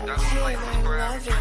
Hey man, love it.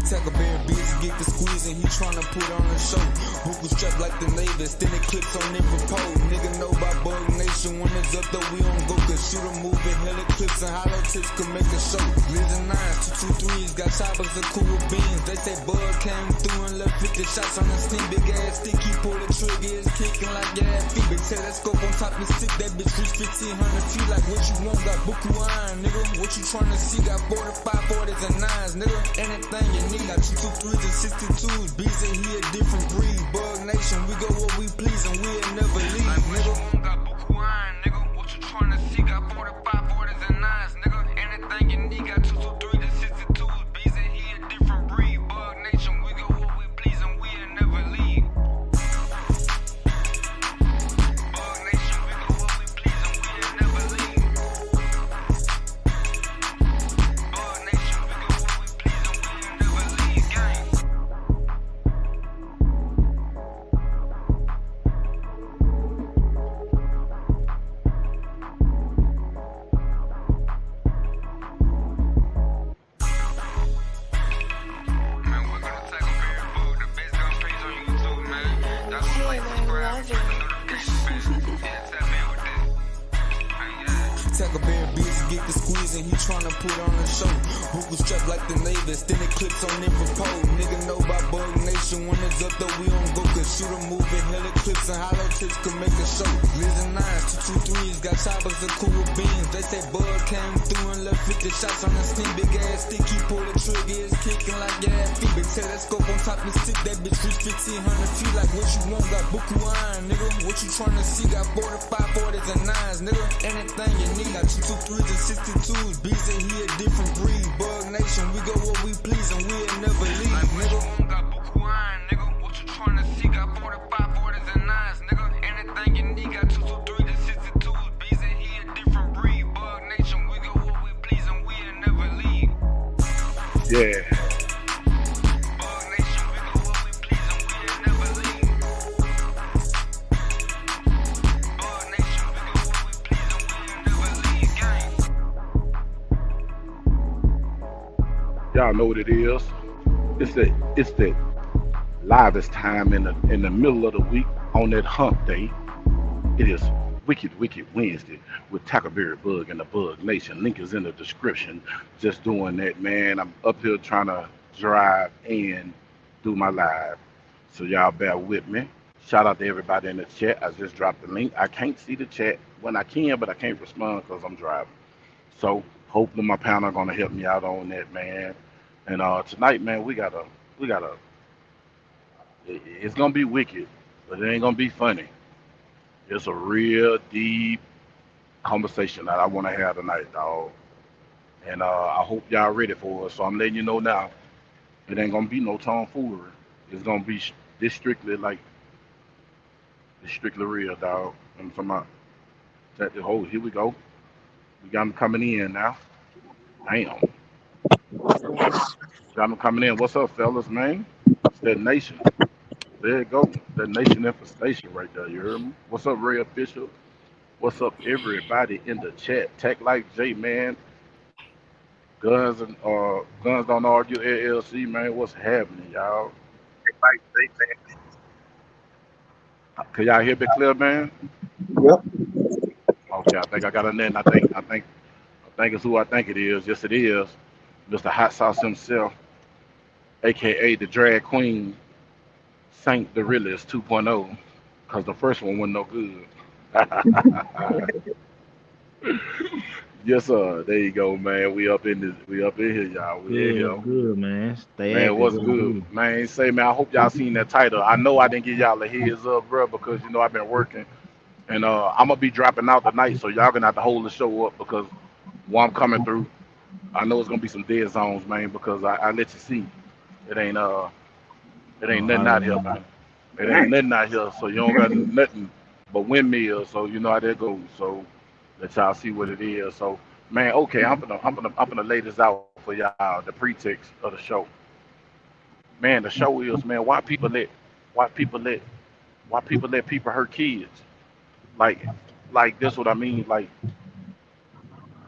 Tackleberry busy, get the squeeze and he tryna put on a show. Buckle strapped like the Navy, extended clips on every pole. Nigga know about Bug Nation, when it's up though we don't go. Cause shoot a moving, hella clips and hollow tips could make a show. Lizard 9s, 223s, got choppers and cool beans. They say Bug came through and left 50 shots on the steam. Big ass stick, he pull the trigger, it's kicking like gas feet. Big telescope on top of stick, that bitch reach 1500 feet. Like what you want, got buku iron, nigga. What you tryna see, got 45, 40s and 9s, nigga. Anything you need. Got 223s and 62s, beats and he a different breed. Bug Nation, we go where we please and we'll never leave, nigga. Got buku iron, nigga. What you tryna see? Got 45, 40s and 9s, nigga. Anything you need, got 223s and 62s, beats and he a different breed. Bug Nation, we go where we please and we'll never leave. Bug Nation, we go where we please and we'll never leave. Bug Nation, we go where we please and we'll never leave. Gang. Man, we're gonna tackle Barry Food, the best gun page on YouTube, man. That's Hey like, man, subscribe, love turn the it. notification, man. Yeah, tap in with that. Tackleberry busy, get the squeeze and he tryna put on a show. Buckle strapped like the Navy, extended clips on every pole. Nigga know about Bug Nation, when it's up though we don't go. Cause shoot a moving, hella clips and hollow tips could make a show. Lizard 9s, 223s, got choppers and cool beans. They say Bug came through and left 50 shots on the steam. Big ass stick, he pull the trigger, it's kicking like gas feet. Big telescope on top of stick, that bitch reach 1500 feet. Like what you want, got buku iron, nigga. What you tryna see, got 45, 40s and 9s, nigga. Anything you need, got 223s and 62s, beats and he a different breed. Bug Nation, we go where we please and we'll never leave, nigga. Got buku iron, nigga. What you tryna see, got 45, 40s and 9s, nigga. Anything you need, got 223s and 62s, beats and he a different breed. Bug Nation, we go where we please and we'll never leave. Yeah. Bug Nation, we go where we please and we'll never leave. Bug Nation, we go where we please and we'll never leave. Gang. Y'all know what it is. It's that livest time in the middle of the week on that hump day. It is Wicked Wednesday with Tackleberry Bug and the Bug Nation. Link is in the description. Just doing that, man. I'm up here trying to drive and do my live. So y'all bear with me. Shout out to everybody in the chat. I just dropped the link. I can't see the chat when I can, but I can't respond because I'm driving. So hopefully my panel gonna help me out on that, man. And tonight, man, we gotta it's gonna be wicked, but it ain't gonna be funny. It's a real deep conversation that I want to have tonight, dog. And I hope y'all ready for it. So I'm letting you know now. It ain't gonna be no tomfoolery. It's gonna be this strictly like it's strictly real, dog. I'm talking about here we go. We got them coming in now. Damn. Got them coming in. What's up, fellas, man? It's that nation. There you go. That nation infestation right there. You heard me? What's up, Ray Official? What's up, everybody in the chat? Tech like J, man. Guns don't argue LLC, man. What's happening, y'all? Like they say, Can y'all hear me clear, man? yep. Okay, I think I got a net. I think it's who I think it is. Yes, it is. Mr. Hot Sauce himself, aka the drag queen, Saint the Realist 2.0, because the first one wasn't no good. Yes, sir. There you go, man. We up in here, y'all. We in Good, here. what's good, man? Stay Man, active. what's What's good? good? Man, say, man, I hope y'all seen that title. I know I didn't give y'all a heads up, bro, because you know I've been working. And I'm gonna be dropping out tonight, so y'all gonna have to hold the show up because while I'm coming through, I know it's gonna be some dead zones, man, because I let you see. It ain't it ain't Oh, nothing I out here, remember. man. It ain't nothing out here, so you don't got nothing but windmills, so you know how that goes. So let y'all see what it is. So man, okay, I'm gonna lay this out for y'all, the pretext of the show. Man, the show is, man, why people let why people let people hurt kids. Like like this what I mean. Like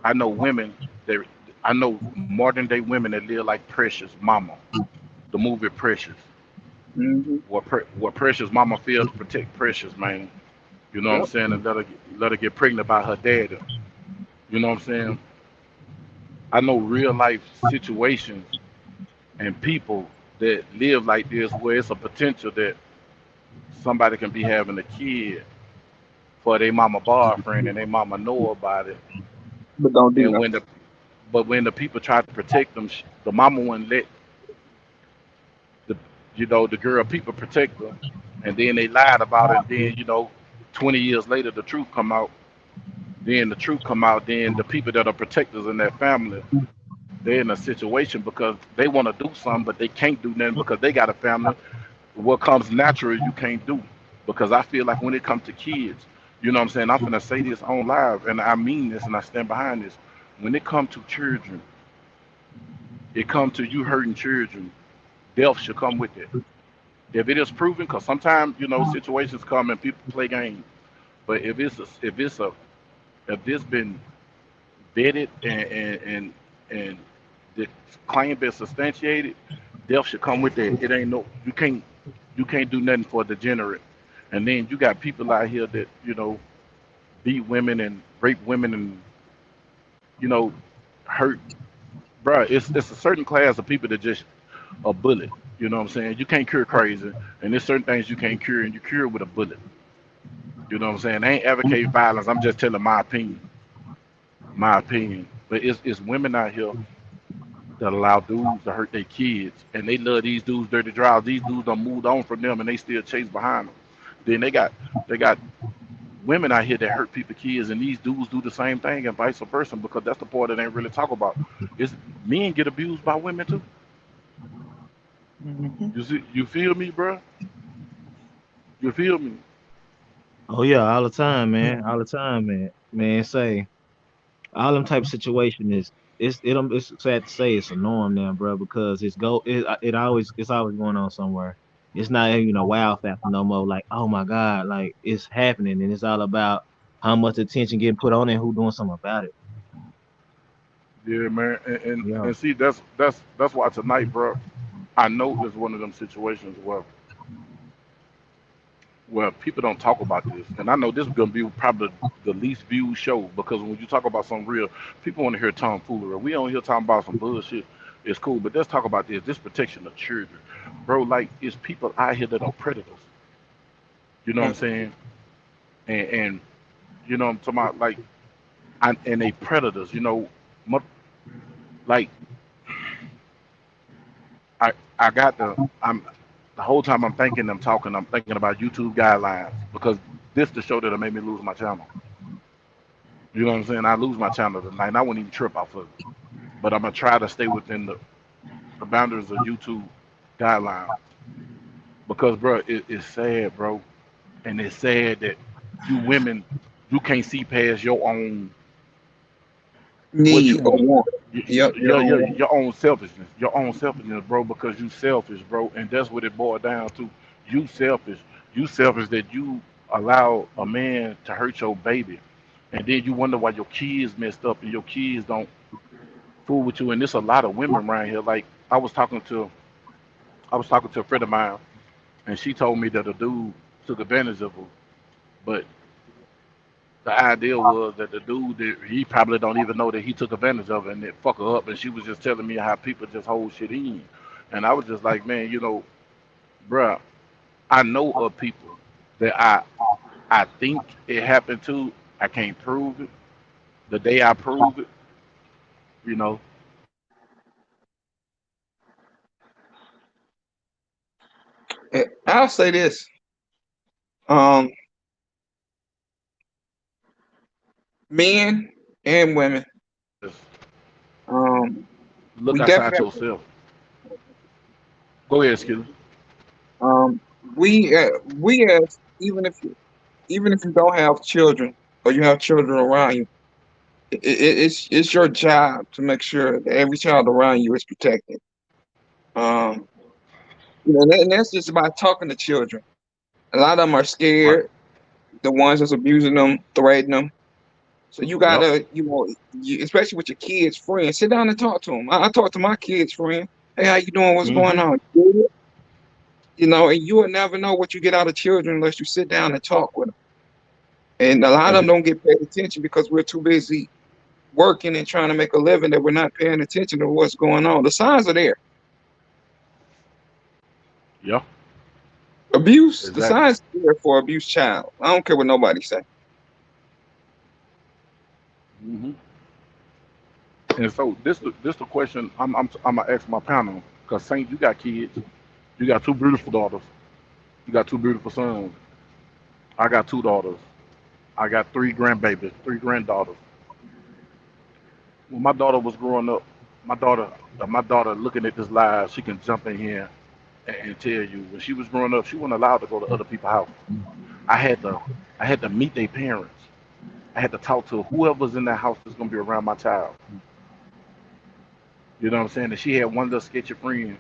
I know women that I know modern day women that live like Precious Mama, the movie Precious. Hmm. What Precious Mama feel to protect Precious, man. You know what I'm Yep. saying? And let her get pregnant by her daddy. You know what I'm saying? I know real life situations and people that live like this where it's a potential that somebody can be having a kid for their mama boyfriend and their mama know about it. But don't do And nothing. when the people try to protect them, the mama wouldn't let the the girl people protect her, and then they lied about it. And then 20 years later, the truth come out. Then the truth come out. Then the people that are protectors in their family, they're in a situation because they want to do something, but they can't do nothing because they got a family. What comes natural, you can't do. Because I feel like when it comes to kids, you know what I'm saying? I'm gonna say this on live, and I mean this, and I stand behind this. When it comes to children, it comes to you hurting children. Death should come with it. If it is proven, because sometimes situations come and people play games. But if this been vetted and the claim been substantiated, death should come with it. It ain't no you can't do nothing for a degenerate. And then you got people out here that beat women and rape women and you know hurt. Bruh, it's a certain class of people that just a bullet. You know what I'm saying? You can't cure crazy, and there's certain things you can't cure, and you cure with a bullet. You know what I'm saying? I ain't advocate violence. I'm just telling my opinion. My opinion. But it's women out here that allow dudes to hurt their kids, and they love these dudes dirty drives. These dudes done moved on from them, and they still chase behind them. Then they got women out here that hurt people kids, and these dudes do the same thing, and vice versa. Because that's the part that ain't really talk about. Is men get abused by women too? Hmm. You feel me, bro? You feel me? Oh yeah, all the time, man. All the time, man. Man, say all them type of situation is it's sad to say it's a norm now, bro, because it's always going on somewhere. It's not even a wow factor no more. Like, oh my God, like it's happening, and it's all about how much attention getting put on it and who doing something about it. Yeah, man. And, and Yeah. and see, that's why tonight, bro. I know it's one of them situations where people don't talk about this, and I know this is gonna be probably the least viewed show because when you talk about something real, people want to hear tomfoolery. We don't hear talking about some bullshit. It's cool, but let's talk about this. This protection of children, bro. Like, it's people out here that are predators. You know what I'm saying? And you know what I'm talking about, like, and they predators. Mu- like I got the whole time I'm thinking I'm talking, I'm thinking about YouTube guidelines because this the show that'll make me lose my channel. You know what I'm saying? I lose my channel tonight, and I wouldn't even trip off of it. But I'm gonna try to stay within the boundaries of YouTube guidelines because, bro, it's sad, bro, and it's sad that you women you can't see past your own what you Need or want. want. Yep. Your own selfishness, bro, because you selfish, bro, and that's what it boiled down to. You selfish, you selfish that you allow a man to hurt your baby, and then you wonder why your kids messed up and your kids don't fool with you. And there's a lot of women around here. Like I was talking to a friend of mine, and she told me that a dude took advantage of her, but the idea was that the dude that he probably don't even know that he took advantage of it and it fuck her up, and she was just telling me how people just hold shit in, and I was just like, man, bruh, I know of people that I think it happened to. I can't prove it. The day I prove it, you know, I'll say this. Um, Men and women. just Um, look we outside definitely. yourself. Go ahead, Skilly. Um, we as even if you don't have children or you have children around you, it's your job to make sure that every child around you is protected. Um, and that's just about talking to children. A lot of them are Right. scared. The ones that's abusing them, threatening them. So you Yep. gotta, especially with your kids' friends, sit down and talk to them. I talk to my kids' friend. Hey, how you doing? What's going Mm-hmm. on? And you will never know what you get out of children unless you sit down and talk with them. And a lot of And them don't get paid attention because we're too busy working and trying to make a living that we're not paying attention to what's going on. The signs are there. yeah, Abuse, the exactly. signs are there for abuse child. I don't care what nobody say. Mm-hmm. And so this the question I'm gonna ask my panel because Saint, you got kids, you got two beautiful daughters, you got two beautiful sons. I got two daughters. I got three grandbabies, three granddaughters. When my daughter was growing up, my daughter looking at this live, she can jump in here and tell you when she was growing up, she wasn't allowed to go to other people's house. I had to I had to meet their parents. I had to talk to whoever's in that house that's gonna be around my child. You know what I'm saying? And she had one little sketchy friend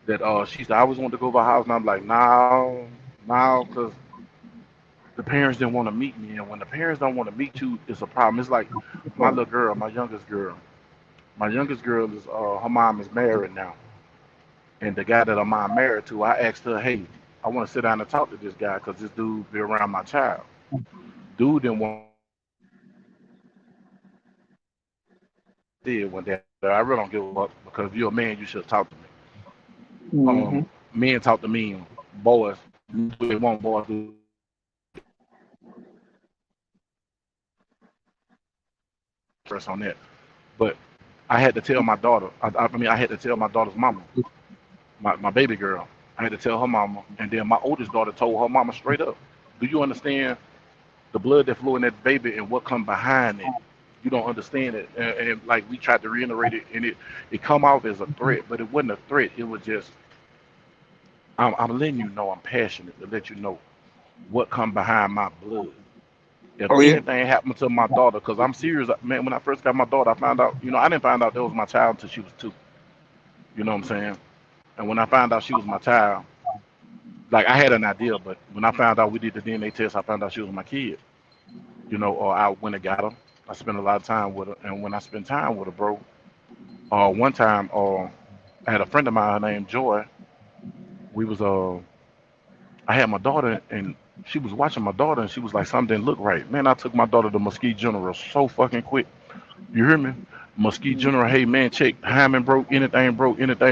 that she said I always wanted to go to her house, and I'm like, no, no, because the parents didn't want to meet me, and when the parents don't want to meet you, it's a problem. It's like my little girl, my youngest girl. My youngest girl is her mom is married now, and the guy that her mom married to, I asked her, hey, I want to sit down and talk to this guy because this dude be around my child. Dude didn't want to talk to me. Did one day. I really don't give a fuck because if you're a man, you should talk to me. Hmm. Men talk to men, boys, men do what they want, boys do what they want. Press on that. But I had to tell my daughter, I had to tell my daughter's mama, my baby girl. I had to tell her mama, and then my oldest daughter told her mama straight up. Do you understand the blood that flew in that baby and what come behind it? You don't understand it, and like we tried to reiterate it, and it come off as a threat, but it wasn't a threat. It was just I'm letting you know I'm passionate to let you know what come behind my blood. If Oh yeah. anything happened to my daughter, because I'm serious, man. When I first got my daughter, I found out, I didn't find out that was my child until she was 2. You know what I'm saying? And when I found out she was my child, like I had an idea, but when I found out we did the DNA test, I found out she was my kid. Or I went and got her. I spent a lot of time with her, and when I spent time with her, bro, one time, I had a friend of mine named Joy. We was I had my daughter, and she was watching my daughter, and she was like, something didn't look right. Man, I took my daughter to Mesquite General so fucking quick. You hear me? Mesquite General, hey man, check hymen broke, anything,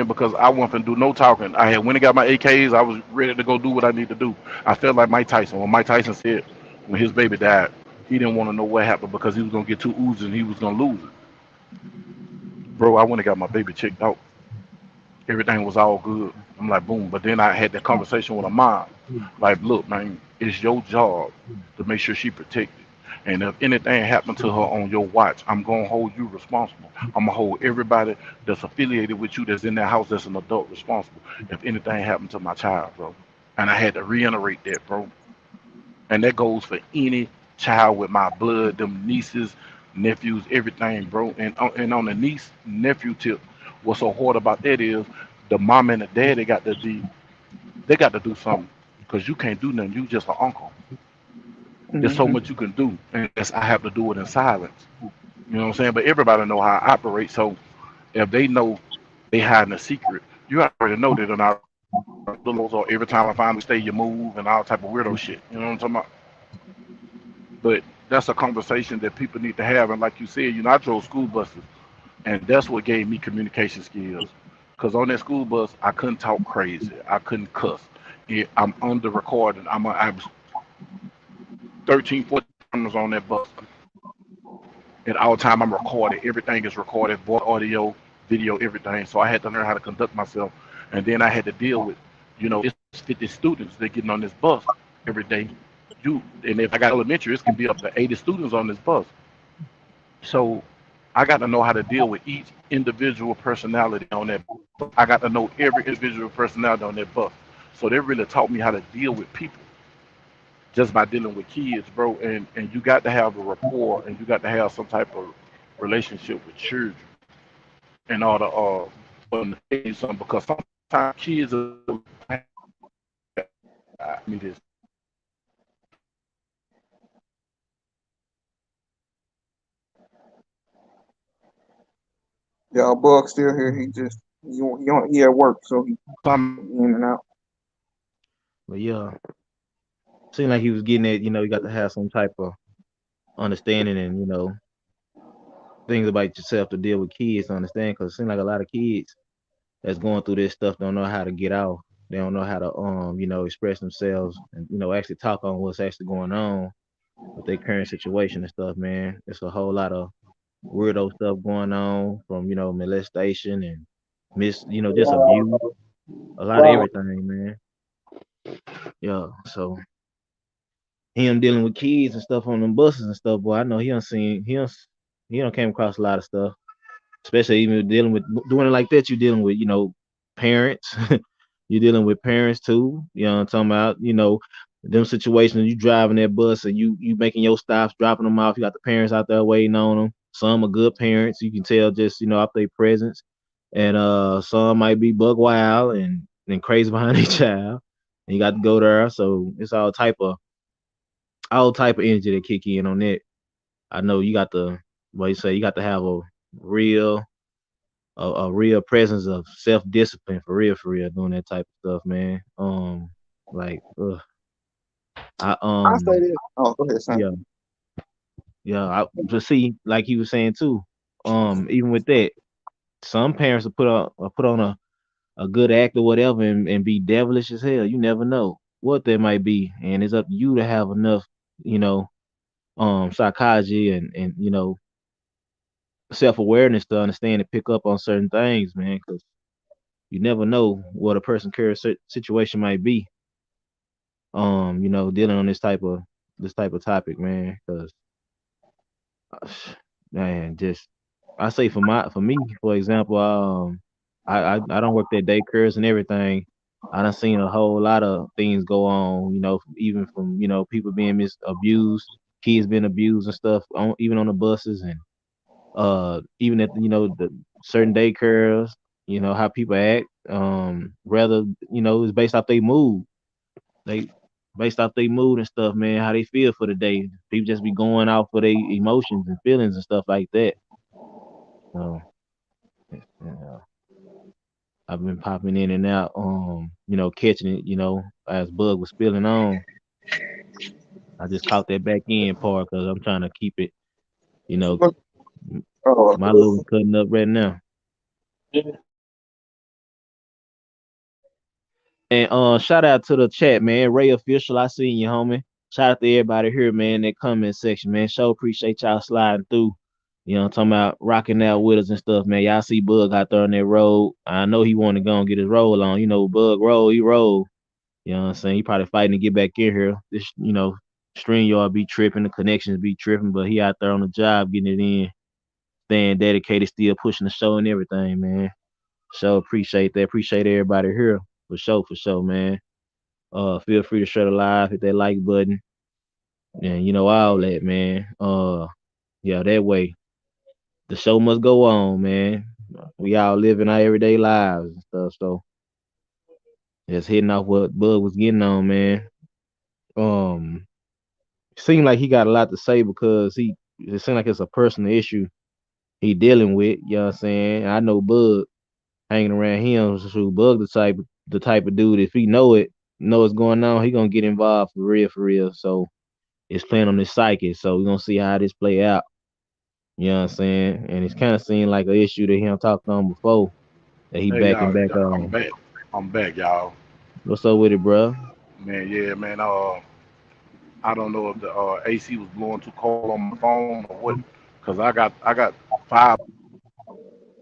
because I wasn't do no talking. I had went and got my AKs. I was ready to go do what I need to do. I felt like Mike Tyson. When Mike Tyson said when his baby died, he didn't want to know what happened because he was gonna get too oozy and he was gonna lose it. Bro, I went and got my baby checked out. Everything was all good. I'm like, boom. But then I had that conversation with her mom. Like, look, man, it's your job to make sure she protected. And if anything happened to her on your watch, I'm gonna hold you responsible. I'm gonna hold everybody that's affiliated with you that's in that house that's an adult responsible. If anything happened to my child, bro. And I had to reiterate that, bro. And that goes for any child with my blood, them nieces, nephews, everything, bro. And on the niece nephew tip, what's so hard about that is the mom and the dad they got to do something because you can't do nothing. You just an uncle. There's so Hmm. much you can do, and I have to do it in silence. You know what I'm saying? But everybody know how I operate. So if they know they hiding a secret, you already know that in our little or every time I find we stay, you move and all type of weirdo shit. You know what I'm talking about? But that's a conversation that people need to have. And like you said, I drove school buses, and that's what gave me communication skills. Because on that school bus, I couldn't talk crazy, I couldn't cuss. I'm under recording. I was 13, 14 cameras on that bus. At all time, I'm recorded. Everything is recorded, voice, audio, video, everything. So I had to learn how to conduct myself, and then I had to deal with, it's 50 students that getting on this bus every day. And if I got elementary, it can be up to 80 students on this bus. So I got to know how to deal with each individual personality on that bus. I got to know every individual personality on that bus. So they really taught me how to deal with people just by dealing with kids, bro. And you got to have a rapport and you got to have some type of relationship with children in order for them to tell you something because sometimes kids are I mean this Yeah, Bug still here. He just he at work, so Some he in and out. But yeah, seemed like he was getting it. You got to have some type of understanding and things about yourself to deal with kids to understand. Because it seems like a lot of kids that's going through this stuff don't know how to get out. They don't know how to express themselves and actually talk on what's actually going on with their current situation and stuff, man. It's a whole lot of weirdo stuff going on from molestation and just abuse, a lot of Right. everything, man. Yeah, so him dealing with kids and stuff on them buses and stuff, boy, I know he done came across a lot of stuff, especially even dealing with doing it like that. You dealing with parents, you're dealing with parents too. You know what I'm talking about? Them situations you driving that bus and you making your stops, dropping them off. You got the parents out there waiting on them. Some are good parents. You can tell just off their presence, and some might be bug wild and crazy behind their child. And you got to go there, so it's all type of energy that kick in on that. I know you got to, what you say, you got to have real a real presence of self discipline for real, doing that type of stuff, man. Like, I I say this. Oh, go ahead, son. yeah, yeah. To see, like he was saying too. Even with that, some parents will put on a good act or whatever and be devilish as hell. You never know what that might be, and it's up to you to have enough, you know, psychology and self awareness to understand and pick up on certain things, man. Because you never know what a person's current situation might be. Dealing on this type of topic, man. Because man, just I say for me, for example, I don't work at daycares and everything. I done seen a whole lot of things go on, even from people being abused, kids being abused and stuff on even on the buses and even at the certain daycares, how people act. Rather, it's based off their mood. They based off their mood and stuff, man, how they feel for the day. People just be going out for their emotions and feelings and stuff like that. So yeah, I've been popping in and out, catching it, as Bug was spilling on. I just caught that back end part because I'm trying to keep it, you know, Look, m- oh, my little one cutting up right now. And shout out to the chat, man. Ray Official, I seen you, homie. Shout out to everybody here, man, in that comment section, man. Sure appreciate y'all sliding through. I'm talking about rocking out with us and stuff, man. Y'all see Bug out there on that road. I know he want to go and get his roll on. Bug roll, he roll. You know what I'm saying? He probably fighting to get back in here. This, string yard be tripping, the connections be tripping, but he out there on the job getting it in, staying dedicated, still pushing the show and everything, man. So appreciate that. Appreciate everybody here. For sure, man. Feel free to share the live, hit that like button, and all that, man. Yeah, that way the show must go on, man. We all living our everyday lives and stuff, so just hitting off what Bud was getting on, man. Um, seemed like he got a lot to say because it seemed like it's a personal issue he dealing with. You know what I'm saying? I know Bud hanging around him, so Bud the type of dude. If he know what's going on, he gonna get involved for real, for real. So it's playing on his psyche. So we're gonna see how this play out. You know what I'm saying? And it's kind of seemed like an issue that him talked on before that he hey backing y'all, back I'm on. back. I'm back, y'all. What's up with it, bro? Man, yeah, man. I don't know if the AC was blowing too cold on my phone or what, cause I got 5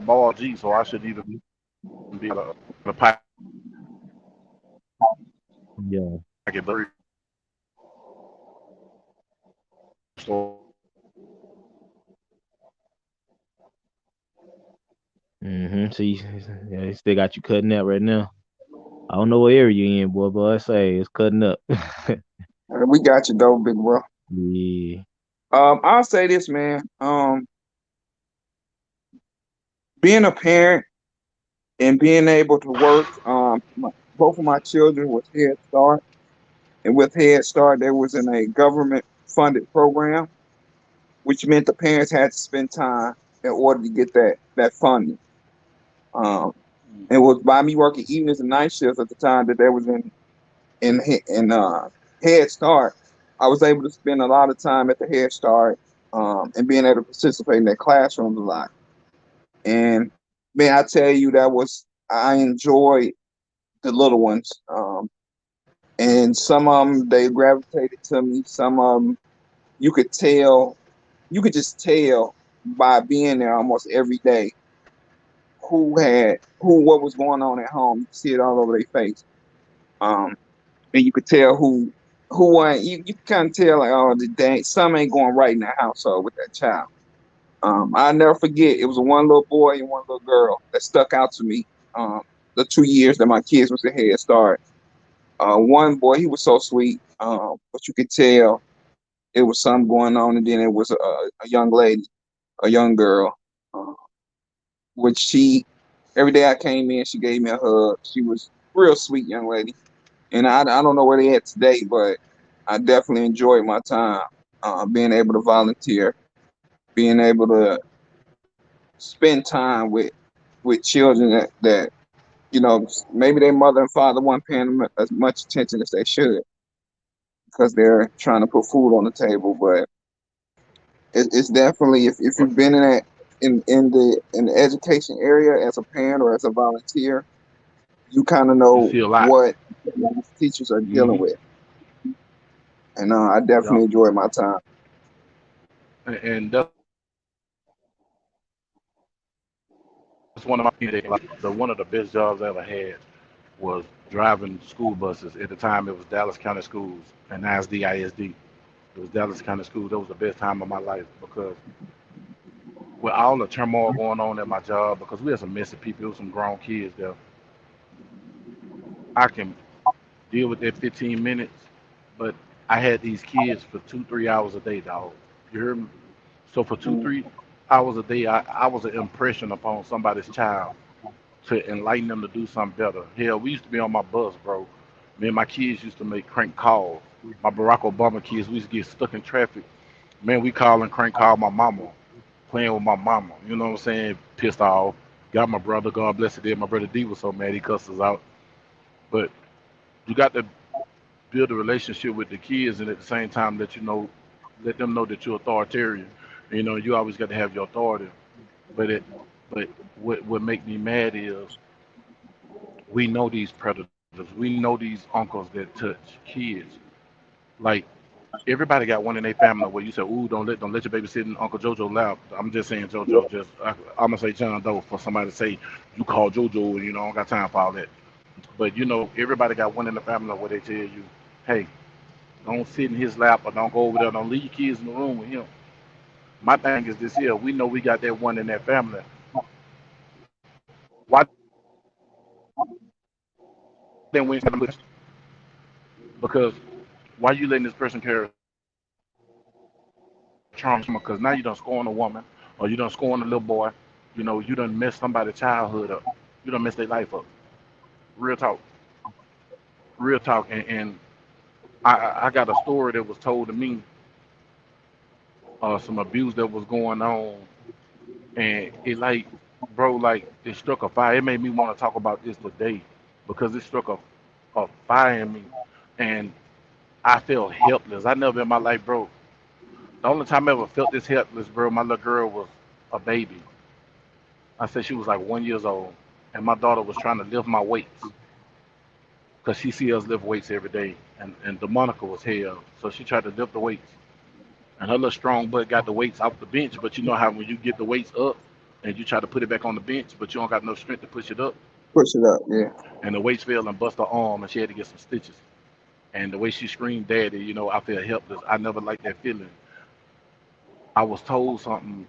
ball G, so I shouldn't even be the pack Yeah. it very so See, yeah, he still got you cutting up right now. I don't know what area you in, boy, but I say it's cutting up. we got you though, big bro. Yeah. I'll say this, man. Being a parent and being able to work. Both of my children was Head Start, and with Head Start, they was in a government funded program, which meant the parents had to spend time. in order to get that funding. Um, it was by me working evenings and night shifts at the time that they was in Head Start. I was able to spend a lot of time at the Head Start, and being able to participate in their classrooms a lot. And man, I tell you, that was I enjoyed the little ones. And some of them they gravitated to me. Some of them you could tell, you could just tell by being there almost every day who what was going on at home. You could see it all over their face. Um, and you could tell who wasn't. You kind of tell like, oh, the dang, something ain't going right in the household with that child. I'll never forget. It was one little boy and one little girl that stuck out to me. The 2 years that my kids was at Head Start. One boy, he was so sweet, but you could tell it was something going on, and then it was a young lady, a young girl, uh, which she every day I came in, she gave me a hug. She was a real sweet young lady, and I don't know where they at today, but I definitely enjoyed my time, being able to volunteer, being able to spend time with children that maybe their mother and father weren't paying them as much attention as they should because they're trying to put food on the table. But it's definitely if you've been in that in the education area as a parent or as a volunteer, you kind of You know see a lot. what teachers are dealing Hmm. with. And I definitely Yep. enjoyed my time. And that's one of my things. Like one of the best jobs I ever had was driving school buses. At the time, it was Dallas County Schools, and now it's DISD. It was Dallas County Schools. That was the best time of my life because with all the turmoil going on at my job, because we had some messy people, it was some grown kids there. I can deal with that 15 minutes, but I had these kids for 2, 3 hours a day, dog. You hear me? So for two, Mm. 3 hours a day, I was an impression upon somebody's child to enlighten them to do something better. Hell, we used to be on my bus, bro. Me and my kids used to make crank calls. My Barack Obama kids, we used to get stuck in traffic. Man, we call and crank call my mama, playing with my mama. You know what I'm saying? Pissed off. Got my brother, God bless it. Did my brother D was so mad he cussed us out. But you got to build a relationship with the kids, and at the same time, let them know that you're authoritarian. You know, you always got to have your authority. But it, but what make me mad is we know these predators. We know these uncles that touch kids. Like everybody got one in their family where you say, "Ooh, don't let your baby sit in Uncle JoJo lap." I'm just saying JoJo. I'm gonna say John Doe for somebody to say you call JoJo, and you know I don't got time for all that. But you know everybody got one in the family where they tell you, "Hey, don't sit in his lap or don't go over there. Don't leave your kids in the room with him." My thing is this here. We know we got that one in that family. Why then we ain't got them push? Because why you letting this person carry trauma? Because now you done scorn a woman, or you done scorn a little boy. You know, you done messed somebody's childhood up. You done messed their life up. Real talk, real talk. And I got a story that was told to me, some abuse that was going on, and it like, bro, like it struck a fire. It made me want to talk about this today because it struck a fire in me, and I felt helpless. I never in my life, bro. The only time I ever felt this helpless, bro, my little girl was a baby. I said she was like 1 years old, and my daughter was trying to lift my weights because she see us lift weights every day, and the moniker was hell, so she tried to lift the weights, and her little strong butt got the weights off the bench. But you know how when you get the weights up and you try to put it back on the bench, but you don't got no strength to push it up, Push it up, yeah. and the weights fell and bust her arm, and she had to get some stitches. And the way she screamed, "Daddy," you know, I felt helpless. I never liked that feeling. I was told something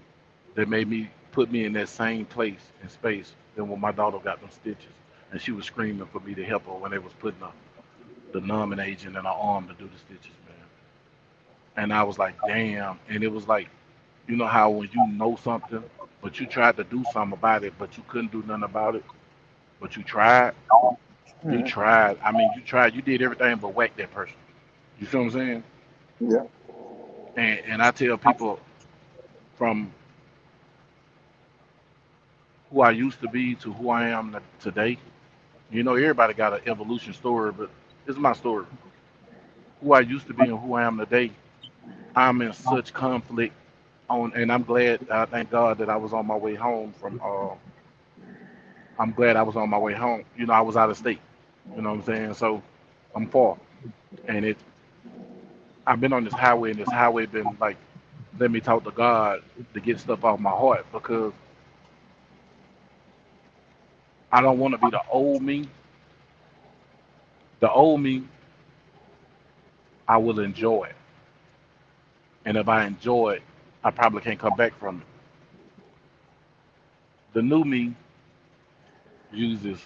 that made me put me in that same place and space than when my daughter got them stitches, and she was screaming for me to help her when they was putting the numbing agent in her arm to do the stitches, man. And I was like, damn. And it was like, you know how when you know something, but you tried to do something about it, but you couldn't do nothing about it, but you tried. You Mhm. tried. I mean, you tried. You did everything but whack that person. You see what I'm saying? Yeah. And I tell people from who I used to be to who I am today. You know, everybody got an evolution story, but it's my story. Who I used to be and who I am today. I'm in such conflict on, and I'm glad. I thank God that I was on my way home from. I'm glad I was on my way home. You know, I was out of state. You know what I'm saying? So I'm far, and I've been on this highway, and this highway been like, let me talk to God to get stuff off my heart because I don't want to be the old me. The old me, I will enjoy it, and if I enjoy it, I probably can't come back from it. The new me uses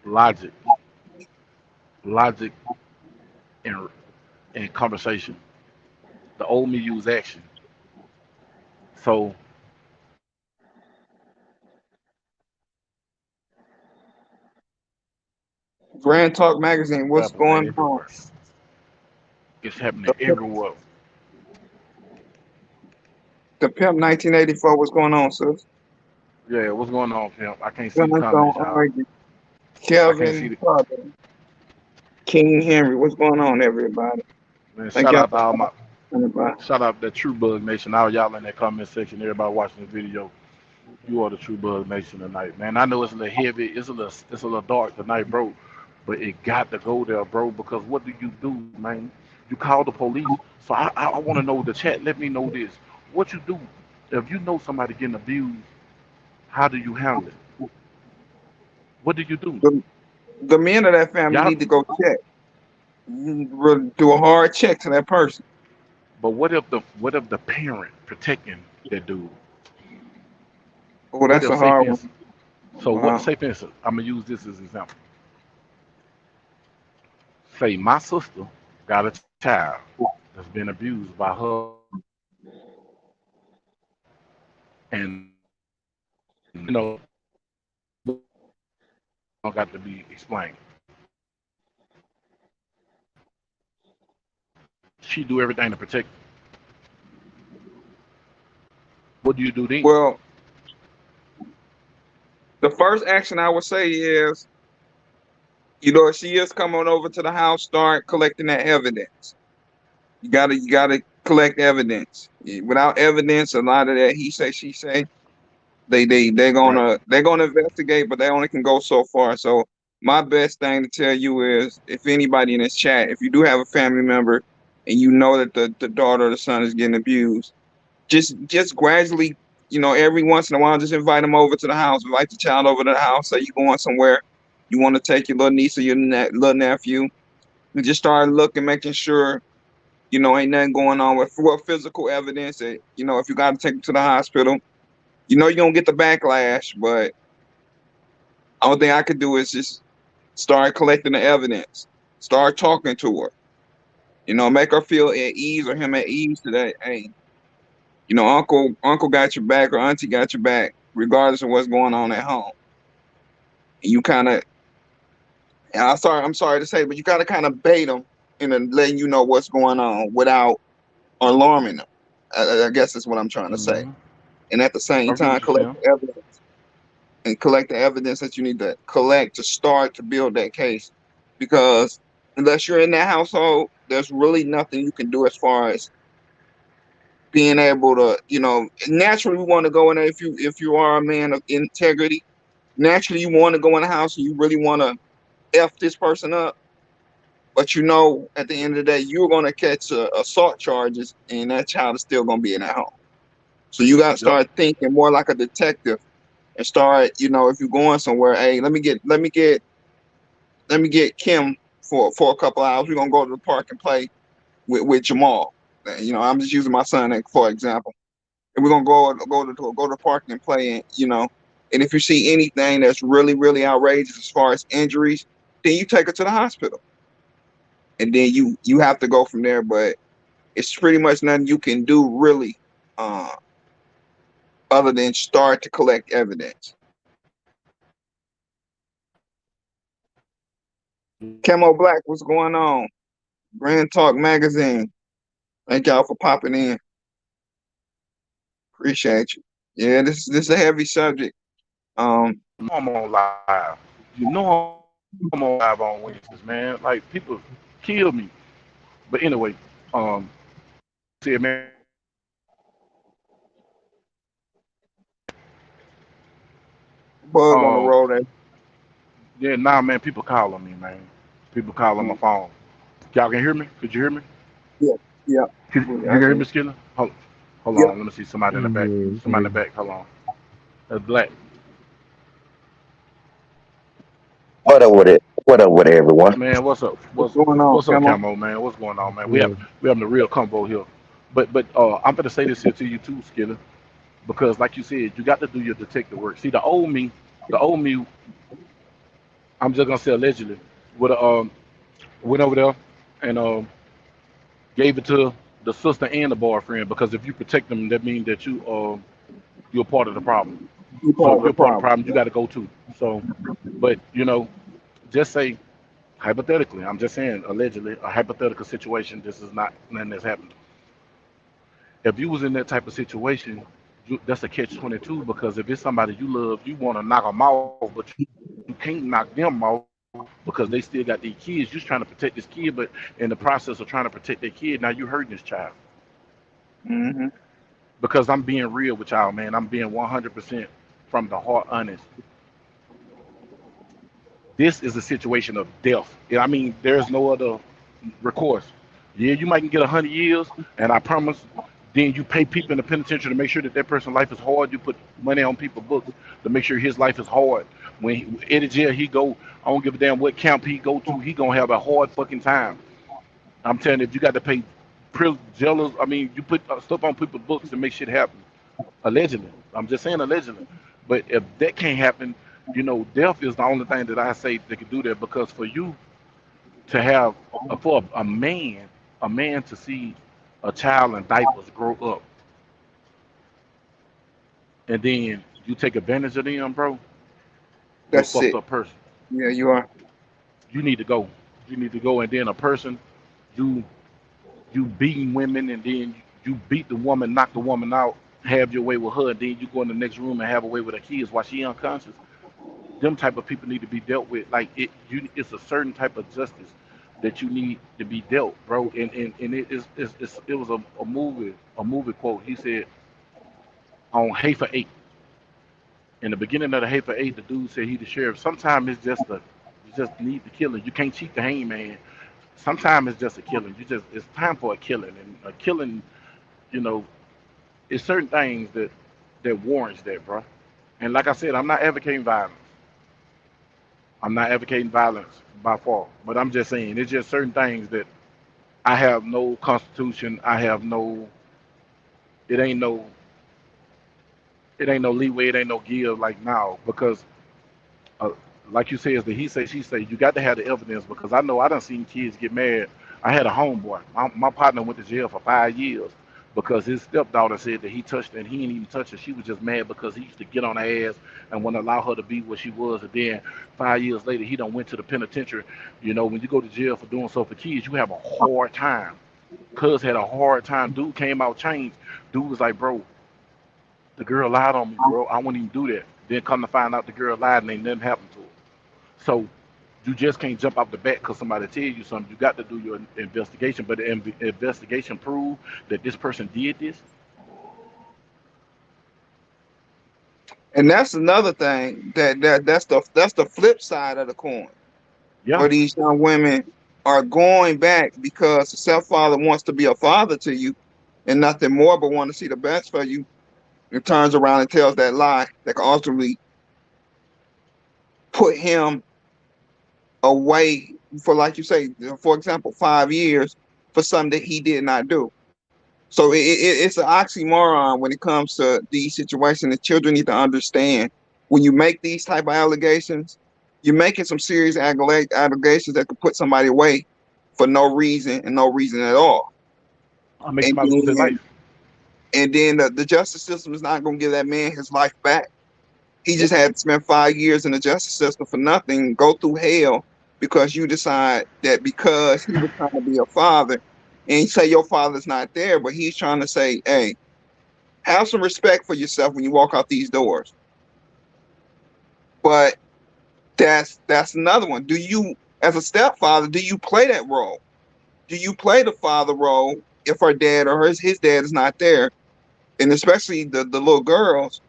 logic, logic, and conversation. The old me use action. So Grand Talk Magazine, it's what's happening going on? everywhere. It's happening The Pimp, everywhere. the Pimp 1984, what's going on, sis? Yeah, what's going on, pimp? I can't see the What's comments, going y'all. on? I can't see Kelvin the Carter, King Henry, what's going on, everybody? man. Thank Shout y'all out to for all my coming by. shout out to the True Bug Nation. All y'all in that comment section. Everybody watching the video. You are the True Bug Nation tonight, man. I know it's a little heavy. It's a little dark tonight, bro. But it got to go there, bro. Because what do you do, man? You call the police. So I want to know the chat. Let me know this. What you do if you know somebody getting abused? How do you handle it? What do you do? The, the men of that family Y'all. need to go check. Do a hard check to that person. But what if the parent protecting that dude? Oh, What that's if a say for hard one. instance? So what? Wow. Say for instance, I'm gonna use this as an example. Say my sister got a child that's been abused by her husband, and don't got to be explained. She do everything to protect. What do you do then? Well, the first action I would say is, if she is coming over to the house, start collecting that evidence. You gotta collect evidence. Without evidence, a lot of that he say she say, they're Right. gonna investigate, but they only can go so far. So my best thing to tell you is, if anybody in this chat, if you do have a family member and you know that the daughter or the son is getting abused, just gradually, every once in a while, just invite them over to the house. Invite the child over to the house. Say you going somewhere, you want to take your little niece or your little nephew, and just start looking, making sure ain't nothing going on with physical evidence. That if you got to take them to the hospital, you don't get the backlash. But only thing I could do is just start collecting the evidence, start talking to her. Make her feel at ease or him at ease today. Hey, uncle got your back or auntie got your back, regardless of what's going on at home. And you kind of, I'm sorry to say, but you got to kind of bait them into letting you know what's going on without alarming them. I guess that's what I'm trying to say. Hmm. And at the I same get time, what you're saying. collect the evidence that you need to collect to start to build that case. Because unless you're in that household, there's really nothing you can do as far as being able to, naturally we want to go in there. If you are a man of integrity, naturally you want to go in the house and you really want to F this person up. But at the end of the day, you're going to catch assault charges, and that child is still going to be in that home. So you got to Yep. start thinking more like a detective and start, if you're going somewhere, hey, let me get Kim for a couple hours. We're gonna go to the park and play with Jamal. I'm just using my son for example. And we're gonna go to the park and play, and and if you see anything that's really, really outrageous as far as injuries, then you take her to the hospital. And then you have to go from there. But it's pretty much nothing you can do really, uh, other than start to collect evidence. Camo Black, what's going on? Grand Talk Magazine. Thank y'all for popping in. Appreciate you. Yeah, this is a heavy subject. Um, I'm on live. You know I'm on live on Wednesdays, man. Like people kill me. But anyway, um, said, man, we got to do this, man. bug on the Um, road. yeah, nah, man, people calling me, man. People calling my phone. Y'all can hear me? Could you hear me? Yeah, yeah, You can I hear can. me, Skinner? Hold Yep. on. Let me see somebody in the back. Yeah, Somebody in the back. Hold on. That's black. What up with it, everyone? Man, what's up? What's going on, What's up, Camo? Camo, man? What's going on, man? yeah. We having a real combo here. But I'm gonna say this here to you too, Skinner, because like you said, you got to do your detective work. See, the old me, I'm just gonna say allegedly, would went over there and gave it to the sister and the boyfriend because if you protect them, that means that you're part of the problem. You So part if of the you're part of the problem. problem, you got to go too. So, but just say hypothetically, I'm just saying allegedly, a hypothetical situation. This is not nothing that's happened. If you was in that type of situation, that's a catch-22 because if it's somebody you love, you want to knock them off, but you can't knock them off because they still got their kids. You're trying to protect this kid, but in the process of trying to protect their kid, now you hurting this child. Hmm. Because I'm being real with y'all, man. I'm being 100% from the heart honest. This is a situation of death. I mean, there's no other recourse. Yeah, you might get 100 years, and I promise. Then you pay people in the penitentiary to make sure that that person's life is hard. You put money on people's books to make sure his life is hard. When in the jail he go, I don't give a damn what camp he go to. He gonna have a hard fucking time. I'm telling you, if you got to pay jailers, I mean, you put stuff on people's books to make shit happen. Allegedly, I'm just saying allegedly. But if that can't happen, death is the only thing that I say that can do that. Because for you to have for a man to see a child in diapers grow up, and then you take advantage of them, bro, you're a That's fucked it. up person. Yeah, you are. You need to go. You need to go, and then a person you you beating women, and then you beat the woman, knock the woman out, have your way with her, and then you go in the next room and have a way with her kids while she unconscious. Them type of people need to be dealt with. Like it's a certain type of justice that you need to be dealt, bro. And it was a movie quote. He said on Hafer 8. In the beginning of the Hafer 8, the dude said he the sheriff. Sometimes you just need the killing. You can't cheat the hangman. Sometimes it's just a killing. It's time for a killing, and a killing, you know, it's certain things that warrants that, bro. And like I said, I'm not advocating violence. I'm not advocating violence by far, but I'm just saying it's just certain things that I have no constitution. I have no. It ain't no. It ain't no leeway. It ain't no give like now because, uh, like you said, is the he say she say. You got to have the evidence because I know I done seen kids get mad. I had a homeboy. My partner went to jail for 5 years because his stepdaughter said that he touched her and he didn't even touch her. She was just mad because he used to get on her ass and wouldn't allow her to be what she was. And then 5 years later, he done went to the penitentiary. When you go to jail for doing so for kids, you have a hard time. Cuz had a hard time. Dude came out changed. Dude was like, bro, the girl lied on me, bro. I wouldn't even do that. Then come to find out the girl lied and ain't nothing happened to her. So you just can't jump off the bat because somebody tell you something. You got to do your investigation. But the investigation proved that this person did this. And that's another thing that's the flip side of the coin. Yeah, Where these young women are going back because the stepfather wants to be a father to you and nothing more but want to see the best for you and turns around and tells that lie that can ultimately put him away for, like you say, for example, 5 years for something that he did not do. So it's an oxymoron when it comes to these situations. The children need to understand when you make these type of allegations, you're making some serious allegations that could put somebody away for no reason and no reason at all. I make And somebody lose their then, life. the justice system is not going to give that man his life back. He just had to spend 5 years in the justice system for nothing, go through hell because you decide that because he was trying to be a father and say your father's not there, but he's trying to say, hey, have some respect for yourself when you walk out these doors. But that's another one. Do you, as a stepfather, do you play that role? Do you play the father role if her dad or his dad is not there? And especially the little girls,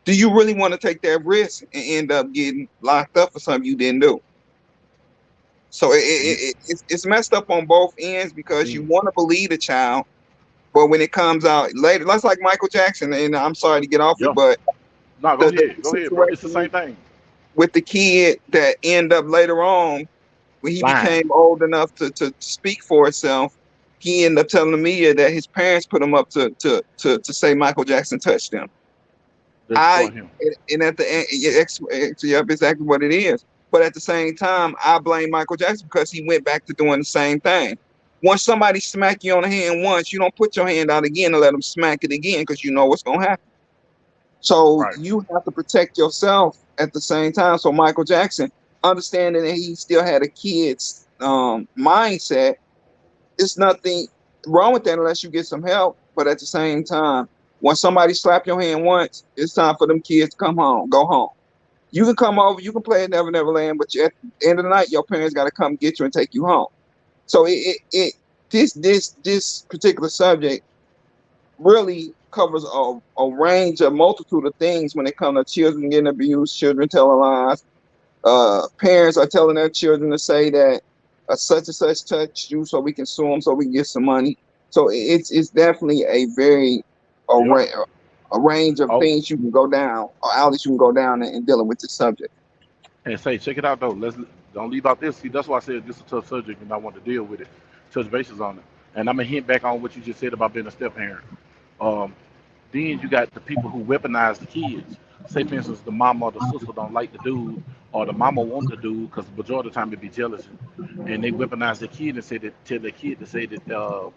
do you really want to take that risk and end up getting locked up for something you didn't do? So You it's messed up on both ends because you see, want to believe the child, but when it comes out later, that's like Michael Jackson. And I'm sorry to get off it, yeah. but No, the go ahead, bro. It's the situation same thing. with the kid that end up later on when he Lying. became old enough to speak for himself, he ended up telling the media that his parents put him up to say Michael Jackson touched them. They I destroy him. and at the end, yep, exactly what it is. But at the same time, I blame Michael Jackson because he went back to doing the same thing. Once somebody smack you on the hand once, you don't put your hand out again and let them smack it again because you know what's gonna happen. So Right. you have to protect yourself at the same time. So Michael Jackson, understanding that he still had a kid's mindset, it's nothing wrong with that unless you get some help. But at the same time, when somebody slap your hand once, it's time for them kids to come home, go home. You can come over, you can play at Never Never Land, but at the end of the night, your parents got to come get you and take you home. So this particular subject really covers a range, a multitude of things when it comes to children getting abused, children telling lies, parents are telling their children to say that such and such touched you, so we can sue them, so we can get some money. So it's definitely a very a, Yep. ra- a range of Oh, things you can go down, or alleys you can go down in dealing with this subject. and say, check it out though. Let's don't leave out this. See, that's why I said this is a tough subject, and I want to deal with it, touch bases on it. And I'm gonna hint back on what you just said about being a step parent. Um, then you got the people who weaponize the kids. Say, for instance, the mama or the sister don't like the dude, or the mama want the dude because the majority of the time it be jealousy, and they weaponize the kid and say that tell the kid to say that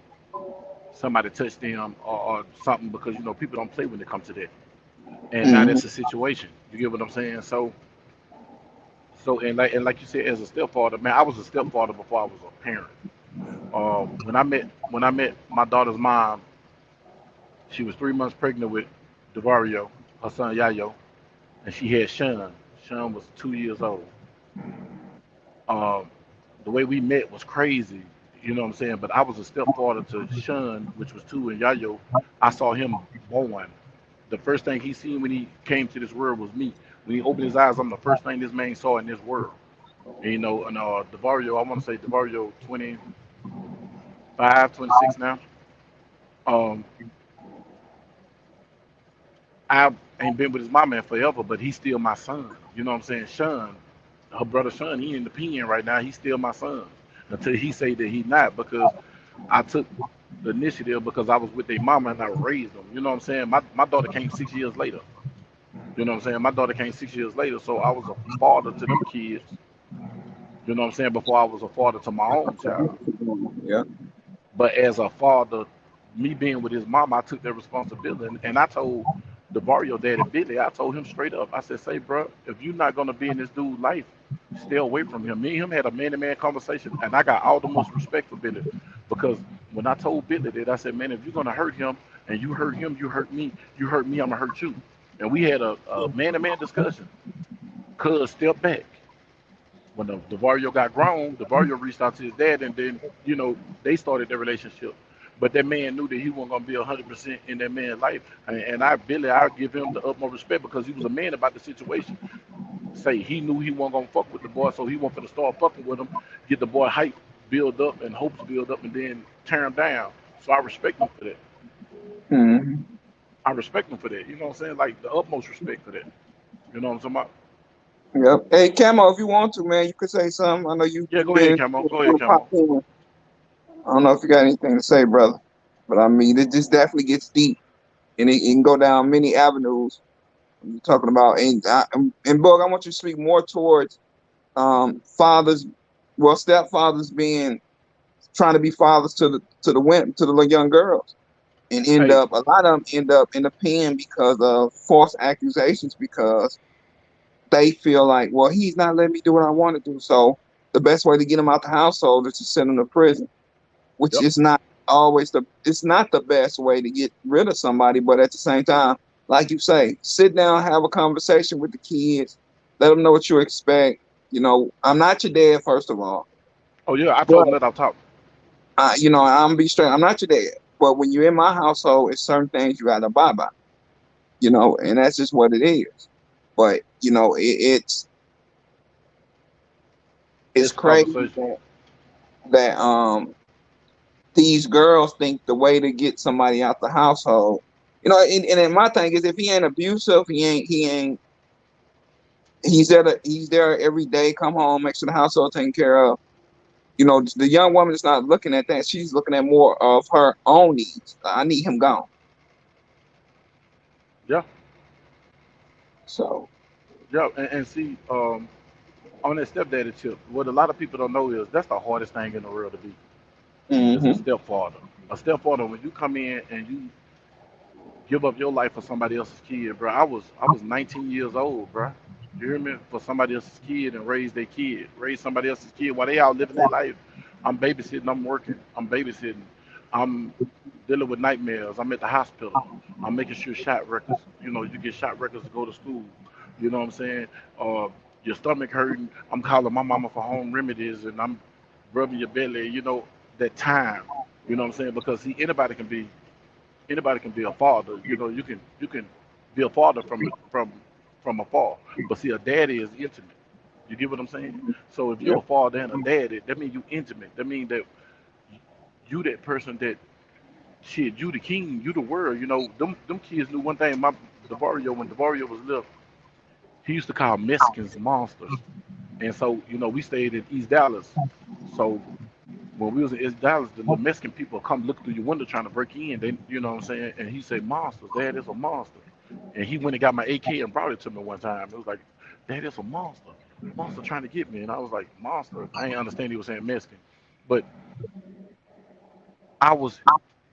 somebody touched them or something because people don't play when it comes to that. And now Hmm. that's the situation. You get what I'm saying? So and like you said, as a stepfather, man, I was a stepfather before I was a parent. When I met my daughter's mom, she was 3 months pregnant with Devario, her son Yayo, and she had Sean. Sean was 2 years old. Um, the way we met was crazy, you know what I'm saying? But I was a stepfather to Sean, which was two, and Yayo. I saw him born. The first thing he seen when he came to this world was me. When he opened his eyes, I'm the first thing this man saw in this world. And Devario, I want to say Devario 25, 26 now. Um, I ain't been with his mama in forever, but he's still my son. You know what I'm saying? Sean, her brother Sean, he in the pen right now. He's still my son until he say that he not because I took the initiative because I was with their mama and I raised them. You know what I'm saying? My daughter came 6 years later. You know what I'm saying? My daughter came 6 years later, so I was a father to them kids. You know what I'm saying? Before I was a father to my own child. Yeah. But as a father, me being with his mom, I took that responsibility. And I told the Barrio daddy, Billy, I told him straight up, I said, say, bro, if you're not going to be in this dude's life, stay away from him. Me and him had a man to man conversation, and I got all the most respect for Billy because when I told Billy that, I said, man, if you're going to hurt him and you hurt him, you hurt me, I'm going to hurt you. And we had a man to man discussion. Cuz step back. When the Vario got grown, the Vario reached out to his dad, and then they started their relationship. But that man knew that he wasn't gonna be 100% in that man's life, and I give him the utmost respect because he was a man about the situation. Say he knew he wasn't gonna fuck with the boy, so he wanted to start fucking with him, get the boy hype build up and hopes build up, and then tear him down. So I respect him for that. Hmm. I respect him for that. You know what I'm saying? Like the utmost respect for that. You know what I'm talking about? Yep. Hey, Camo, if you want to, man, you could say something. I know Yeah, you've go ahead, been Camo. Go ahead, you pop Camo. in. I don't know if you got anything to say, brother, but I mean, it just definitely gets deep, and it can go down many avenues. You're talking about, and Bug, I want you to speak more towards fathers, well, stepfathers being trying to be fathers to the women, to the young girls, and end Hey, up a lot of them end up in the pen because of false accusations because they feel like, well, he's not letting me do what I want to do, so the best way to get him out the household is to send him to prison, which yep. is not always it's not the best way to get rid of somebody, but at the same time, like you say, sit down, have a conversation with the kids, Let them know what you expect. You know, I'm not your dad, first of all, Oh yeah, I told but him that I'll talk. you know, I'm be straight. I'm not your dad, but when you're in my household, it's certain things you gotta abide by. You know, and that's just what it is. But you know, it's It's a crazy conversation. that these girls think the way to get somebody out the household, you know, and then my thing is if he ain't abusive, he ain't he's there every day, come home, make sure the household taken care of. You know, the young woman is not looking at that. She's looking at more of her own needs. I need him gone. Yeah, So yeah, and see, on that stepdaddy tip, what a lot of people don't know is that's the hardest thing in the world to be. Is a hmm stepfather. A stepfather, when you come in and you give up your life for somebody else's kid, bro. I was 19 years old, bro. You hear me? For somebody else's kid and raise their kid, raise somebody else's kid while they out living their life. I'm babysitting. I'm working. I'm babysitting. I'm dealing with nightmares. I'm at the hospital. I'm making sure shot records. You know, you get shot records to go to school. You know what I'm saying? Uh, your stomach hurting. I'm calling my mama for home remedies, and I'm rubbing your belly. You know that time. You know what I'm saying? Because see, anybody can be a father. You know, you can be a father from afar. But see, a daddy is intimate. You get what I'm saying? So if yeah, you're a father and a daddy, that means you intimate. That means that you that person that shit, you the king, you the world. You know, them kids knew one thing. My Davario, when Davario was little, he used to call Mexicans monsters. And so, you know, we stayed in East Dallas. So when we was in East Dallas, the Mexican people come look through your window trying to break in. They, you know what I'm saying? And he said, "Monsters, Dad is a monster." And he went and got my AK and brought it to me one time. It was like, "Dad is a monster, monster trying to get me." And I was like, "Monster?" I ain't understand he was saying Mexican, but I was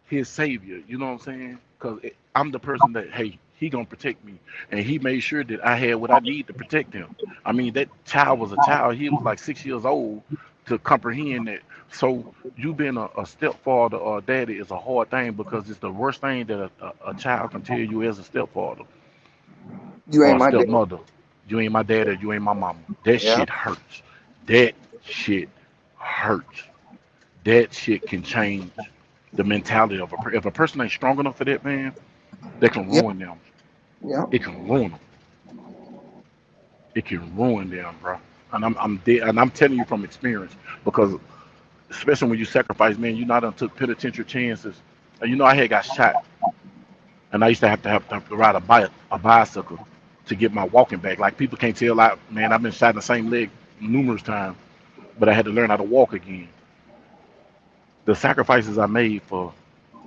his savior. You know what I'm saying? Because I'm the person that, hey, he gonna protect me, and he made sure that I had what I need to protect him. I mean, that child was a child. He was like 6 years old to comprehend that. So you being a stepfather or a daddy is a hard thing because it's the worst thing that a child can tell you as a stepfather you or ain't a my dad. stepmother. You ain't my dad or you ain't my mama. That Yeah, shit hurts. That shit hurts. That shit can change the mentality of a person. If a person ain't strong enough for that, man, that can yeah, ruin them. yeah, It can ruin them. It can ruin them, bro. And I'm dead, and I'm telling you from experience because especially when you sacrifice, man, you not done took penitentiary chances. And you know, I had got shot, and I used to have to ride a bicycle to get my walking back. Like people can't tell, like man, I've been shot in the same leg numerous times, but I had to learn how to walk again. The sacrifices I made for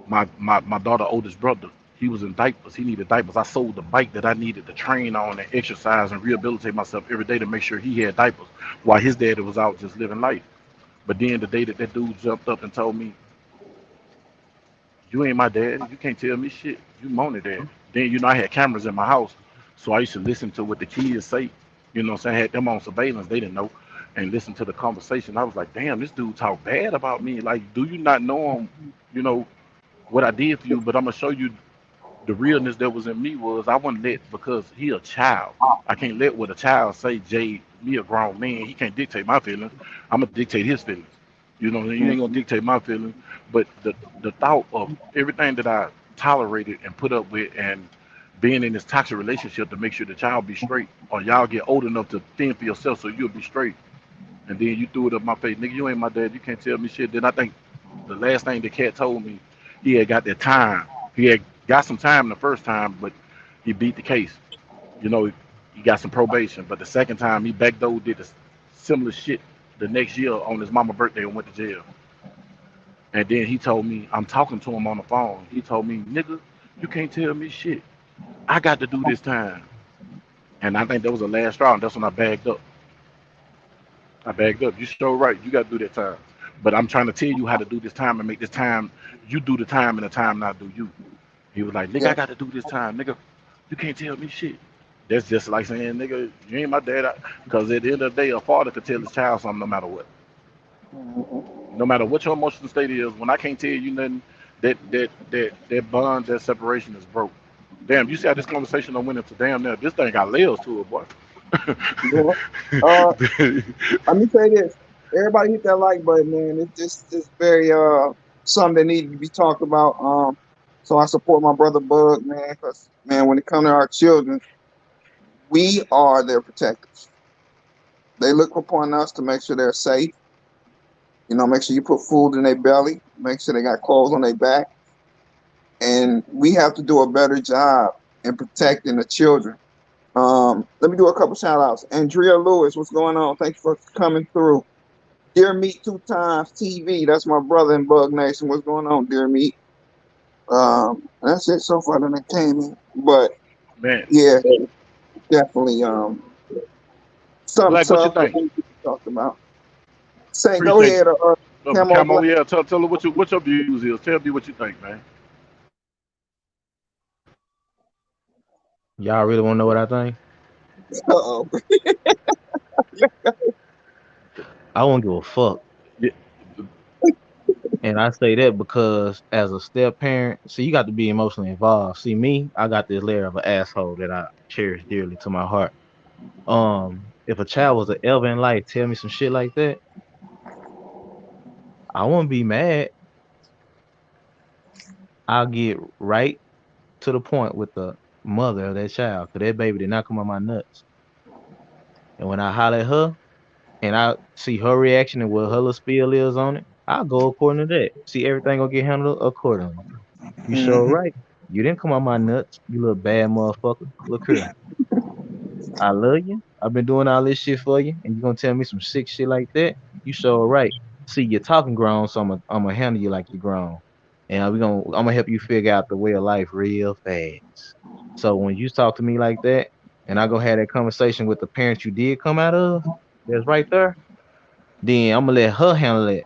my daughter oldest brother. He was in diapers. He needed diapers. I sold the bike that I needed to train on and exercise and rehabilitate myself every day to make sure he had diapers while his daddy was out just living life. But then the day that that dude jumped up and told me, "You ain't my daddy. You can't tell me shit. You Mona daddy." Then you know I had cameras in my house, so I used to listen to what the kids say. You know what I'm saying? I had them on surveillance. They didn't know, and listen to the conversation. I was like, "Damn, this dude talk bad about me. Like, do you not know him? You know what I did for you? But I'm gonna show you the realness that was in me was I wouldn't let because he a child. I can't let what a child say, Jay, me a grown man, he can't dictate my feelings. I'm gonna dictate his feelings. You know, you ain't gonna mhm, dictate my feelings. But the thought of everything that I tolerated and put up with and being in this toxic relationship to make sure the child be straight or y'all get old enough to fend for yourself so you'll be straight. And then you threw it up my face, nigga, you ain't my dad, you can't tell me shit. Then I think the last thing the cat told me, he had got that time. He had got some time the first time, but he beat the case. You know, he got some probation. But the second time, he backdoored did the similar shit the next year on his mama birthday and went to jail. And then he told me, I'm talking to him on the phone. He told me, nigga, you can't tell me shit. I got to do this time. And I think that was the last straw, and that's when I bagged up. I bagged up. You sure right. You got to do that time. But I'm trying to tell you how to do this time and make this time. You do the time and the time not do you. He was like, nigga, yeah. I got to do this time. Nigga, you can't tell me shit. That's just like saying, nigga, you ain't my dad. Because at the end of the day, a father could tell his child something no matter what. Mhm. No matter what your emotional state is, when I can't tell you nothing, that bond, that separation is broke. Damn, you see how this conversation I went into damn now. This thing got layers to it, boy. Yeah. Let me say this. Everybody hit that like button, man. It's very something that needs to be talked about. So I support my brother Bug, man, because man, when it comes to our children, we are their protectors. They look upon us to make sure they're safe. You know, make sure you put food in their belly, make sure they got clothes on their back, and we have to do a better job in protecting the children. Let me do a couple shout outs. Andrea Lewis, what's going on? Thank you for coming through. Dear Meat Two Times TV, that's my brother in Bug Nation. What's going on, Dear Meat? That's it so far that I came in. But Man, yeah, definitely something Black, what you tough, but think? we talked about. Say, go Appreciate ahead, you. Camo Camo, Black. yeah, tell her what your views is. Tell me what you think, man. Y'all really want to know what I think? Uh-oh. I won't give a fuck. Yeah, And I say that because as a step parent, see, you got to be emotionally involved. See, me, I got this layer of an asshole that I cherish dearly to my heart. If a child was an ever in life tell me some shit like that, I won't be mad. I'll get right to the point with the mother of that child, cause that baby did not come on my nuts. And when I holler at her and I see her reaction and what her little spiel is on it, I'll go according to that. See, everything gonna get handled accordingly. You sure Hmm. right. You didn't come on my nuts, you little bad motherfucker. Look here. I love you. I've been doing all this shit for you, and you gonna tell me some sick shit like that? You sure right. See, you're talking grown, so I'm gonna handle you like you're grown, and I'm gonna help you figure out the way of life real fast. So when you talk to me like that, and I go have that conversation with the parents you did come out of, that's right there, then I'm gonna let her handle it.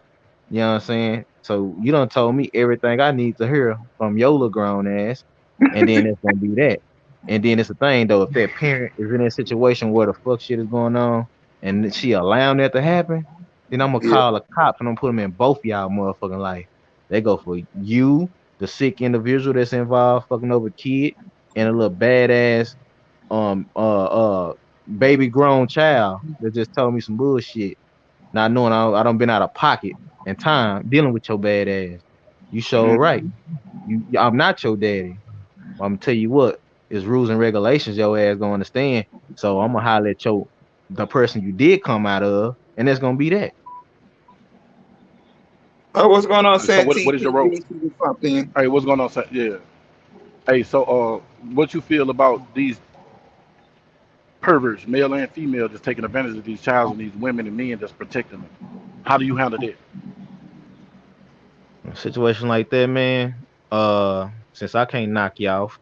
You know what I'm saying? So you done told me everything I need to hear from your little grown ass, and then it's gonna be that. And then it's the thing though, if that parent is in a situation where the fuck shit is going on, and she allowing that to happen, then I'm gonna Yeah. call the cops and I'm put them in both y'all motherfucking life. They go for you, the sick individual that's involved, fucking over kid, and a little badass um uh uh baby grown child that just told me some bullshit not knowing I done been out of pocket and time dealing with your bad ass. You sure Mhm. right. I'm not your daddy. I'm gonna tell you what, it's rules and regulations your ass gonna understand. So I'm gonna holler at the person you did come out of, and that's gonna be that. Oh, what's going on, so what Santee? is your Keep role? me to something. Hey, what's going on? Yeah. Hey, so what you feel about these perverts, male and female, just taking advantage of these child and these women and men just protecting them? How do you handle that? A situation like that, man. Since I can't knock you off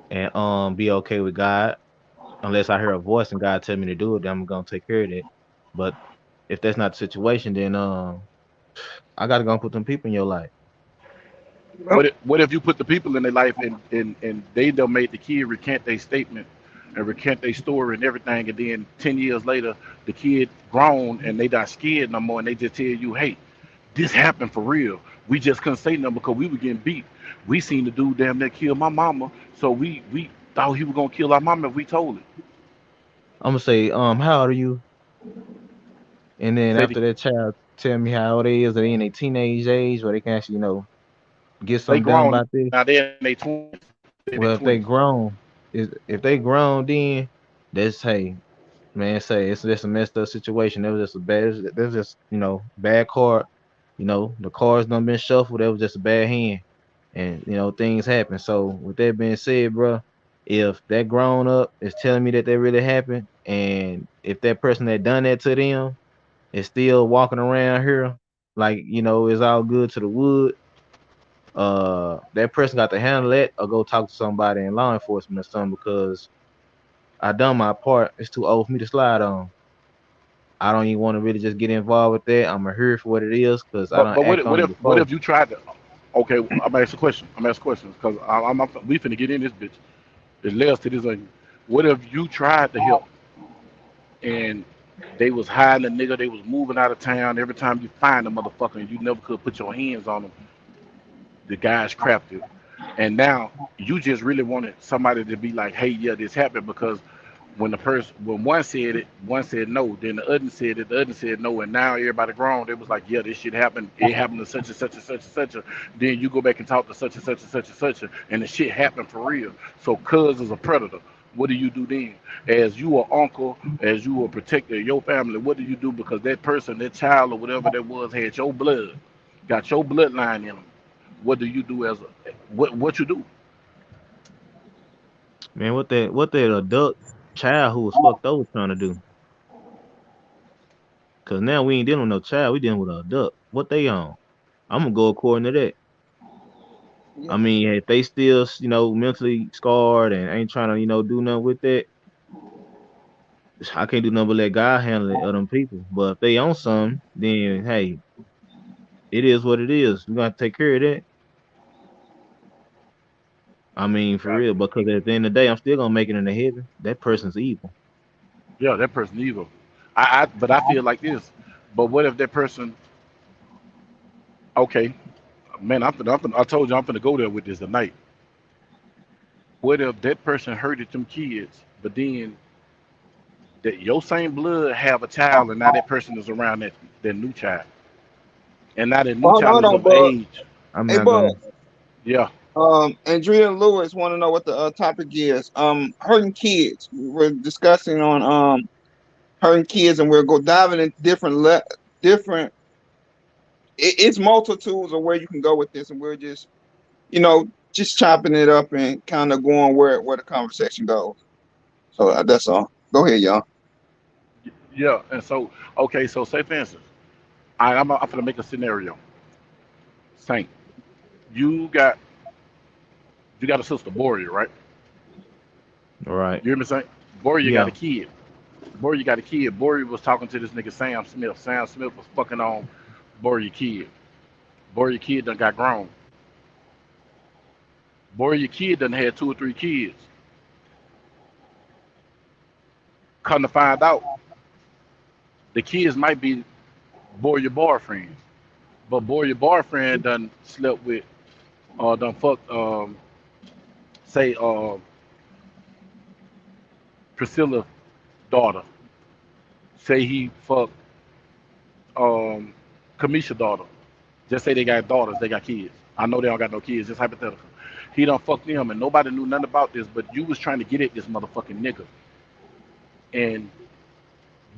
and be okay with God, unless I hear a voice and God tell me to do it, then I'm gonna take care of it. But if that's not the situation, then I gotta go and put them people in your life. Well, What if you put the people in their life and they done made the kid recant their statement and recant their story and everything, and then 10 years later the kid grown and they not scared no more, and they just tell you, hey, this happened for real. We just couldn't say nothing because we were getting beat. We seen the dude damn near kill my mama, so we thought he was gonna kill our mama if we told it. I'm gonna say, how old are you? And then Say after that child tell me how old they is, are they in a teenage age where they can actually, get they something done grown about this? now. They're in their 20s. They're in their Well, if 20s. they grown, if they grown, then that's hey, man, say it's just a messed up situation. That was just a bad, that was just bad card. The cards done been shuffled. That was just a bad hand, and things happen. So with that being said, bro, if that grown up is telling me that that really happened, and if that person that done that to them is still walking around here like it's all good to the wood, that person got to handle it or go talk to somebody in law enforcement or something because I done my part. It's too old for me to slide on. I don't even want to really just get involved with that. I'm gonna hear it for what it is because I don't But act on it what before. if you tried to? Okay, I'm gonna ask a question. I'm gonna ask questions because we finna get in this bitch. It led us to this. What if you tried to help and they was hiding a nigga, they was moving out of town. Every time you find a motherfucker and you never could put your hands on them, the guy's crafted. And now you just really wanted somebody to be like, hey, yeah, this happened because When one said it, one said no, then the other said it, the other said no, and now everybody grown. They was like, yeah, this shit happened. It happened to such and such and such and such. Then you go back and talk to such and such and such and such, and the shit happened for real. So cuz is a predator. What do you do then? As you are uncle, as you are protector of your family, what do you do? Because that person, that child or whatever that was, had your blood, got your bloodline in them. What do you do as a what you do? Man, what that adult child who was fucked over trying to do? Cause now we ain't dealing with no child, we dealing with an adult. What they on? I'm gonna go according to that. I Yeah. mean, if they still, mentally scarred and ain't trying to, do nothing with that, I can't do nothing but let God handle it, other people. But if they on something, then hey, it is what it is. We gotta take care of that. I mean, for Got real, you. because at the end of the day, I'm still gonna make it into heaven. That person's evil. Yeah, that person evil. But I feel like this. But what if that person? Okay, man, I told you I'm finna go there with this tonight. What if that person hurted them kids, but then that your same blood have a child, and now that person is around that new child, and now that new child Hold is on, of bud. age. I'm Hey, not bud. gonna. Yeah, Andrea Lewis want to know what the topic is. Hurting kids. We're discussing on hurting kids, and we'll go diving into different. It's multitudes of where you can go with this, and we're just chopping it up and kind of going where the conversation goes. So that's all. Go ahead, y'all. yeah. And so, okay, so say for instance, I'm gonna make a scenario. Saint, you got you got a sister, Boria, right? All right. You hear me, Saint? Boria got a Yeah. kid. Boria got a kid. Boria was talking to this nigga Sam Smith. Sam Smith was fucking on Boria kid. Boria kid done got grown. Boria kid done had two or three kids. Come to find out, the kids might be Boria boyfriends, but Boria boyfriend done slept with or done fucked say Priscilla daughter. Say he fucked um Kamisha daughter. Just say they got daughters, they got kids. I know they don't got no kids, just hypothetical. He done fucked them and nobody knew nothing about this, but you was trying to get at this motherfucking nigga. And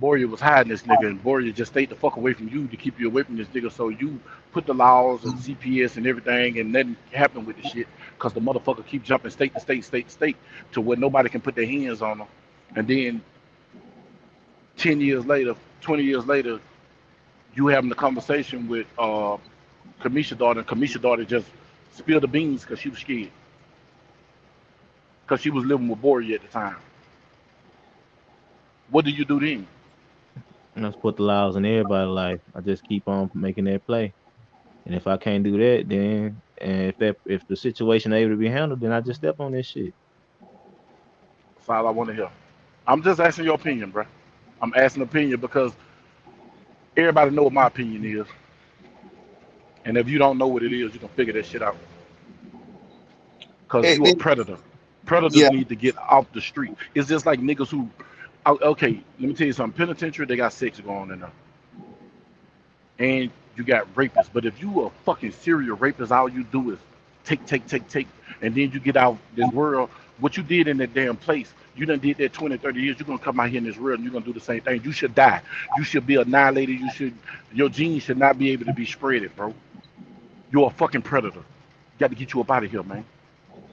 Boria was hiding this nigga, and Boria just stayed the fuck away from you to keep you away from this nigga. So you put the laws and CPS and everything, and nothing happened with the shit, cause the motherfucker keep jumping state to state, state to state, to where nobody can put their hands on him. And then 10 years later, 20 years later, you having the conversation with Kamisha daughter, and Kamisha daughter just spilled the beans because she was scared, because she was living with Boria at the time. What do you do then? Let's put the laws in everybody's life. I just keep on making that play. And if I can't do that, then and if the situation able to be handled, then I just step on this shit. That's all I want to hear. I'm just asking your opinion, bro. I'm asking opinion because everybody know what my opinion is, and if you don't know what it is, you can figure that shit out. Cause It, you a it, predator. Predators yeah, need to get off the street. It's just like niggas who, okay, let me tell you something. Penitentiary, they got sex going on in there, and you got rapists. But if you a fucking serial rapist, all you do is take, take, take, take, and then you get out this world. What you did in that damn place, you done did that 20, 30 years. You're gonna come out here in this world and you're gonna do the same thing. You should die. You should be annihilated. Your genes should not be able to be spreaded, bro. You're a fucking predator. Got to get you up out of here, man.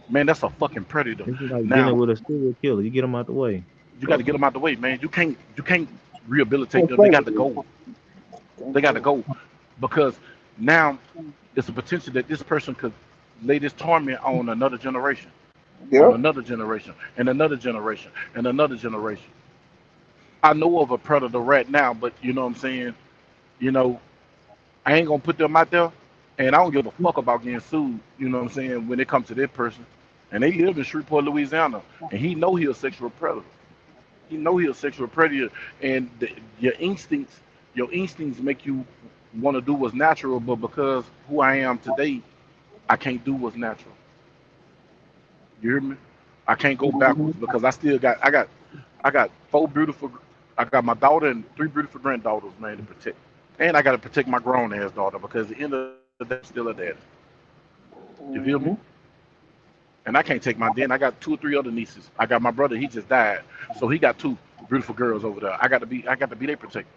Man, that's a fucking predator. This is like dealing Now with a serial killer. You get them out the way. you got to get them out the way, man. You can't rehabilitate them. They got to go. They got to go because now it's a potential that this person could lay this torment on another generation, on yeah. another generation, and another generation, and another generation. I know of a predator right now, but you know what I'm saying. You know, I ain't gonna put them out there, and I don't give a fuck about getting sued. You know what I'm saying when it comes to that person, and they live in Shreveport, Louisiana, and he know he a sexual predator. He know he a sexual predator, and your instincts make you want to do what's natural, but because who I am today, I can't do what's natural. You hear me? I can't go backwards because I still got I got four beautiful. I got my daughter and three beautiful granddaughters, man, to protect. And I got to protect my grown ass daughter because at the end of the day, I'm still a daddy. You feel me? Hmm. And I can't take my den. I got two or three other nieces. I got my brother. He just died, so he got two beautiful girls over there. I got to be their protector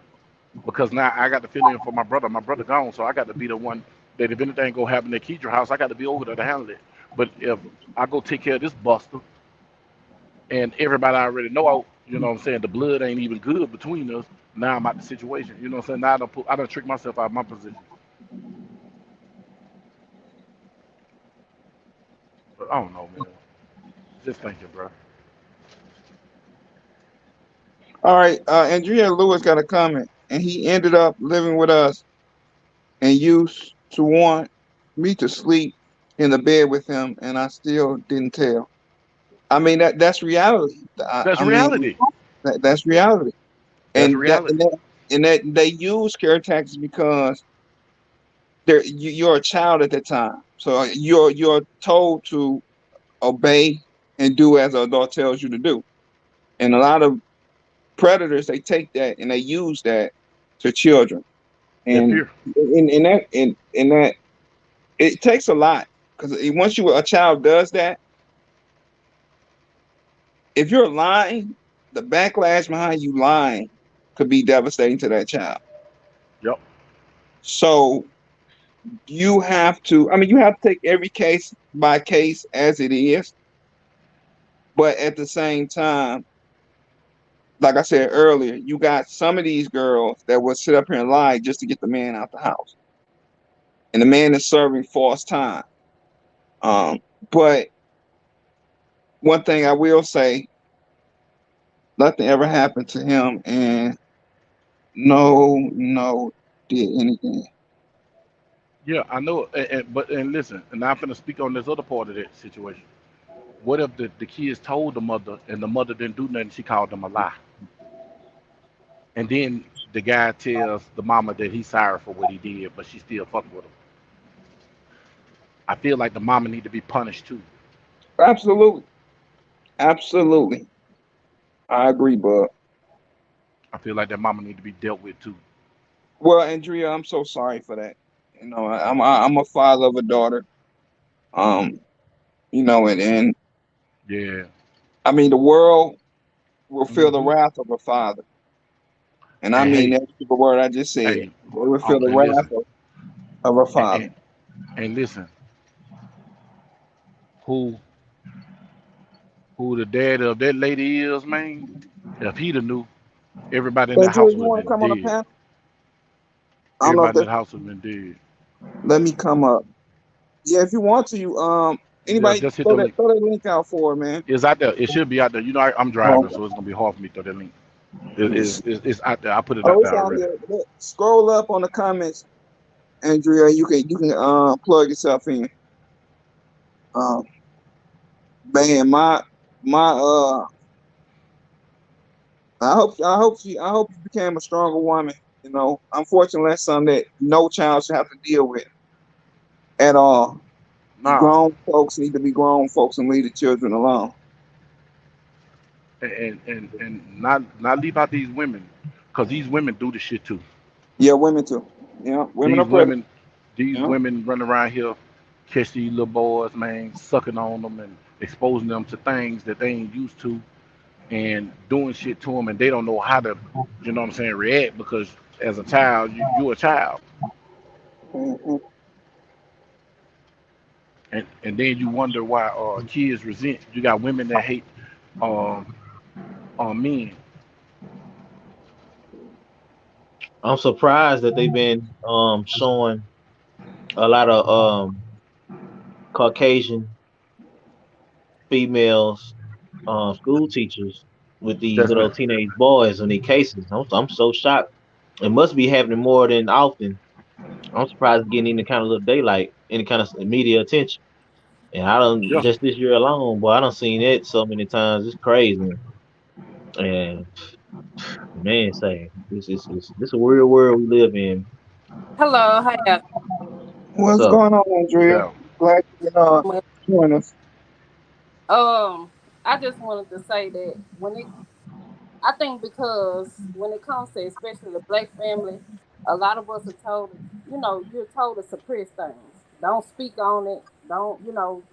because now I got to fill in for my brother. My brother gone, so I got to be the one that if anything go happen at Keidra house, I got to be over there to handle it. But if I go take care of this buster, and everybody already know, you know what I'm saying, the blood ain't even good between us. Now I'm out the situation. You know what I'm saying? Now I done trick myself out of my position. But I don't know, man. Just thinking, bro. All right, Andrea Lewis got a comment, and he ended up living with us and used to want me to sleep in the bed with him, and I still didn't tell. I mean that's reality. That's I mean reality. that's reality, That's and that and reality. that and that they use scare tactics because you're a child at that time, so you're told to obey and do as an adult tells you to do, and a lot of predators they take that and they use that to children, That and fear. in that it takes a lot because once you a child does that, if you're lying, the backlash behind you lying could be devastating to that child. Yep. So you have to, I mean, you have to take every case by case as it is, but at the same time, like I said earlier, you got some of these girls that will sit up here and lie just to get the man out the house, and the man is serving false time. Um, but one thing I will say, nothing ever happened to him, and no did anything. Yeah, I know. But listen, and now I'm gonna speak on this other part of that situation. What if the kids told the mother and the mother didn't do nothing? She called them a lie, and then the guy tells the mama that he's sorry for what he did, but she still fuck with him. I feel like the mama need to be punished too. Absolutely, absolutely, I agree, bud. I feel like that mama need to be dealt with too. Well, Andrea, I'm so sorry for that. You know, I'm a father of a daughter. Um, you know, and Yeah. I mean the world will feel the Hmm. wrath of a father, and I And mean hey, that the word I just said. hey, They will feel the and wrath listen, of a and, father. and, and listen, who who the dad of that lady is, man? If he'd have knew, everybody in that Andrea, house you would have want to been come on the dead. panel? I don't know if Everybody in that. that house would have been dead. Let me come up. Yeah, if you want to, anybody Just hit the link. throw that link out for her, man. It's out there. It should be out there. You know, I'm Oh, driving, so it's gonna be hard for me to throw that link. let me see. It's out there. I put it out Oh, there it's out already. here. Look, scroll up on the comments, Andrea. You can plug yourself in. Um, man, my I hope you became a stronger woman. You know, unfortunately, that's something that no child should have to deal with at all. You Nah, grown folks need to be grown folks and leave the children alone. and not leave out these women, cause these women do the shit too. Yeah, women too. Yeah, women are These predators. women, these Yeah. women run around here, catch these little boys, man, sucking on them and exposing them to things that they ain't used to, and doing shit to them, and they don't know how to, you know what I'm saying, react because as a child, you a child, Mhm. and then you wonder why kids resent. You got women that hate um men. I'm surprised that they've been showing a lot of Caucasian females school teachers with these That's little been teenage boys in these cases. I'm so shocked. It must be happening more than often. I'm surprised it's getting any kind of little daylight, any kind of media attention. And I don't yeah. just this year alone, boy, I don't seen it so many times. It's crazy. And man, say this a weird world we live in. Hello, how ya What's What's up? going on, Andrea? Yeah. Glad you can doing? join us. Um, I just wanted to say that when it I think because when it comes to especially the black family, a lot of us are told, you're told to suppress things. Don't speak on it. Don't,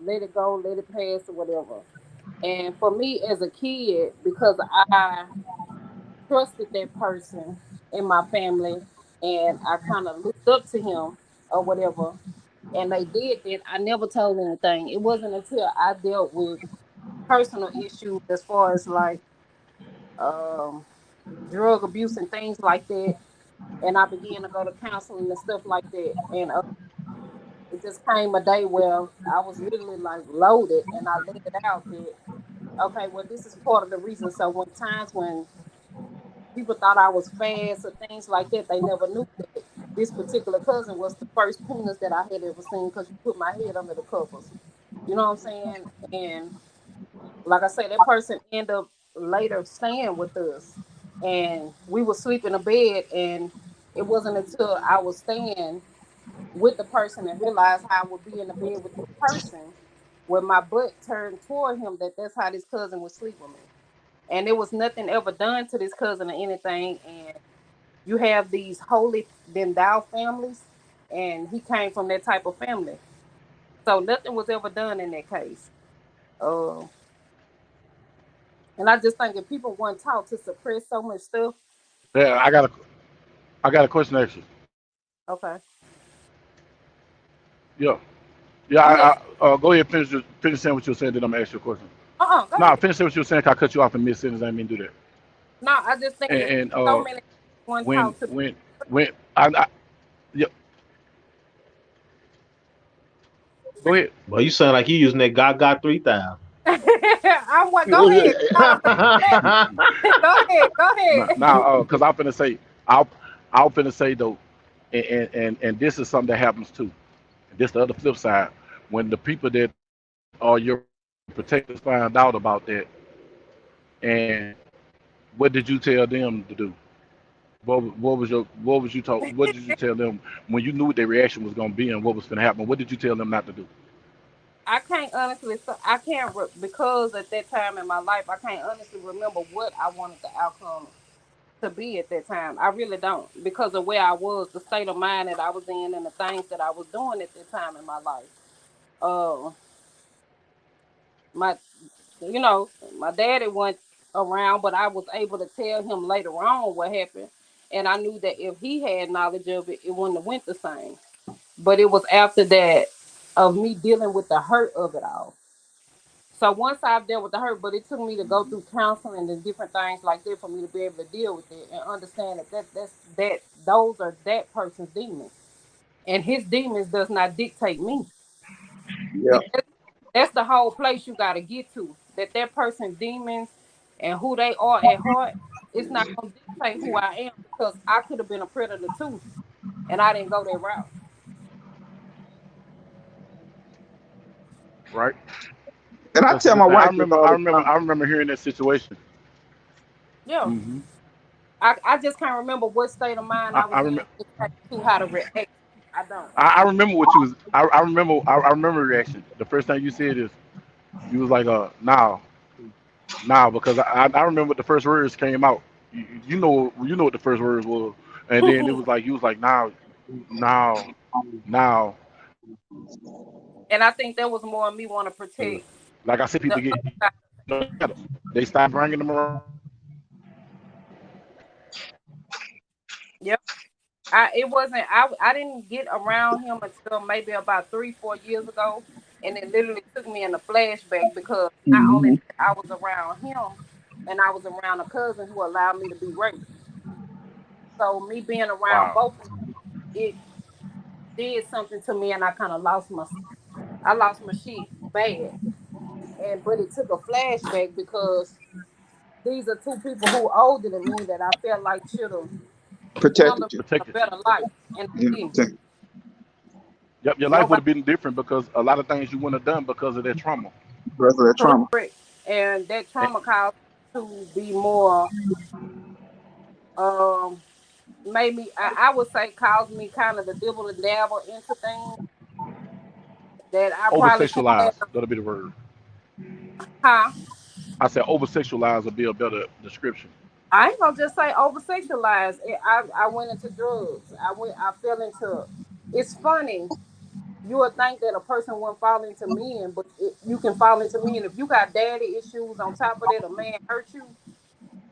let it go, let it pass or whatever. And for me as a kid, because I trusted that person in my family and I kind of looked up to him or whatever, and they did that, I never told anything. It wasn't until I dealt with personal issues as far as like um, drug abuse and things like that, and I began to go to counseling and stuff like that. And it just came a day where I was literally like loaded, and I let it out that okay, well, this is part of the reason. So when times when people thought I was fast or things like that, they never knew that this particular cousin was the first penis that I had ever seen because you put my head under the covers. You know what I'm saying? And like I say, that person ended up later staying with us, and we would sleep in a bed, and it wasn't until I was staying with the person and realized how I would be in the bed with this person when my butt turned toward him that that's how this cousin would sleep with me. And there was nothing ever done to this cousin or anything. And you have these holy then thou families, and he came from that type of family. So nothing was ever done in that case. Uh, and I just think if people weren't taught to suppress so much stuff, Yeah, I got a question actually. okay. Yeah, yeah. I'm listening. Go ahead, finish saying what you were saying. Then I'm gonna ask you a question. Go Nah, ahead. finish saying what you were saying. 'Cause I cut you off in mid sentence. I didn't mean to do that. No, I just think that And so many weren't when taught to. when when I yeah, go ahead. Well, you sound like you using that Gaga 3000. I want. Go ahead. No, go ahead. Go ahead. Now, cause I'm finna say, I'll I'm finna say though, and this is something that happens too. And this the other flip side. When the people that are your protectors find out about that, and what did you tell them to do? What was you told? What did you tell them when you knew what their reaction was gonna be and what was gonna happen? What did you tell them not to do? I can't honestly. I can't because at that time in my life, I can't honestly remember what I wanted the outcome to be at that time. I really don't because of where I was, the state of mind that I was in, and the things that I was doing at that time in my life. Uh, my, my daddy went around, but I was able to tell him later on what happened, and I knew that if he had knowledge of it, it wouldn't have went the same. But it was after that of me dealing with the hurt of it all. So once I've dealt with the hurt, but it took me to go through counseling and different things like that for me to be able to deal with it and understand that those are that person's demons, and his demons does not dictate me. Yeah, See, that's the whole place you got to get to. That person's demons and who they are at heart, it's not gonna dictate who I am because I could have been a predator too, and I didn't go that route. Right? and I Because tell the my thing, wife this all the time. I remember hearing that situation. Yeah, Hmm. I just can't remember what state of mind I I was in remember. to how to react. I don't. I remember what you was. I remember the reaction. The first thing you said is you was like, now, because I remember what the first words came out. You know what the first words was, and then it was like you was like, now, now. And I think that was more of me want to Like I said, protect people get the no other shadows. side. They stop bringing them around because they know they can't do nothing with them. Yep. It wasn't I didn't get around him until maybe about 3-4 years ago, and it literally took me in a flashback because not only Hmm. that I was around him, and I was around a cousin who allowed me to be raped. So me being around Wow. both of them, it did something to me, and I lost my shit bad. And but it took a flashback because these are two people who older than me that I felt like should have handled Protected you. me in a Protected you. better life, and Yeah, I didn't. Yep, your life would Nobody. have been different because a lot of things you wouldn't have done because of that trauma. because of that trauma. Correct. And that And, trauma caused me to be more, um, made me, I would say, caused me kind of the dibble and dabble into things that I over probably shouldn't have. sexualized. That'll be the word. Huh? I said over sexualized would be a better description. I ain't gonna just say over sexualized. I went into drugs. I fell into. It's funny. You would think that a person wouldn't fall into men, but you can fall into men if you got daddy issues. On top of that, a man hurt you.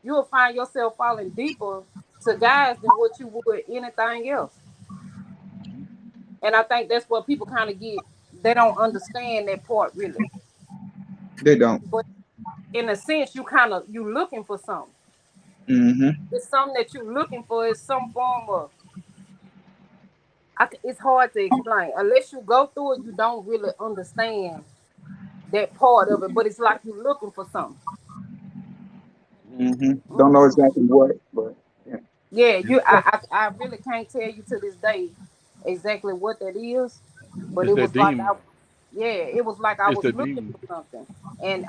You'll find yourself falling deeper to guys than what you would anything else. And I think that's what people kind of get. They don't understand that part really. They don't. But in a sense, you looking for something. Hmm. It's something that you're looking for. Is some form of. It's hard to explain unless you go through it. You don't really understand that part of it. But it's like you're looking for something. Hmm. Don't know Hmm. exactly what, but yeah. Yeah, It's, I really can't tell you to this day exactly what that is, but it's it that was like demon. it was like I It's was that looking demon. for something, and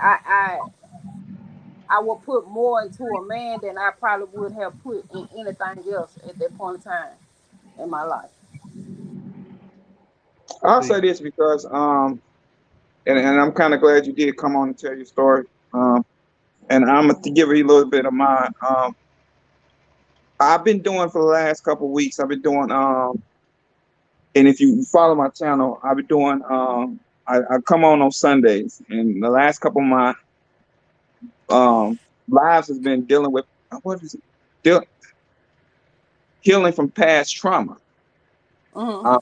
I will put more into a man than I probably would have put in anything else at that point in time in my life. I'll say See, this because and I'm kind of glad you did come on and tell your story. And I'm gonna give you a little bit of mine. I've been doing for the last couple of weeks. I've been doing and if you follow my channel, I've been doing I come on Sundays, and the last couple of my um lives has been dealing with what is it? Deal, healing from past trauma. Hmm. Um,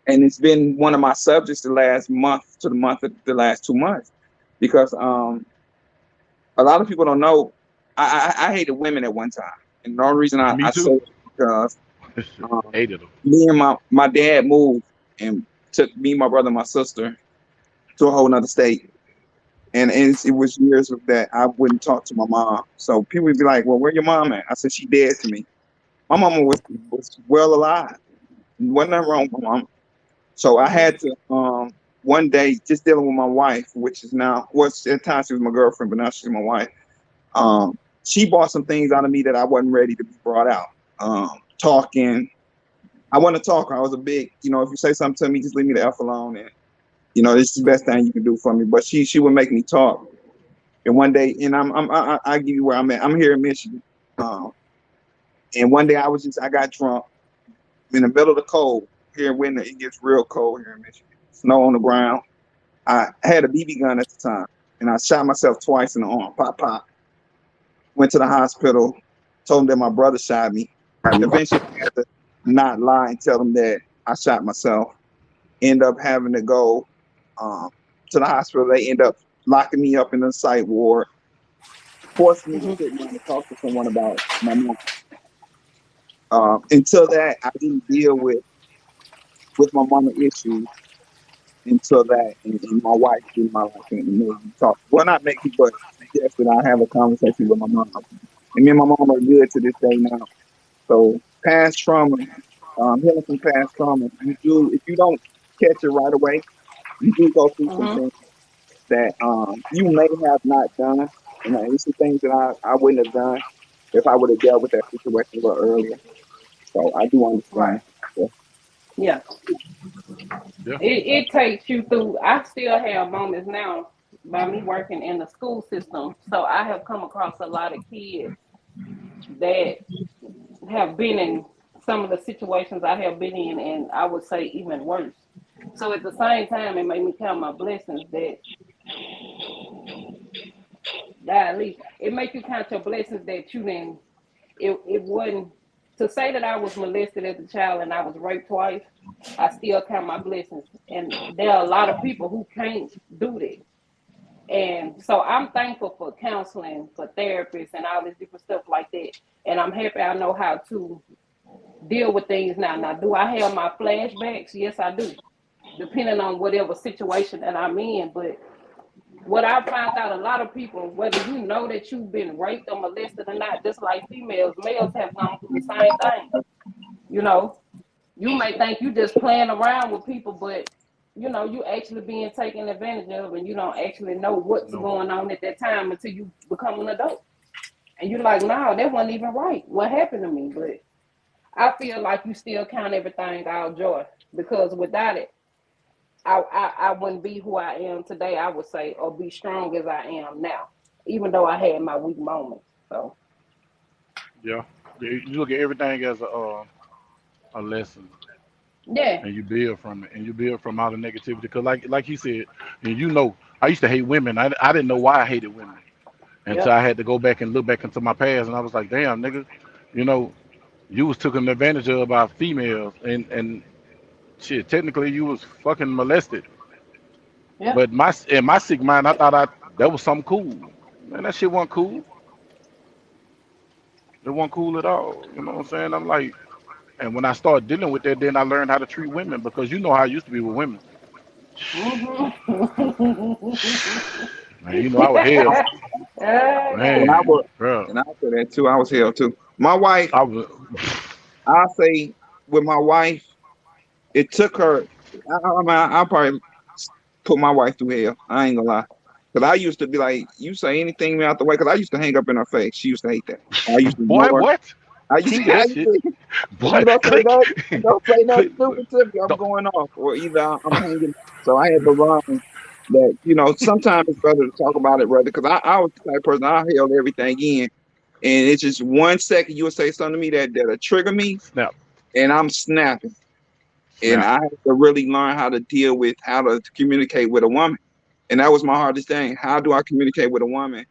and it's been one of my subjects the last month to the last 2 months because a lot of people don't know I hated women at one time, and the only reason me I say too. it is because um, Hated them. me and my dad moved and took me, my brother, and my sister to a whole nother state. And it was years of that I wouldn't talk to my mom. So people would be like, "Well, where your mom at?" I said, "She dead to me." My mama was well alive. Wasn't nothing wrong with my mom. So I Hmm. had to one day just dealing with my wife, which is now was at times she was my girlfriend, but now she's my wife. Um, she brought some things out of me that I wasn't ready to be brought out. Talking, I want to talk. I was a big, if you say something to me, just leave me the f alone, and this is the best thing you can do for me. But she would make me talk. And one day, and I give you where I'm at. I'm here in Michigan. Um, and one day I got drunk in the middle of the cold. Here in winter, it gets real cold here in Michigan. Snow on the ground. I had a BB gun at the time, and I shot myself twice in the arm. Pop, pop. Went to the hospital. Told them that my brother shot me. Eventually, I had to not lie and tell them that I shot myself. End up having to go um, to the hospital. They end up locking me up in the psych ward, forcing me to sit down and talk to someone about my mom. Until that, I didn't deal with my mama issues until that, and my wife in my life and made me talk. Well, not make me, but suggested I have a conversation with my mom. And me and my mom are good to this day now. So past trauma, healing from past trauma, if you don't catch it right away, you do go through some Hmm. things that you may have not done. And there's some things that I wouldn't have done if I would have dealt with that situation a little earlier. So I do Right. understand. So, Yeah. Yeah. It takes you through. I still have moments now by me working in the school system. So I have come across a lot of kids that have been in some of the situations I have been in, and I would say even worse. So at the same time, it made me count my blessings that at least it make you count your blessings that you didn't. It wasn't to say that I was molested as a child and I was raped twice. I still count my blessings, and there are a lot of people who can't do that. And so I'm thankful for counseling, for therapists, and all this different stuff like that. And I'm happy I know how to deal with things now. Now, do I have my flashbacks? Yes, I do, depending on whatever situation that I'm in. But what I found out, a lot of people, whether you know that you've been raped or molested or not, just like females, males have gone through the same thing. You know, you may think you just playing around with people, but you actually being taken advantage of, and you don't actually know what's No. going on at that time until you become an adult. And you're like, no, that wasn't even right. What happened to me? But I feel like you still count everything all joy because without it, I wouldn't be who I am today, I would say, or be strong as I am now, even though I had my weak moments. So, Yeah. You look at everything as a lesson, Yeah. and you build from it, and you build from all the negativity. Because like he said, and you know, I used to hate women. I didn't know why I hated women until Yep. I had to go back and look back into my past, and I was like, damn, nigga, you know, you was taken advantage of by females, and shit, technically you was fucking molested. Yep. But in my sick mind, I thought that was something cool. Man, that shit wasn't cool. It wasn't cool at all. You know what I'm saying? I'm like, and when I started dealing with that, then I learned how to treat women because you know how I used to be with women. Mm-hmm. Man, you know I was hell, And I Okay. man, was, bro. and I say that too. I was hell too. My wife, I was, I say with my wife, it took her. I mean, I probably put my wife through hell. I ain't gonna lie. Cause I used to be like, you say anything out the way. Cause I used to hang up in her face. She used to hate that. I used to boy, ignore her. what? I used Keep to, I that used shit, to, boy. you don't say Click, nothing, don't say nothing click. stupid to me. I'm Don't, going off, or either I'm hanging. So I had to learn that sometimes it's better to talk about it, rather. Because I was the type of person I held everything in, and it's just 1 second you'll say something to me that'll trigger me, snap, and I'm snapping. And snap. I had to really learn how to deal with how to communicate with a woman. And that was my hardest thing. How do I communicate with a woman?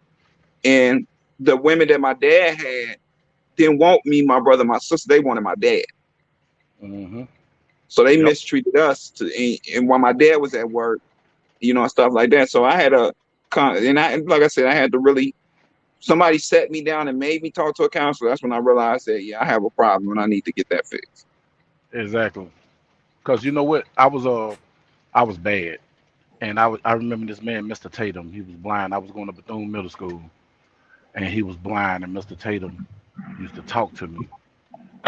And the women that my dad had didn't want me, my brother, my sister. They wanted my dad. Hmm. So they Yep. mistreated us. And while my dad was at work, and stuff like that. So I had and like I said, I had to really, somebody sat me down and made me talk to a counselor. That's when I realized that, yeah, I have a problem and I need to get that fixed. Exactly. Cause you know what? I was bad, and I remember this man, Mr. Tatum. He was blind. I was going to Bethune Middle School, and he was blind, and Mr. Tatum used to talk to me,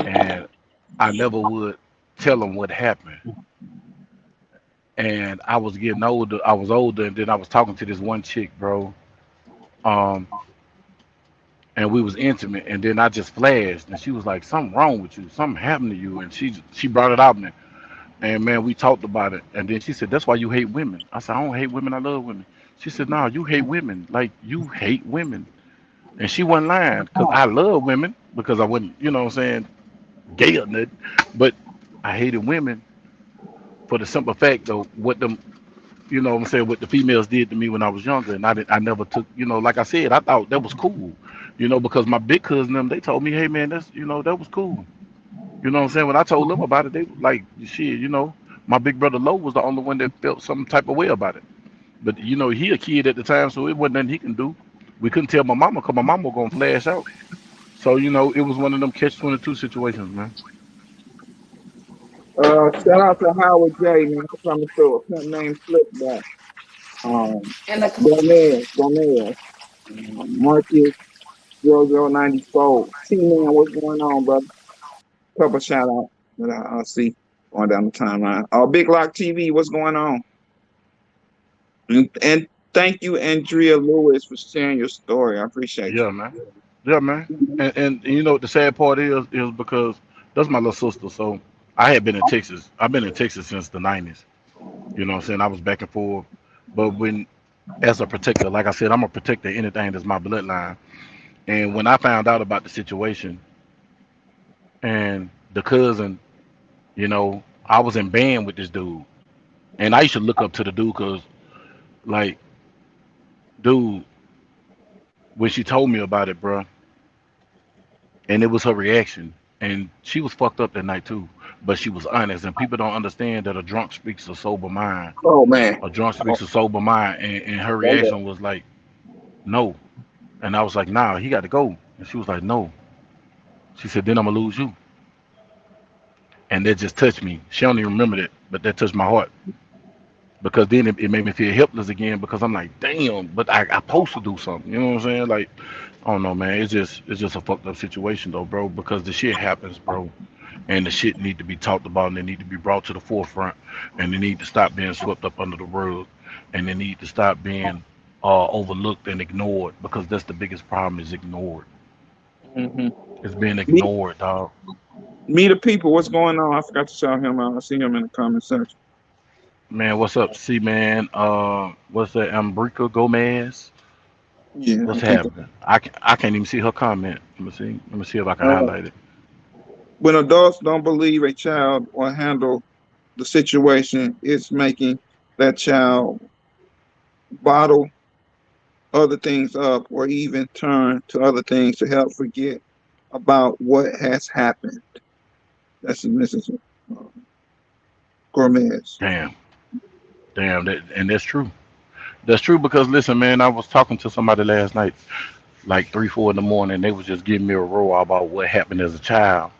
and I never would tell him what happened. And I was getting older. I was older, and then I was talking to this one chick, bro. Um, and we was intimate, and then I just flashed, and she was like, "Something wrong with you? Something happened to you?" And she brought it out, and man, we talked about it. And then she said, "That's why you hate women." I said, "I don't hate women. I love women." She said, "No, you hate women. Like you hate women." And she wasn't lying, because I love women because I wasn't, what I'm saying, gay or nothing. But I hated women for the simple fact of what them, what I'm saying, what the females did to me when I was younger. And I never took, like I said, I thought that was cool, because my big cousin them, they told me, "Hey man, that was cool." You know what I'm saying? When I told them about it, they was like, shit, my big brother Lowe was the only one that felt some type of way about it. But he a kid at the time, so it wasn't nothing he can do. We couldn't tell my mama because my mama was gonna flash out. So it was one of them catch-22 situations, man. Shout out to Howard J, man, for coming through. A pimp named Flipback. Um, And the Gomez, Marcus 0094. T-Man, what's going on, brother? Couple shout out that I'll see on down the timeline. Big Lock TV, what's going on? And thank you, Andrea Lewis, for sharing your story. I appreciate Yeah, man. Yeah, man. And the sad part is because that's my little sister. So I had been in Texas. I've been in Texas since the '90s. You know what I'm saying? I was back and forth. But as a protector, like I said, I'm a protector of anything that's my bloodline. And when I found out about the situation and the cousin, I was in band with this dude. And I used to look up to the dude because, like, dude, when she told me about it, bro, and it was her reaction. And she was fucked up that night too, but she was honest. And people don't understand that a drunk speaks a sober mind. you. Oh man. A drunk Oh, speaks a sober mind, and her oh, yeah. reaction was like, no. And I was like, nah, he got to go. And she was like, no. She said, then I'm gonna lose you. And that just touched me. She don't even remember that, but that touched my heart because then it made me feel helpless again because I'm like, damn, but I supposed to do something. You know what I'm saying? Like, I don't know, man. It's just a fucked up situation though, bro. Because the shit happens, bro, and the shit need to be talked about and they need to be brought to the forefront and they need to stop being swept up under the rug and they need to stop being overlooked and ignored because that's the biggest problem is ignored. hmm It's being Me, ignored, dog. me the people, what's going on? I forgot to shout him out. I see him in the comment section. Man, what's up, C man? What's that? Ambrica Gomez? Yeah, I What's think happening? I can't even see her comment. Let me see. Let me see if I can uh, highlight it. when adults don't believe a child or handle the situation, it's making that child bottle other things up or even turn to other things to help forget about what has happened. That's Mrs. Gomez. Damn, damn, and that's true. That's true because listen, man, I was talking to somebody last night, like 3, 4 in the morning. They was just giving me a roar about what happened as a child,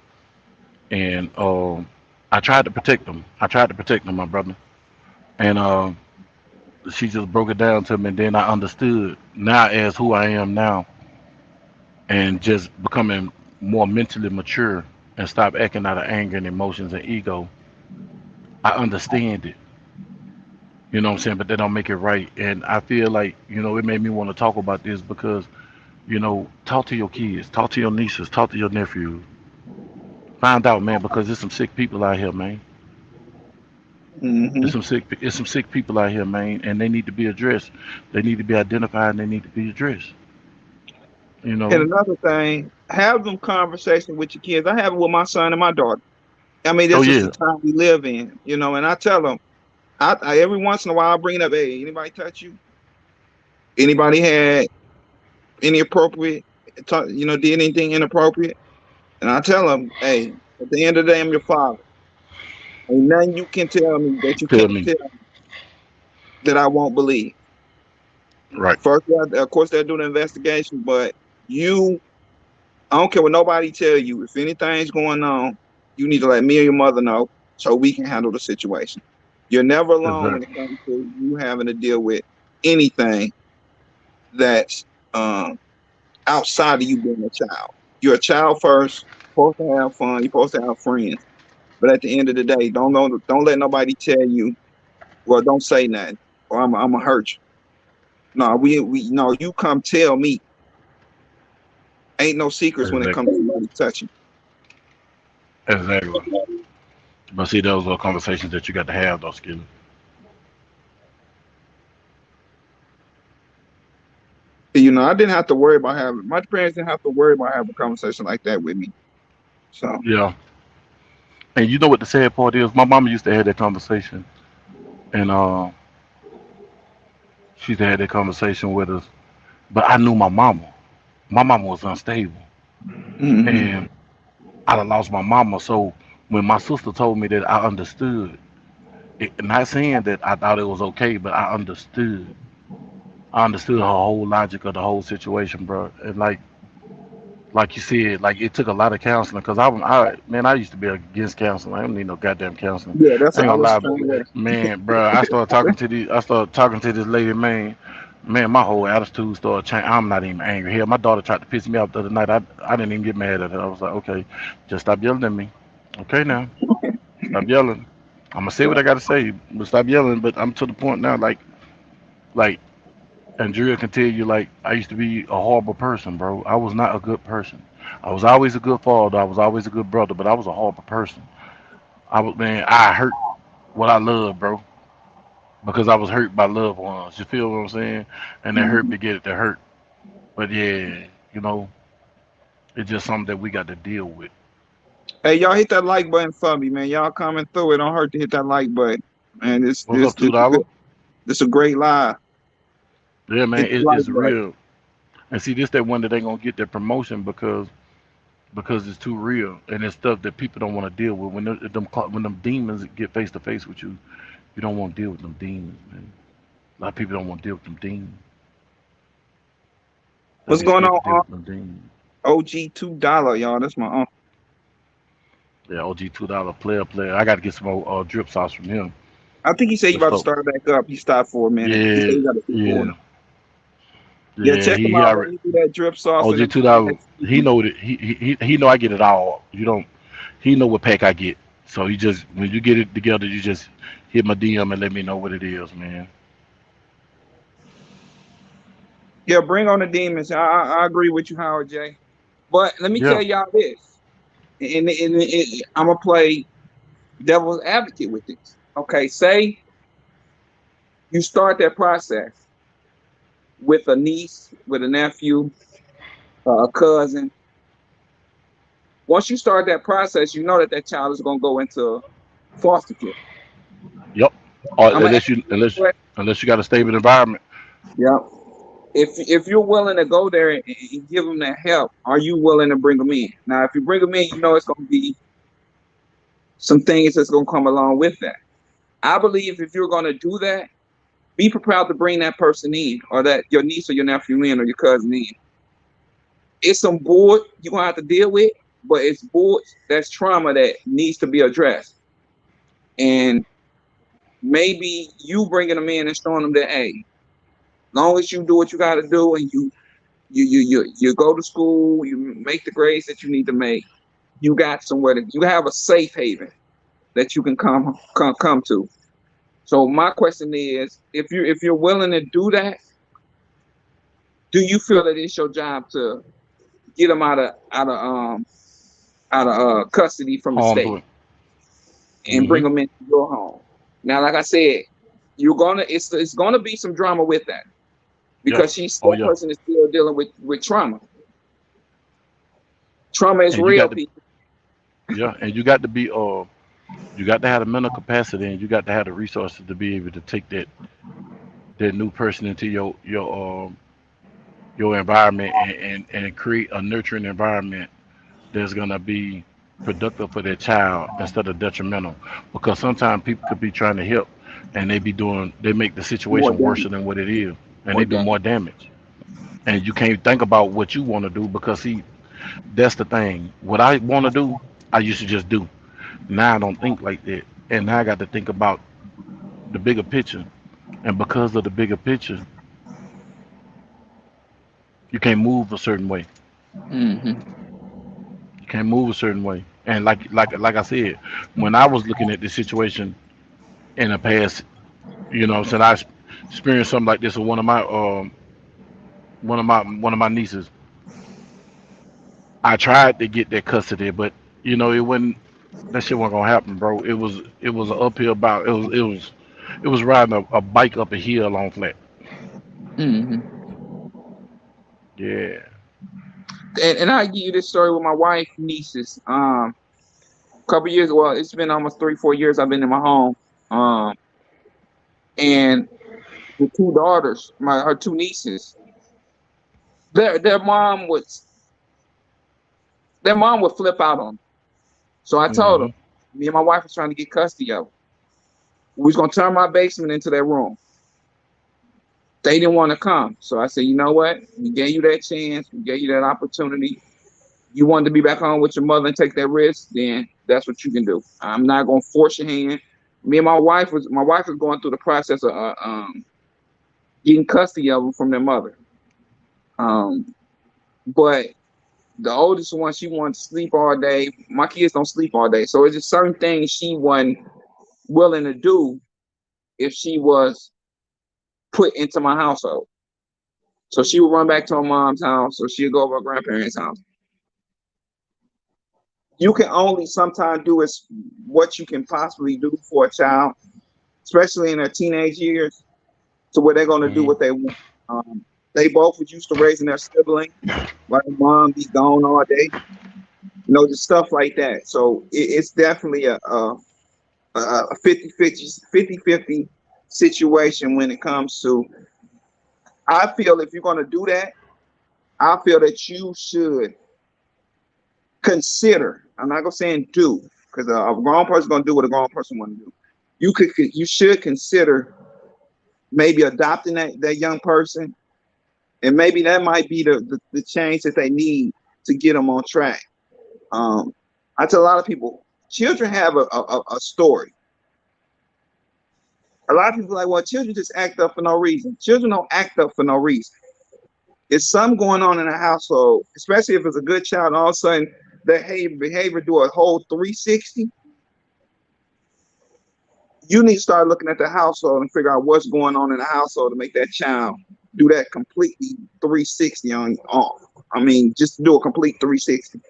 and I tried to protect them. I tried to protect them, my brother, and she just broke it down to me. And then I understood now as who I am now, and just becoming more mentally mature and stop acting out of anger and emotions and ego. I understand it. You know what I'm saying? But they don't make it right. And I feel like, it made me want to talk about this because, talk to your kids, talk to your nieces, talk to your nephews. Find out, man, because there's some sick people out here, man. Hmm. It's some sick people out here, man, and they need to be addressed. They need to be identified and they need to be addressed. You And know? another thing, have them conversation with your kids. I have it with my son and my daughter. I mean, Oh that's just the yeah. time we live in, and I tell them, I every once in a while I bring it up. Hey, anybody touch you? Anybody had any appropriate, did anything inappropriate? And I tell them, hey, at the end of the day, I'm your father. Ain't nothing you can tell me that you Tell can't me. tell that I won't believe. Right. First, of course, they're doing an investigation, but you, I don't care what nobody tell you. If anything's going on, you need to let me or your mother know so we can handle the situation. You're never alone when it Exactly. comes to you having to deal with anything that's outside of you being a child. You're a child first. You're supposed to have fun. You're supposed to have friends. But at the end of the day, don't let nobody tell you, well, don't say nothing, or I'm gonna hurt you. No, we no, you come tell me. Ain't no secrets when it Exactly. comes to somebody touching. Exactly. But see, those are conversations that you got to have, though, Skillet. I didn't have to worry about having my parents didn't have to worry about having a conversation like that with me. So Yeah. And you know what the sad part is? My mama used to have that conversation, and she used to have that conversation with us. But I knew my mama. My mama was unstable, hmm. and I done lost my mama. So when my sister told me that, I understood. Not saying that I thought it was okay, but I understood. I understood her whole logic of the whole situation, bro. And like you said, like it took a lot of counseling because man, I used to be against counseling. I don't need no goddamn counseling. Yeah, I that's ain't I gonna was lie, trying to. man, bro. I started talking to this lady, man. Man, my whole attitude started changing. I'm not even angry. Hell, my daughter tried to piss me off the other night. I didn't even get mad at her. I was like, okay, just stop yelling at me. Okay, now stop yelling. I'm gonna say what I gotta say, but stop yelling. But I'm to the point now, like Andrea can tell you, like, I used to be a horrible person, bro. I was not a good person. I was always a good father. I was always a good brother, but I was a horrible person. Man, I hurt what I love, bro, because I was hurt by loved ones. You feel what I'm saying? And that hurt Mhm. beget the hurt. But yeah, you know, it's just something that we got to deal with. Hey, y'all hit that like button for me, man. Y'all coming through. It don't hurt to hit that like button, man. This What's this up, this $2? this a great live. Yeah, man, Hit the like it's button. real. And see, this that one that ain't gonna get that promotion because it's too real and it's stuff that people don't want to deal with. When them demons get face to face with you, you don't want to deal with them demons, man. A lot of people don't want to deal with them demons. They What's be going scared on, to deal with them demons. OG $2, y'all? That's my uncle. Yeah, OG $2 player. I got to get some more drip sauce from him. I think he said he The about to stuff. start back up. He stopped for a minute. He said Yeah, he got a people yeah, now. Yeah, yeah. check him He out, already man. He do that drip sauce and OG them $2. next He season. know that he know I get it all. You don't. He know what pack I get. So he just when you get it together, you just hit my DM and let me know what it is, man. Yeah, bring on the demons. I agree with you, Howard J. But let me tell Yeah. y'all this, and I'm gonna play devil's advocate with this. Okay, say you start that process. with a niece, with a nephew, a cousin. Once you start that process, you know that that child is going to go into foster care. Yep. Or I'm gonna ask unless you you this unless question. unless you got a stable environment. Yeah. If you're willing to go there and give them that help, are you willing to bring them in? Now, if you bring them in, you know it's going to be some things that's going to come along with that. I believe if you're going to do that, be prepared to bring that person in, or that your niece or your nephew in, or your cousin in. It's some bull you're going to have to deal with, but it's bull that's trauma that needs to be addressed. And maybe you bringing them in and showing them that, hey, long as you do what you got to do, and you go to school, you make the grades that you need to make, you got somewhere to, you have a safe haven that you can come to. So my question is, if you're willing to do that, do you feel that it's your job to get them out of custody from the Harm's state way. and bring Hmm. them into your home? Now, like I said, it's gonna be some drama with that, Yeah. because Oh that yeah. person is still dealing with trauma. Trauma is And you real, got to people. yeah, and you got to be you got to have the mental capacity and you got to have the resources to be able to take that new person into your environment and create a nurturing environment that's gonna be productive for their child instead of detrimental. Because sometimes people could be trying to help and they make the More situation worse damage. than what it is. And More they do damage. more damage. And you can't think about what you want to do because see, that's the thing. What I want to do, I used to just do. Now I don't think like that. And now I got to think about the bigger picture. And because of the bigger picture, you can't move a certain way. Hmm. You can't move a certain way. And like I said, when I was looking at this situation in the past, since I experienced something like this with one of my nieces, I tried to get that custody, but it wasn't that shit wasn't gonna happen, bro. It was an uphill battle. It was riding a bike up a hill on flat. Hmm. Yeah. And I give you this story with my wife, nieces. A couple years. Well, it's been almost 3, 4 years I've been in my home. Um, and the two daughters, her two nieces, their mom would flip out on them. So I told her, Mhm. me and my wife was trying to get custody of them. We was gonna turn my basement into their room. They didn't want to come, so I said, you know what? We gave you that chance. We gave you that opportunity. You wanted to be back home with your mother and take that risk, then that's what you can do. I'm not gonna force your hand. Me and my wife was going through the process of getting custody of them from their mother. Um, but the oldest one, she wanted to sleep all day. My kids don't sleep all day, so it's just certain things she wasn't willing to do if she was put into my household. So she would run back to her mom's house, or she'd go over her grandparents' house. You can only sometimes do is what you can possibly do for a child, especially in their teenage years, to where they're going to do Mhm. what they want. They both was used to raising their sibling, like mom be gone all day, just stuff like that. So it's definitely a 50-50 situation when it comes to. I feel if you're going to do that, I feel that you should consider. I'm not gonna say do, because a grown person gonna do what a grown person want to do. You should consider maybe adopting that young person, and maybe that might be the change that they need to get them on track. Um, I tell a lot of people, children have a story. A lot of people are like, well, children just act up for no reason. Children don't act up for no reason. It's something going on in a household, especially if it's a good child, and all of a sudden their behavior do a whole 360. You need to start looking at the household and figure out what's going on in the household to make that child do that completely 360 on off. I mean, just do a complete 360,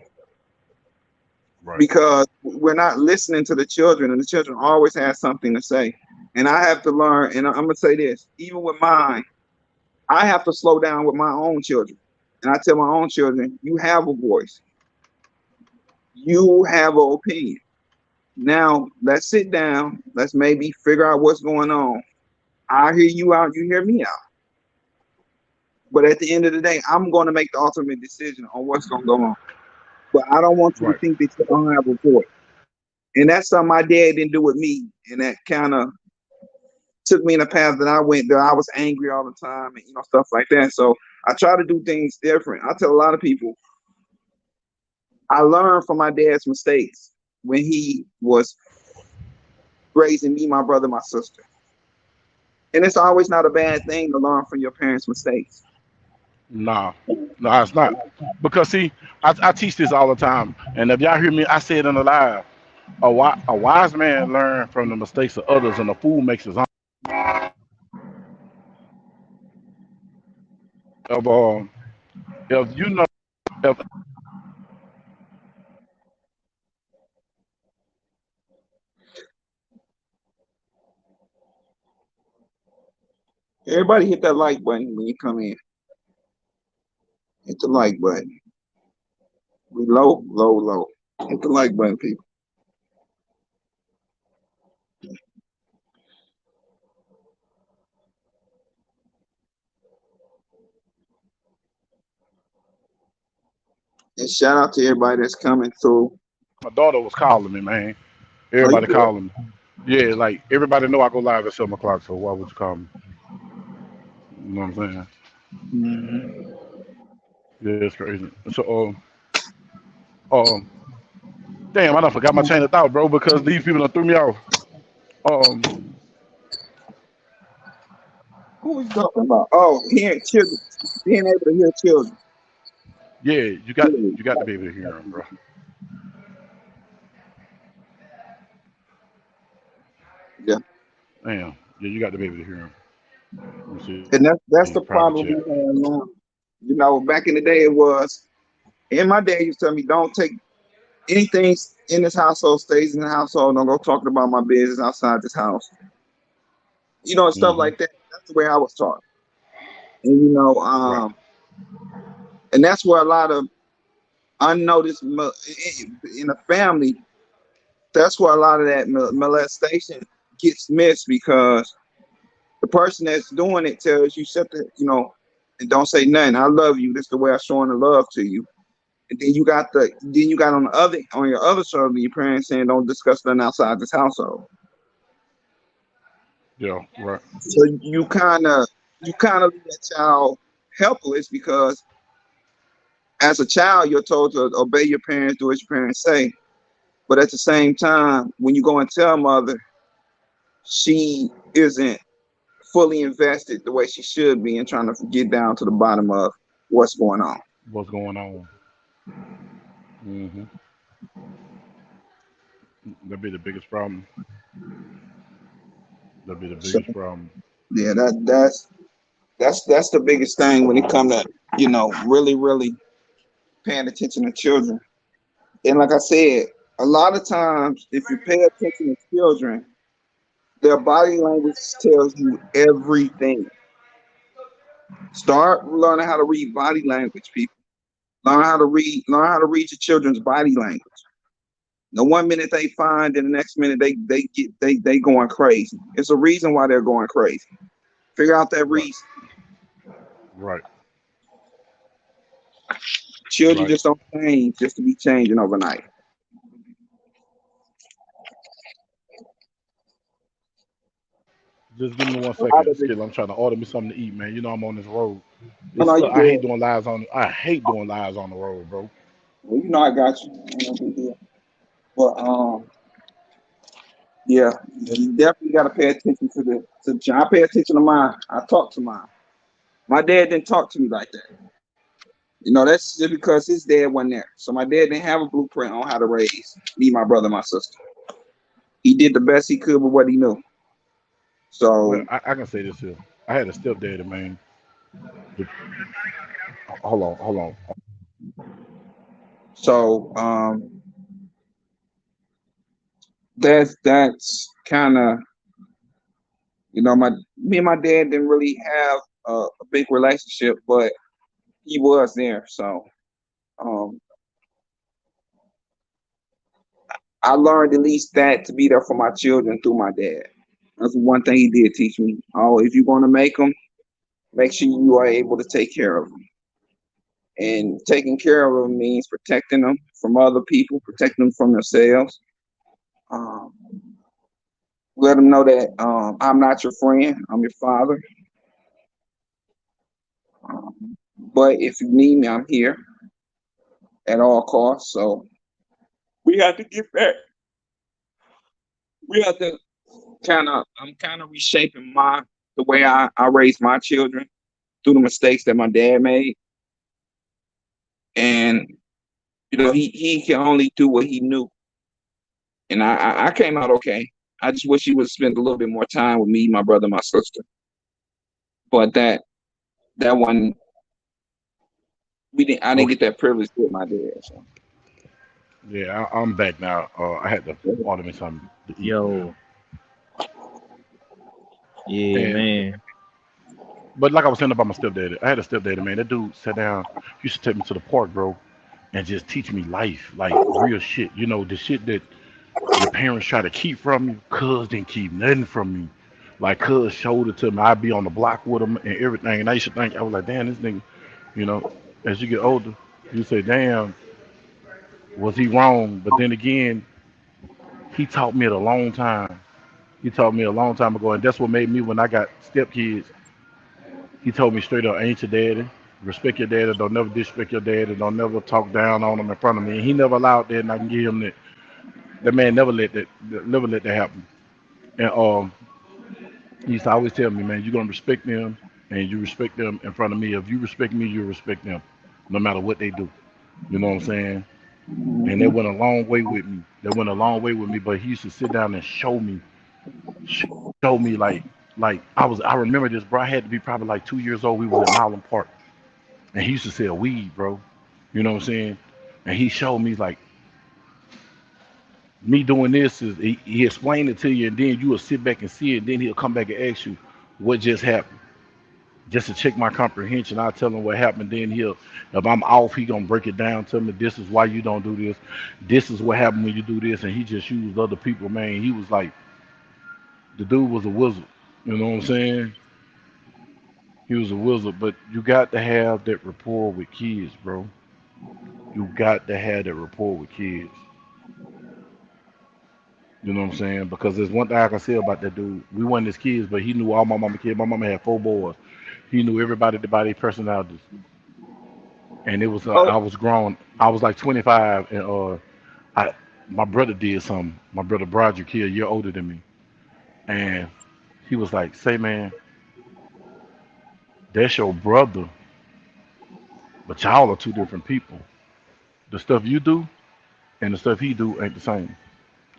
Right. because we're not listening to the children, and the children always have something to say. And I have to learn, and I'm gonna say this, even with mine, I have to slow down with my own children. And I tell my own children, you have a voice, you have an opinion. Now let's sit down. Let's maybe figure out what's going on. I hear you out, you hear me out. But at the end of the day, I'm going to make the ultimate decision on what's going to go on. But I don't want you to Right. think that you don't have a voice. And that's something my dad didn't do with me. And that kind of took me in a path that I went that I was angry all the time and stuff like that. So I try to do things different. I tell a lot of people I learned from my dad's mistakes when he was raising me, my brother, my sister. And it's always not a bad thing to learn from your parents' mistakes. Nah, nah, it's not. Because see, I teach this all the time, and if y'all hear me, I say it in the live. A wise man learns from the mistakes of others, and a fool makes his own. If, if you know, if Everybody hit that like button when you come in. Hit the like button. We low, low, low. Hit the like button, people. And shout out to everybody that's coming through. my daughter was calling me, man, Oh, you everybody good? calling me. Yeah, like everybody know I go live at 7 o'clock, so why would you call me? You know what I'm saying? Mhm. Yeah, it's crazy. So, um, damn, I done forgot my chain of thought, bro, because these people done threw me off. Um, Who was talking about? Oh, hearing children, being able to hear children. yeah, you got to be able to hear them, bro. Yeah, Damn, yeah, you got to be able to hear them. Let me see, and that's private the chat. problem we have now. Back in the day, it was. In my day, used to tell me, don't take anything in this household stays in the household. Don't go talking about my business outside this house. And stuff Hmm. like that. That's the way I was taught. And Right. and that's where a lot of unnoticed in the family. That's where a lot of that molestation gets missed because the person that's doing it tells you something, and don't say nothing. I love you. This is the way I'm showing the love to you. And then you got on your other shoulder your parents saying don't discuss nothing outside this household. Yeah. Right. So you kind of leave that child helpless because as a child you're told to obey your parents, do what your parents say. But at the same time, when you go and tell mother, she isn't fully invested the way she should be in trying to get down to the bottom of what's going on. What's going on? Hmm. That'd be the biggest problem. That'd be the So biggest problem. yeah, that's the biggest thing when it comes to really really paying attention to children. And like I said, a lot of times if you pay attention to children, their body language tells you everything. Start learning how to read body language, people. Learn how to read your children's body language. The one minute they find, and the next minute they going crazy. It's a reason why they're going crazy. Figure out that Right. reason. Right. Children Right. just don't change just to be changing overnight. Just give me one A lot second, of it. Skill. I'm trying to order me something to eat, man. You know I'm on this road. No, no, you I hate good. doing lives on. I hate doing lives on the road, bro. Well, I got you. No big deal. But yeah, you definitely got to pay attention I pay attention to mine. I talk to mine. My dad didn't talk to me like that. That's just because his dad wasn't there. So my dad didn't have a blueprint on how to raise me, my brother, my sister. He did the best he could with what he knew. Well, So, I can say this here. I had a stepdaddy, man. The, hold on, hold on. so that's kind of my me and my dad didn't really have a big relationship, but he was there. So um, I learned at least that to be there for my children through my dad. That's one thing he did teach me. Oh, if you're going to make them, make sure you are able to take care of them. And taking care of them means protecting them from other people, protecting them from themselves. Um, let them know that I'm not your friend, I'm your father. But if you need me, I'm here at all costs. So we have to get back. We have to I'm kind of reshaping the way I raise my children through the mistakes that my dad made. And he can only do what he knew. And I came out okay. I just wish he would have spent a little bit more time with me, my brother, my sister. But that one we didn't I didn't Okay. get that privilege with my dad. So Yeah, I'm back now. I had to order me something to eat. Yo, yeah, And man. but like I was saying about my stepdaddy, I had a stepdaddy, man. That dude sat down, used to take me to the park, bro, and just teach me life, like real shit. You know, the shit that your parents try to keep from you, cuz didn't keep nothing from me. Like cuz showed it to me. I'd be on the block with him and everything. And I used to think, I was like, damn, this nigga, you know, as you get older, you say, damn, was he wrong? But then again, he taught me it a long time. He taught me a long time ago, and that's what made me when I got stepkids. He told me straight up, ain't your daddy. Respect your daddy. Don't never disrespect your daddy. Don't never talk down on him in front of me. And he never allowed that, and I can give him that. That man never let that happen. And he used to always tell me, man, you're gonna respect them, and you respect them in front of me. If you respect me, you respect them, no matter what they do. You know what I'm saying? And that mhm. went a long way with me. That went a long way with me. But he used to sit down and show me like I remember this, bro. I had to be probably like 2 years old. We was at Milam Park, and he used to sell weed, bro. You know what I'm saying? And he showed me like me doing this is he explained it to you, and then you will sit back and see it, and then he'll come back and ask you what just happened, just to check my comprehension. I tell him what happened, then he'll, if I'm off, he gonna break it down to me. This is why you don't do this. This is what happened when you do this, and he just used other people, man. He was like the dude was a wizard. You know what I'm saying? He was a wizard, but you got to have that rapport with kids, bro. You got to have that rapport with kids. You know what I'm saying? Because there's one thing I can say about that dude. We weren't his kids, but he knew all my mama kids. My mama had 4 boys. He knew everybody by their personalities. And it was Oh, I was grown. I was like 25, and I my brother did something. My brother Broderick, he a year older than me, and he was like, "Say, man, that's your brother, but y'all are two different people. The stuff you do and the stuff he do ain't the same."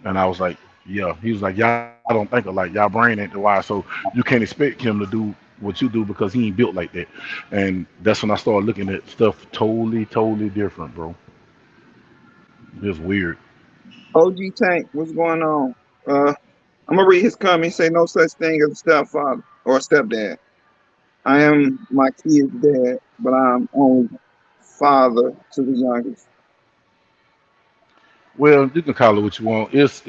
And I was like, yeah. He was like, y'all don't think alike. Y'all brain ain't the wise. So you can't expect him to do what you do because he ain't built like that. And that's when I started looking at stuff totally different, bro. It's weird. OG Tank, what's going on? I'm gonna read his comment. Say no such thing as a stepfather or a stepdad. I am my kid's dad, but I'm only father to the youngest. Well, you can call it what you want. It's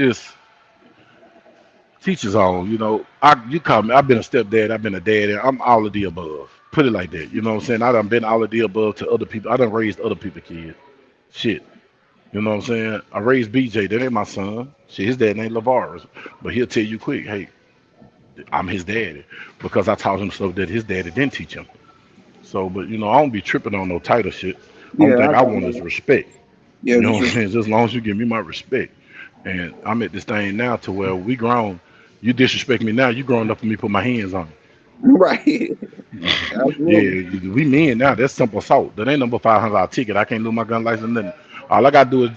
teachers on. You know, you call me. I've been a stepdad. I've been a dad. And I'm all of the above. Put it like that. You know what I'm saying? I done been all of the above to other people. I done raised other people's kids. Shit. You know what I'm saying? I raised BJ. That ain't my son. Shit, his dad ain't LeVar's. But he'll tell you quick, hey, I'm his daddy. Because I taught him stuff that his daddy didn't teach him. So, but I don't be tripping on no title shit. Only Yeah, thing I I want know is that. respect. Yeah, You know just what I'm saying? Just as long as you give me my respect. And I'm at this thing now to where we grown. You disrespect me now, you growing up for me to put my hands on right. you. Absolutely. Yeah, we men now. That's simple assault. That ain't number $500 ticket. I can't lose my gun license. Nothing. All I gotta do is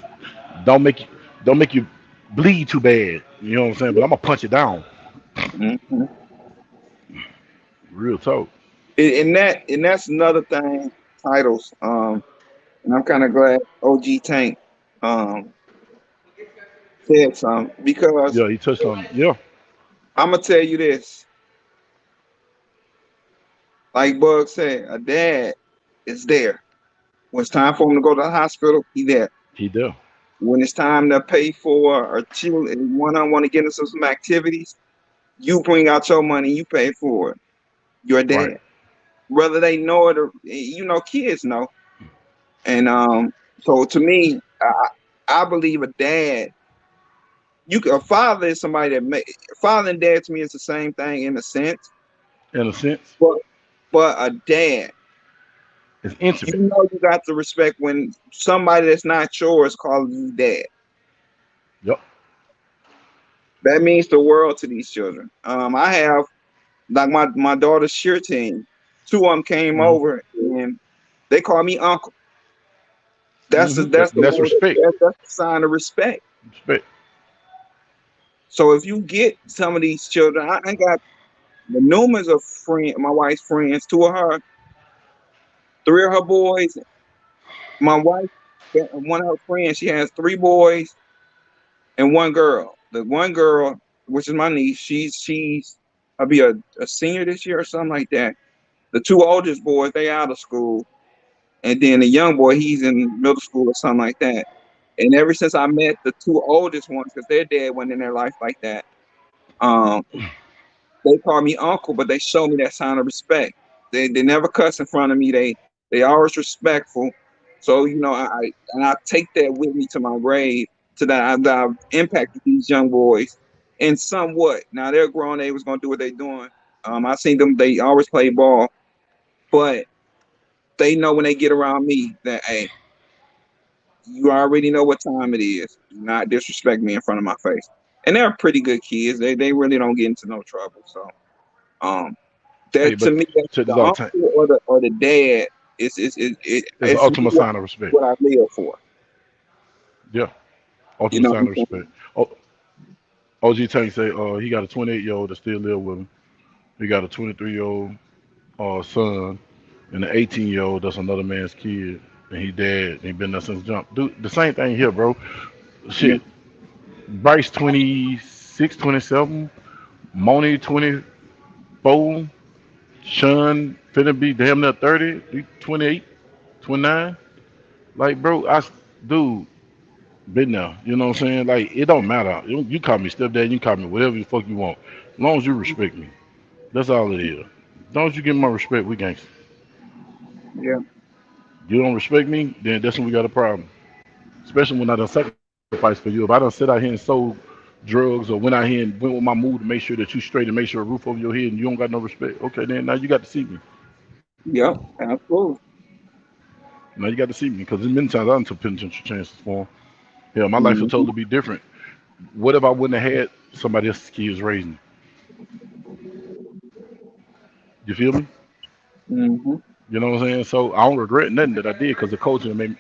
don't make you don't make you bleed too bad. You know what I'm saying? But I'm gonna punch it down. Mhm. Real talk. And that's another thing. Titles. And I'm kind of glad OG Tank um said something because Yeah, he touched on. Yeah, I'm gonna tell you this. Like Bug said, a dad is there. When it's time for him to go to the hospital, he there. He there. When it's time to pay for or chill and want to get into some activities, you bring out your money, you pay for it. Your Right. dad. Whether they know it or kids know. And so to me, I believe a dad, a father is somebody that father and dad to me is the same thing in a sense, In a sense, but a dad, it's intimate. you got to respect when somebody that's not yours calls you dad. Yep. That means the world to these children. I have like my daughter's cheer team. Two of them came Hmm. over and they call me uncle. Hmm. That's the And that's way respect. that's the sign of respect. Respect. So if you get some of these children, I got the numerous of my wife's friends, two of her, three of her boys. My wife, one of her friends, she has three boys and one girl. The one girl, which is my niece, she's I'll be a senior this year or something like that. The two oldest boys, they out of school, and then the young boy, he's in middle school or something like that. And ever since I met the two oldest ones, because their dad went in their life like that, um, they call me uncle, but they show me that sign of respect. They never cuss in front of me. They always respectful. So I take that with me to my grave, to that I've impacted these young boys, and somewhat. Now they're grown. They was gonna do what they doing. I seen them. They always play ball, but they know when they get around me that, hey, you already know what time it is. Do not disrespect me in front of my face. And they're pretty good kids. They really don't get into no trouble. So um Hey, that to but me, that check the this out. uncle or the dad It's the it's ultimate what, sign of respect. what I live for. Yeah. You Ultimate know sign what of I'm respect. Oh, OG Tank say he got a 28-year-old that still live with him. He got a 23-year-old son and an 18-year-old that's another man's kid. And he dead. He been there since jump. Dude, the same thing here, bro. saying? Shit. Bryce 26, 27. Moni 24. Sean finna be damn near 30. He 28, 29. Like, bro, dude, been there. You know what I'm saying? Like, it don't matter. You call me stepdad, you call me whatever the fuck you want. As long as you respect me. That's all it is. As long as you give my respect, we gangster. Yeah, You don't respect me, then that's when we got a problem. Especially when I done sacrifice for you. If I done sit out here and sold drugs or went out here and went with my mood to make sure that you straight and make sure a roof over your head and you don't got no respect, okay, then now you got to see me. yep, absolutely. Now you got to see me because there's many times I done took penitentiary chances for 'em. Yeah, my life would Hmm. totally be different. What if I wouldn't have had somebody else's kids raising me? You feel me? Hmm. You know what I'm saying? So I don't regret nothing that I did because the coaching made me,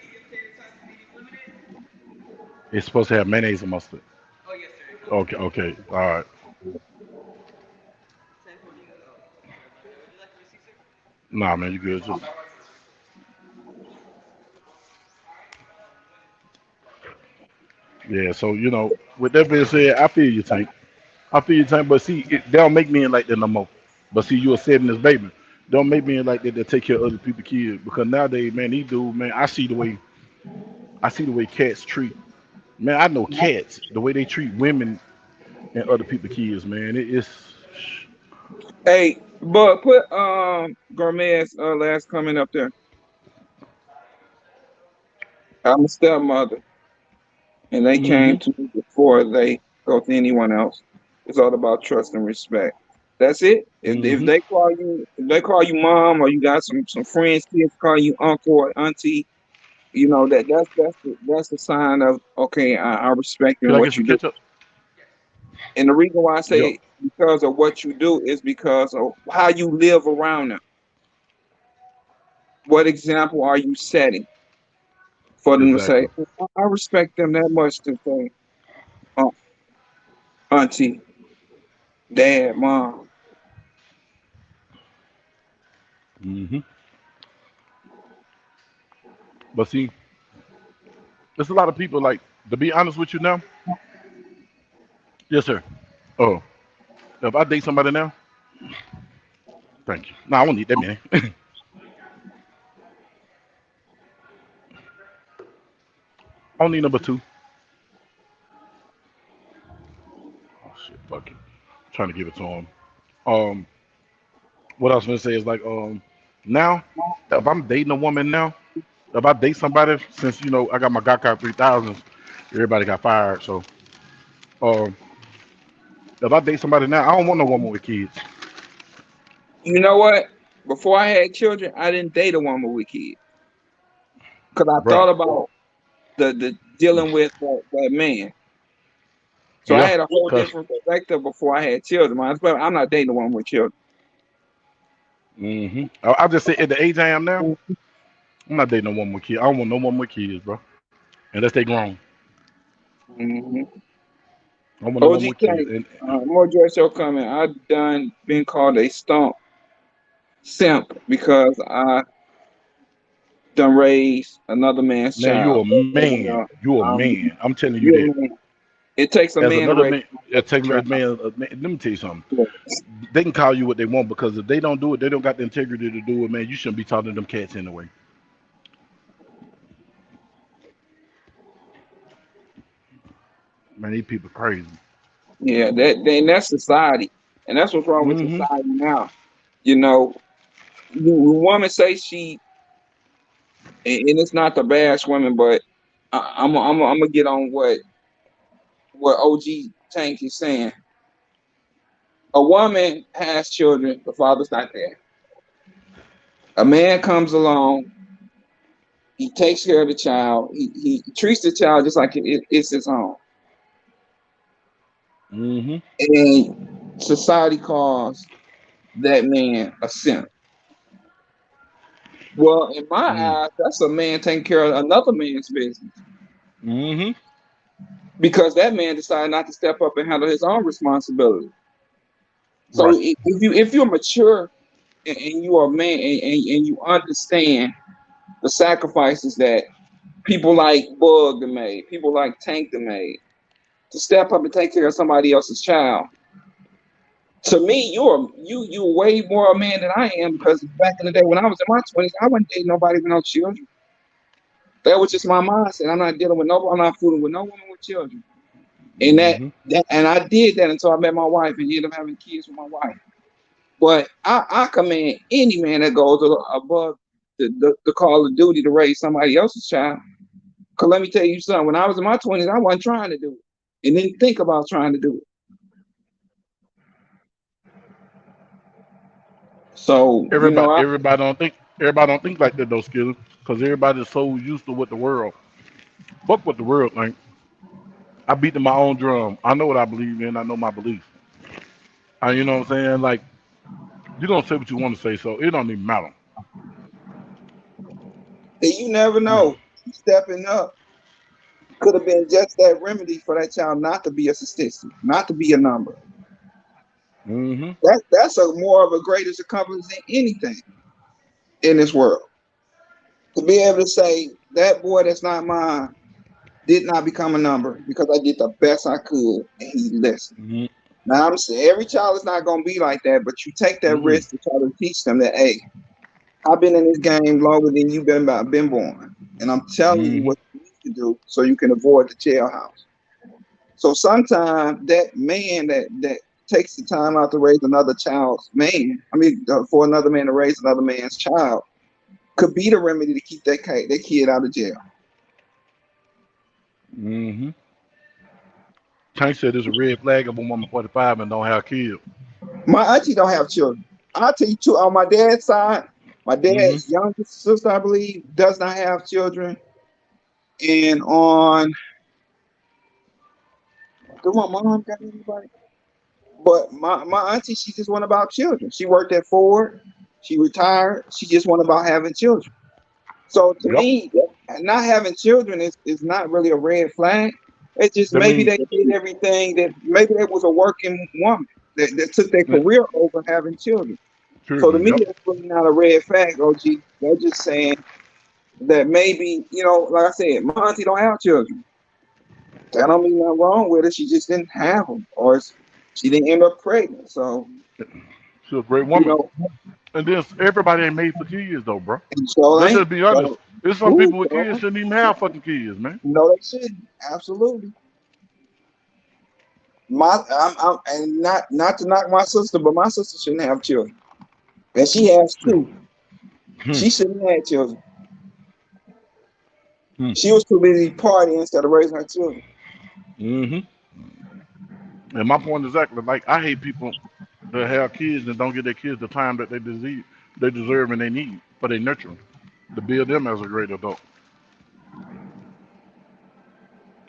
it's supposed to have mayonnaise and mustard. Okay, okay, all right. Nah, man, you good. Just yeah. So with that being said, I feel you, Tank. I feel you, Tank. But see, they don't make me in like that no more. But see, you a saving this baby. Don't make me in like that to take care of other people's kids because nowadays, man, these dudes, man, I see the way cats treat. Man, I know cats the way they treat women and other people's kids. Man, it's Hey, but put Gourmet's last comment up there. I'm a stepmother, and they came mm-hmm. to me before they go to anyone else. It's all about trust and respect. That's it. If Mm-hmm. they call you mom, or you got some friends, kids call you uncle or auntie, that's the sign of, okay, I respect you Could and I get what some you do. ketchup? And the reason why I Yep. say because of what you do is because of how you live around them. What example are you setting for them to say, Exactly. "Oh, I respect them that much to say, uh, auntie, dad, mom." Mm-hmm. But see, there's a lot of people like to be honest with you now. Yes, sir. Oh, if I date somebody now, Thank you. No, I don't need that many. I don't need number two. Oh shit, fuck it. Trying to give it to him. Um, what I was gonna say is like now if I'm dating a woman now, if I date somebody since I got my Gakkai 3000s, everybody got fired. So um, if I date somebody now, I don't want no woman with kids, You know what? Before I had children, I didn't date a woman with kids because I bruh. thought about the dealing with that man. So I Yeah, had a whole cause different perspective before I had children. I'm not dating a woman with children. I'll just say at the age I am now, I'm not dating no woman with kids. I don't want no woman with kids, bro. Unless they grown. Mm-hmm. I want no woman OG with kids. Tank, And more address your comment. I done been called a stump simp because I done raised another man's man, you're child. a man. You're a Um, man. I'm telling you you're that. a man. It takes a As man to another raise man, a take a child. man, let me tell you something. They can call you what they want because if they don't do it, they don't got the integrity to do it, man. You shouldn't be talking to them cats anyway. Man, these people crazy. Yeah, that's society, and that's what's wrong with Mm-hmm. society now. You know, the woman say she, and it's not to bash women, but I'm gonna get on what OG Tank is saying. A woman has children, the father's not there. A man comes along, he takes care of the child, he treats the child just like it's his own, Mm-hmm. and society calls that man a simp. Well, in my Mm. eyes, that's a man taking care of another man's business Mm-hmm. because that man decided not to step up and handle his own responsibility. So Right. if you're mature and you are a man and you understand the sacrifices that people like Bug have made, people like Tank have made to step up and take care of somebody else's child. To me, you're way more a man than I am because back in the day when I was in my 20s, I wasn't dating nobody with no children. That was just my mindset. I'm not dealing with no, I'm not fooling with no woman with children. And Mm-hmm. and I did that until I met my wife and ended up having kids with my wife. But I commend any man that goes above the call of duty to raise somebody else's child. Cause let me tell you something. When I was in my 20s, I wasn't trying to do it, and didn't think about trying to do it. So Everybody don't think like that though, Skiller. Because everybody's so used to what the world. Fuck what the world think. I beat to my own drum. I know what I believe in. I know my beliefs. You know what I'm saying? Like you don't say what you want to say, so it don't even matter. and you never know. Stepping up could have been just that remedy for that child not to be a statistic, not to be a number. Mm-hmm. That's a more of a greatest accomplishment than anything in this world. To be able to say that boy that's not mine did not become a number because I did the best I could and he listened. Mm-hmm. Now I'm saying every child is not gonna be like that, but you take that Mm-hmm. risk to try to teach them that hey, I've been in this game longer than you've been born. And I'm telling you Mm-hmm. what you need to do so you can avoid the jailhouse. So sometimes that man that takes the time out to raise another child's man, for another man to raise another man's child, could be the remedy to keep that kid out of jail. Mm-hmm. Tank said it's a red flag of a woman 45 and don't have kids. My auntie don't have children. I'll tell you too, on my dad's side, my Mm-hmm. dad's youngest sister, I believe, does not have children. And on do my mom got anybody? But my auntie, she just went about children. She worked at Ford. She retired. She just went about having children. So to Yep. me, not having children is not really a red flag. It's just That maybe mean they did everything that maybe they was a working woman that took their career over having children. So to children. me, Yep. that's really not a red flag, OG. They're just saying that maybe, like I said, my auntie don't have children. That don't mean nothing wrong with her. She just didn't have them, or she didn't end up pregnant. So She's a great You woman. know, And then everybody ain't made for kids though, bro. and so Let's ain't. just be honest. So, There's some ooh, people with kids so, shouldn't even have fucking kids, man. no, they shouldn't. Absolutely. And not to knock my sister, but my sister shouldn't have children, and she has Yeah. two. Hmm. She shouldn't have had children. Hmm. She was too busy partying instead of raising her children. Hmm. And my point is exactly like I hate people that have kids and don't give their kids the time that they deserve, and they need for their nurturing to build them as a great adult.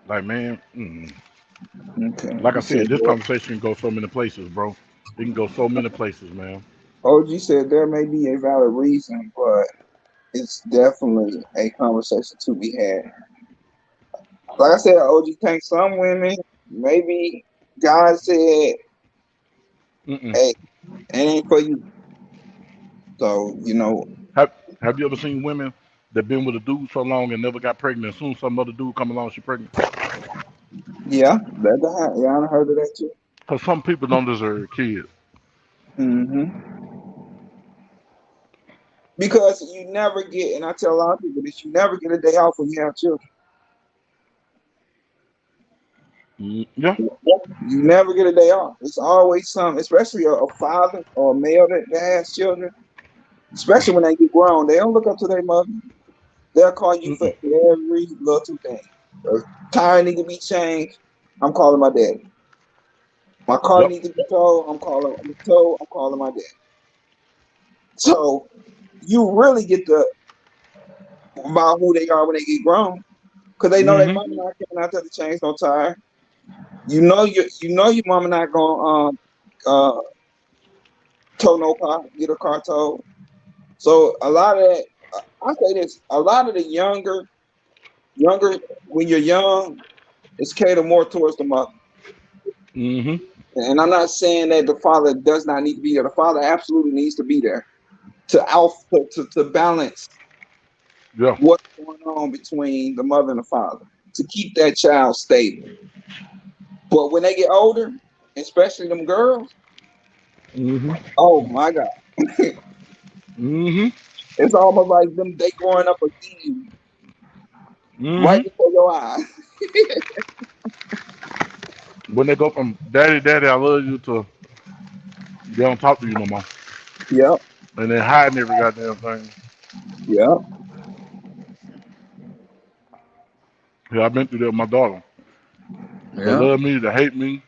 Like man, Okay, like you I said said, this that. conversation can go so many places, bro. It can go so many places, man. OG said there may be a valid reason, but it's definitely a conversation to be had. Like I said, OG think some women maybe God said, Mm-mm. "Hey, it ain't for you." So Have Have you ever seen women that been with a dude so long and never got pregnant? As soon as some other dude come along, she pregnant. yeah, yeah, I heard of that too. Cause some people don't deserve kids. Hmm. Because you never get, and I tell a lot of people this, you never get a day off when you have children. Yeah. You never get a day off. It's always some, especially a father or a male that has children, especially when they get grown. They don't look up to their mother. They'll call you for Mm-mm. every little thing. A tire need to be changed. I'm calling my daddy. My car Yep. needs to be towed. I'm calling my dad. So you really get to about who they are when they get grown, because they know their Mm-hmm. mama not coming out there to change no tire. You know your mama not gonna uh tow no car, get a car towed. So a lot of that, I say this, a lot of the younger when you're young, it's catered more towards the mother. Mm-hmm. And I'm not saying that the father does not need to be there. The father absolutely needs to be there to alpha to balance Yeah. what's going on between the mother and the father to keep that child stable. But when they get older, especially them girls, Mm-hmm. oh my God, Mm-hmm. it's almost like them they growing up again right Mm-hmm. before your eyes. When they go from daddy, daddy, I love you to they don't talk to you no more. Yep, And they're hiding every goddamn thing. yep, Yeah, I've been through that with my daughter. They yep, love me, they hate me.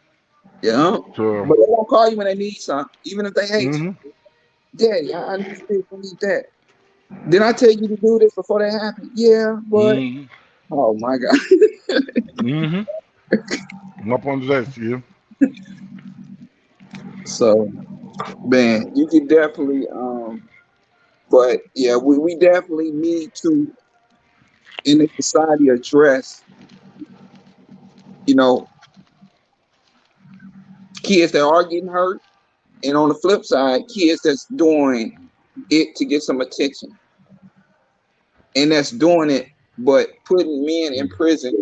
yep. So But they won't call you when they need something, even if they hate mm-hmm. you. Daddy, I need this, I need that. Did I tell you to do this before that happened? Yeah, but Mm-hmm. oh my God. Mm-hmm. My point is that, see. So man, you could definitely but yeah, we definitely need to in the society address, you know, kids that are getting hurt, and on the flip side, kids that's doing it to get some attention. And that's doing it, but putting men in prison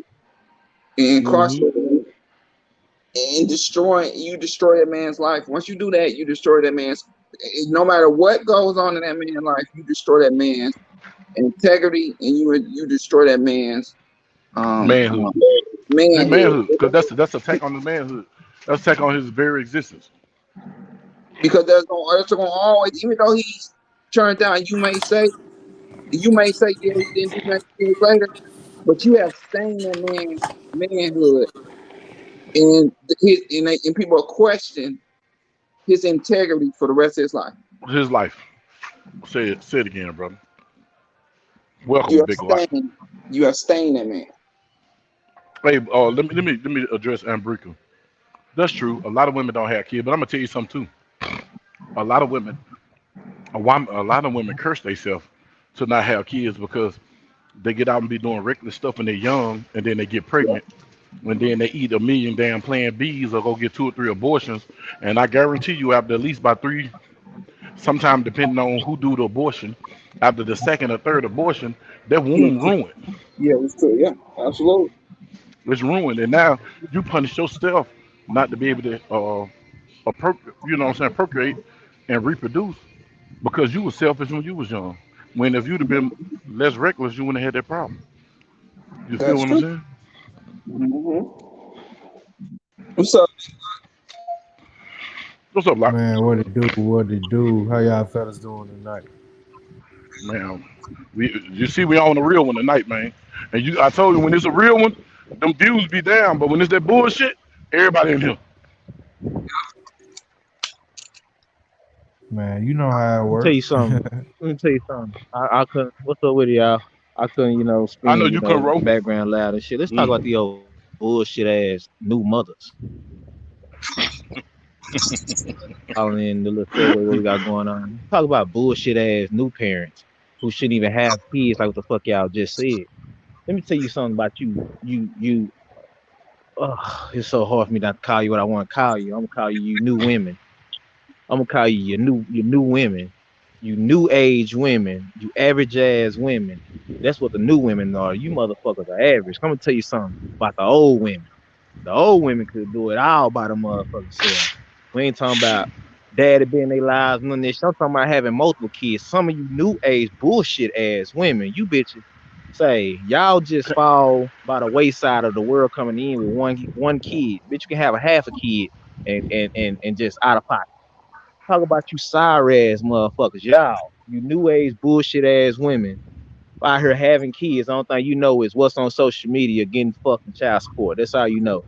and Mm-hmm. incarcerating and destroy that man's life. Once you do that, you destroy that man's. No matter what goes on in that man's life, you destroy that man's integrity, and you destroy that man's Manhood. His manhood. manhood. Because that's attack on his manhood. That's attack on his very existence. Because there's gonna always, even though he's turned down, you may say, yeah, he didn't do nothing years later, but you have stained that man's manhood, and and people question his integrity for the rest of his life. His life. Say it again, brother. Welcome, You have Big Lot. stained, you have stained that man. Hey, let me address Ambrika. That's true. A lot of women don't have kids, but I'm gonna tell you something too. A lot of women, a lot of women curse themselves to not have kids because they get out and be doing reckless stuff when they're young, and then they get pregnant, and then they eat a million damn Plan Bs or go get 2 or 3 abortions. And I guarantee you, after at least by three, sometime depending on who do the abortion, after the second or third abortion, that womb ruined. Yeah, it's true. Yeah, absolutely. It's ruined, and now you punish yourself not to be able to you know what I'm saying, procreate, and reproduce because you was selfish when you was young. When if you'd have been less reckless, you wouldn't have had that problem. You feel That's what I'm true. saying? Hmm. What's up? What's up, Lot? Man, what it do? What it do? How y'all fellas doing tonight? Man, you see we on the real one tonight, man. And I told you when it's a real one, them views be down. But when it's that bullshit, everybody in here. Man, you know how it Let me tell work. you something. Let me tell you something. I couldn't. What's up with it, y'all? I couldn't, I know spin, you could roll. background loud and shit. Let's talk about Mm. the old bullshit ass new mothers. Calling in the little segue what we got going on. Talk about bullshit ass new parents who shouldn't even have kids like what the fuck y'all just said. Let me tell you something about you. It's so hard for me not to call you what I want to call you. I'm gonna call you new women. I'm gonna call you your new women, you new age women, you average ass women. That's what the new women are. You motherfuckers are average. I'm gonna tell you something about the old women. The old women could do it all by the motherfucking self. We ain't talking about daddy being their lives, none of this. I'm talking about having multiple kids. Some of you new age bullshit ass women, you bitches say y'all just fall by the wayside of the world coming in with one kid. Bitch, you can have a half a kid and just out of pocket. Talk about you sorry ass motherfuckers, y'all. You new age bullshit ass women out here having kids. The only thing you know is what's on social media getting fucking child support. That's all you know.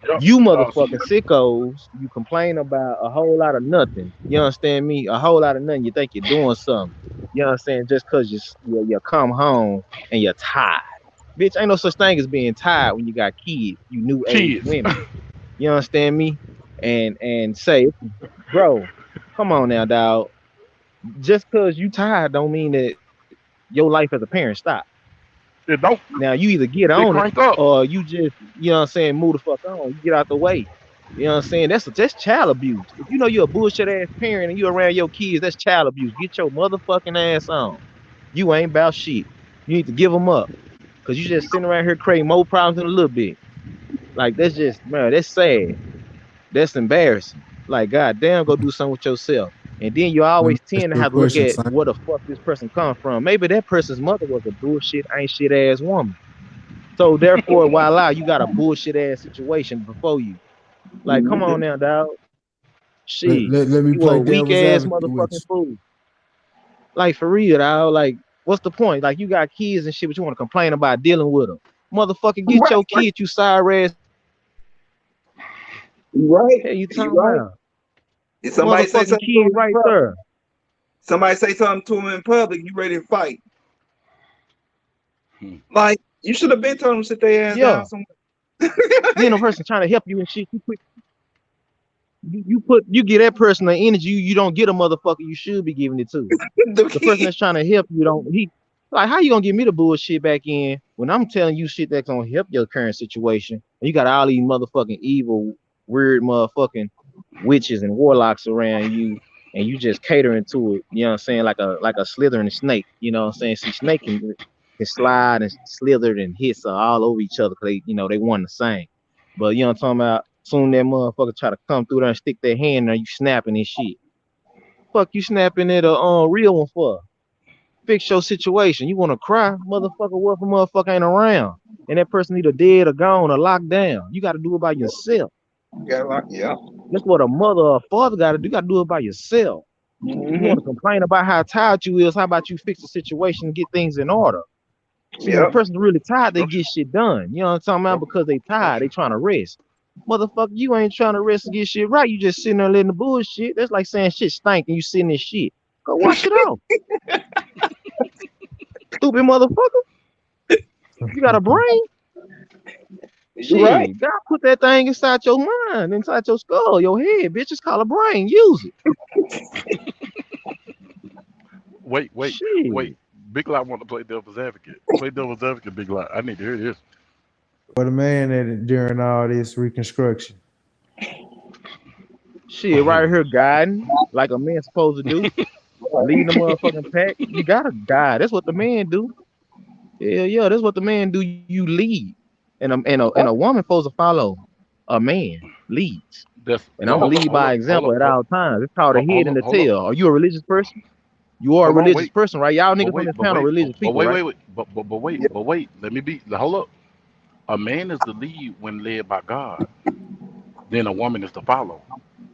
Yep. You See, motherfucking sickos, you complain about a whole lot of nothing. You understand me? A whole lot of nothing. You think you're doing something. You understand? Just because you come home and you're tired. Bitch, ain't no such thing as being tired when you got kids, you new age kids. women. You understand me? And say, bro, come on now, dog. Just because you tired don't mean that your life as a parent stop. It don't. Now you either get on It it cranked up. or you just, move the fuck on. You get out the way. You know what I'm saying? That's child abuse. If you know you're a bullshit ass parent and you around your kids, that's child abuse. Get your motherfucking ass on. You ain't about shit. You need to give them up. Cause you just sitting around here creating more problems than a little bit. Like that's just, man, that's sad. That's embarrassing. Like, goddamn, go do something with yourself. And then you Let me always ask tend to you a have to look question, at son. where the fuck this person come from. Maybe that person's mother was a bullshit, ain't shit ass woman. So therefore, while out, you got a bullshit ass situation before you. Like, come on now, dog. Let, Shit. let, let me You a play weak devil's ass advocate with motherfucking fool. Like for real, dog. Like, what's the point? Like you got kids and shit, but you want to complain about dealing with them. Motherfucker, get Right, your kid, you sorry ass nigga. you right, Hell you you talking right. about? If somebody say Motherfucking something to kid him in right public, there. somebody say something to him in public, you ready to fight? Hmm. Like you should have been told him to sit their ass Yeah. down somewhere. Then a person trying to help you and shit, you get that person the energy you don't get a motherfucker you should be giving it to. The The person kid. that's trying to help you don't he like how you gonna give me the bullshit back in when I'm telling you shit that's gonna help your current situation and you got all these motherfucking evil, weird motherfucking witches and warlocks around you and you just catering to it, you know what I'm saying, like a slithering snake, you know what I'm saying? See, snake can slide and slither and hiss all over each other because they one the same. But you know what I'm talking about? Soon that motherfucker try to come through there and stick their hand there, you snapping and shit. Fuck you snapping at a real one for? Fix your situation. You want to cry, motherfucker? What if a motherfucker ain't around and that person either dead or gone or locked down? You got to do it by yourself. Yeah, like, yeah. That's what a mother or a father got to do. You got to do it by yourself. You want to Hmm. complain about how tired you is? How about you fix the situation and get things in order? See, when a Yeah. person's really tired, they Don't get shit done. You know what I'm talking about? don't Because they don't tired, they you? trying to rest. Motherfucker, you ain't trying to rest and get shit right. You just sitting there letting the bullshit. That's like saying shit stink and you sitting in shit. Go wash it off, stupid motherfucker. You got a him. brain? You right. Shit, God put that thing inside your mind, inside your skull, your head, bitch. It's called a brain. Use it. Wait, wait, wait. Shit. Big Lot want to play devil's advocate. Play devil's advocate, Big Lot. I need to hear this. For the man that during all this reconstruction. Shit, right here guiding like a man supposed to do. Leading the motherfucking pack. You gotta guide. That's what the man do. Yeah, yeah, that's what the man do. You lead. And a woman supposed to follow a man leads. That's And well, I'm gonna lead hold by up, hold example up, at all times. It's called the head and the hold up, tail. Are you a religious person? You are a hold on, religious wait, person, right? Y'all but niggas on wait, this panel religious people, right? wait, Yeah. but wait. Let me be. Hold up. A man is the lead when led by God. Then a woman is to follow,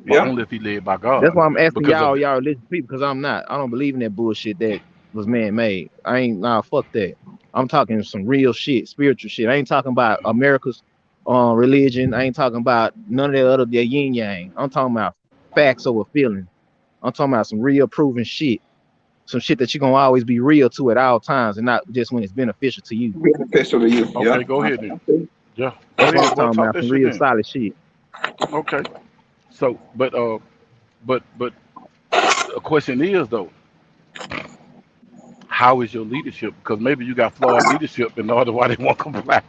but Yeah. only if he led by That's God. why I'm asking Because of y'all, y'all religious people, because I'm not. I don't believe in that bullshit that was man made. I ain't nah, fuck that. I'm talking some real shit, spiritual shit. I ain't talking about America's religion. I ain't talking about none of that other that yin yang. I'm talking about facts over feelings. I'm talking about some real proven shit. Some shit that you're gonna always be real to at all times and not just when it's beneficial to you. Beneficial to you. Yeah. okay, go ahead then. Yeah, go That's what I'm ahead, boy. talking Talk about. that Some shit real then. solid shit. Okay. So, but the question is though, how is your leadership? Because maybe you got flawed leadership in order why they won't comply.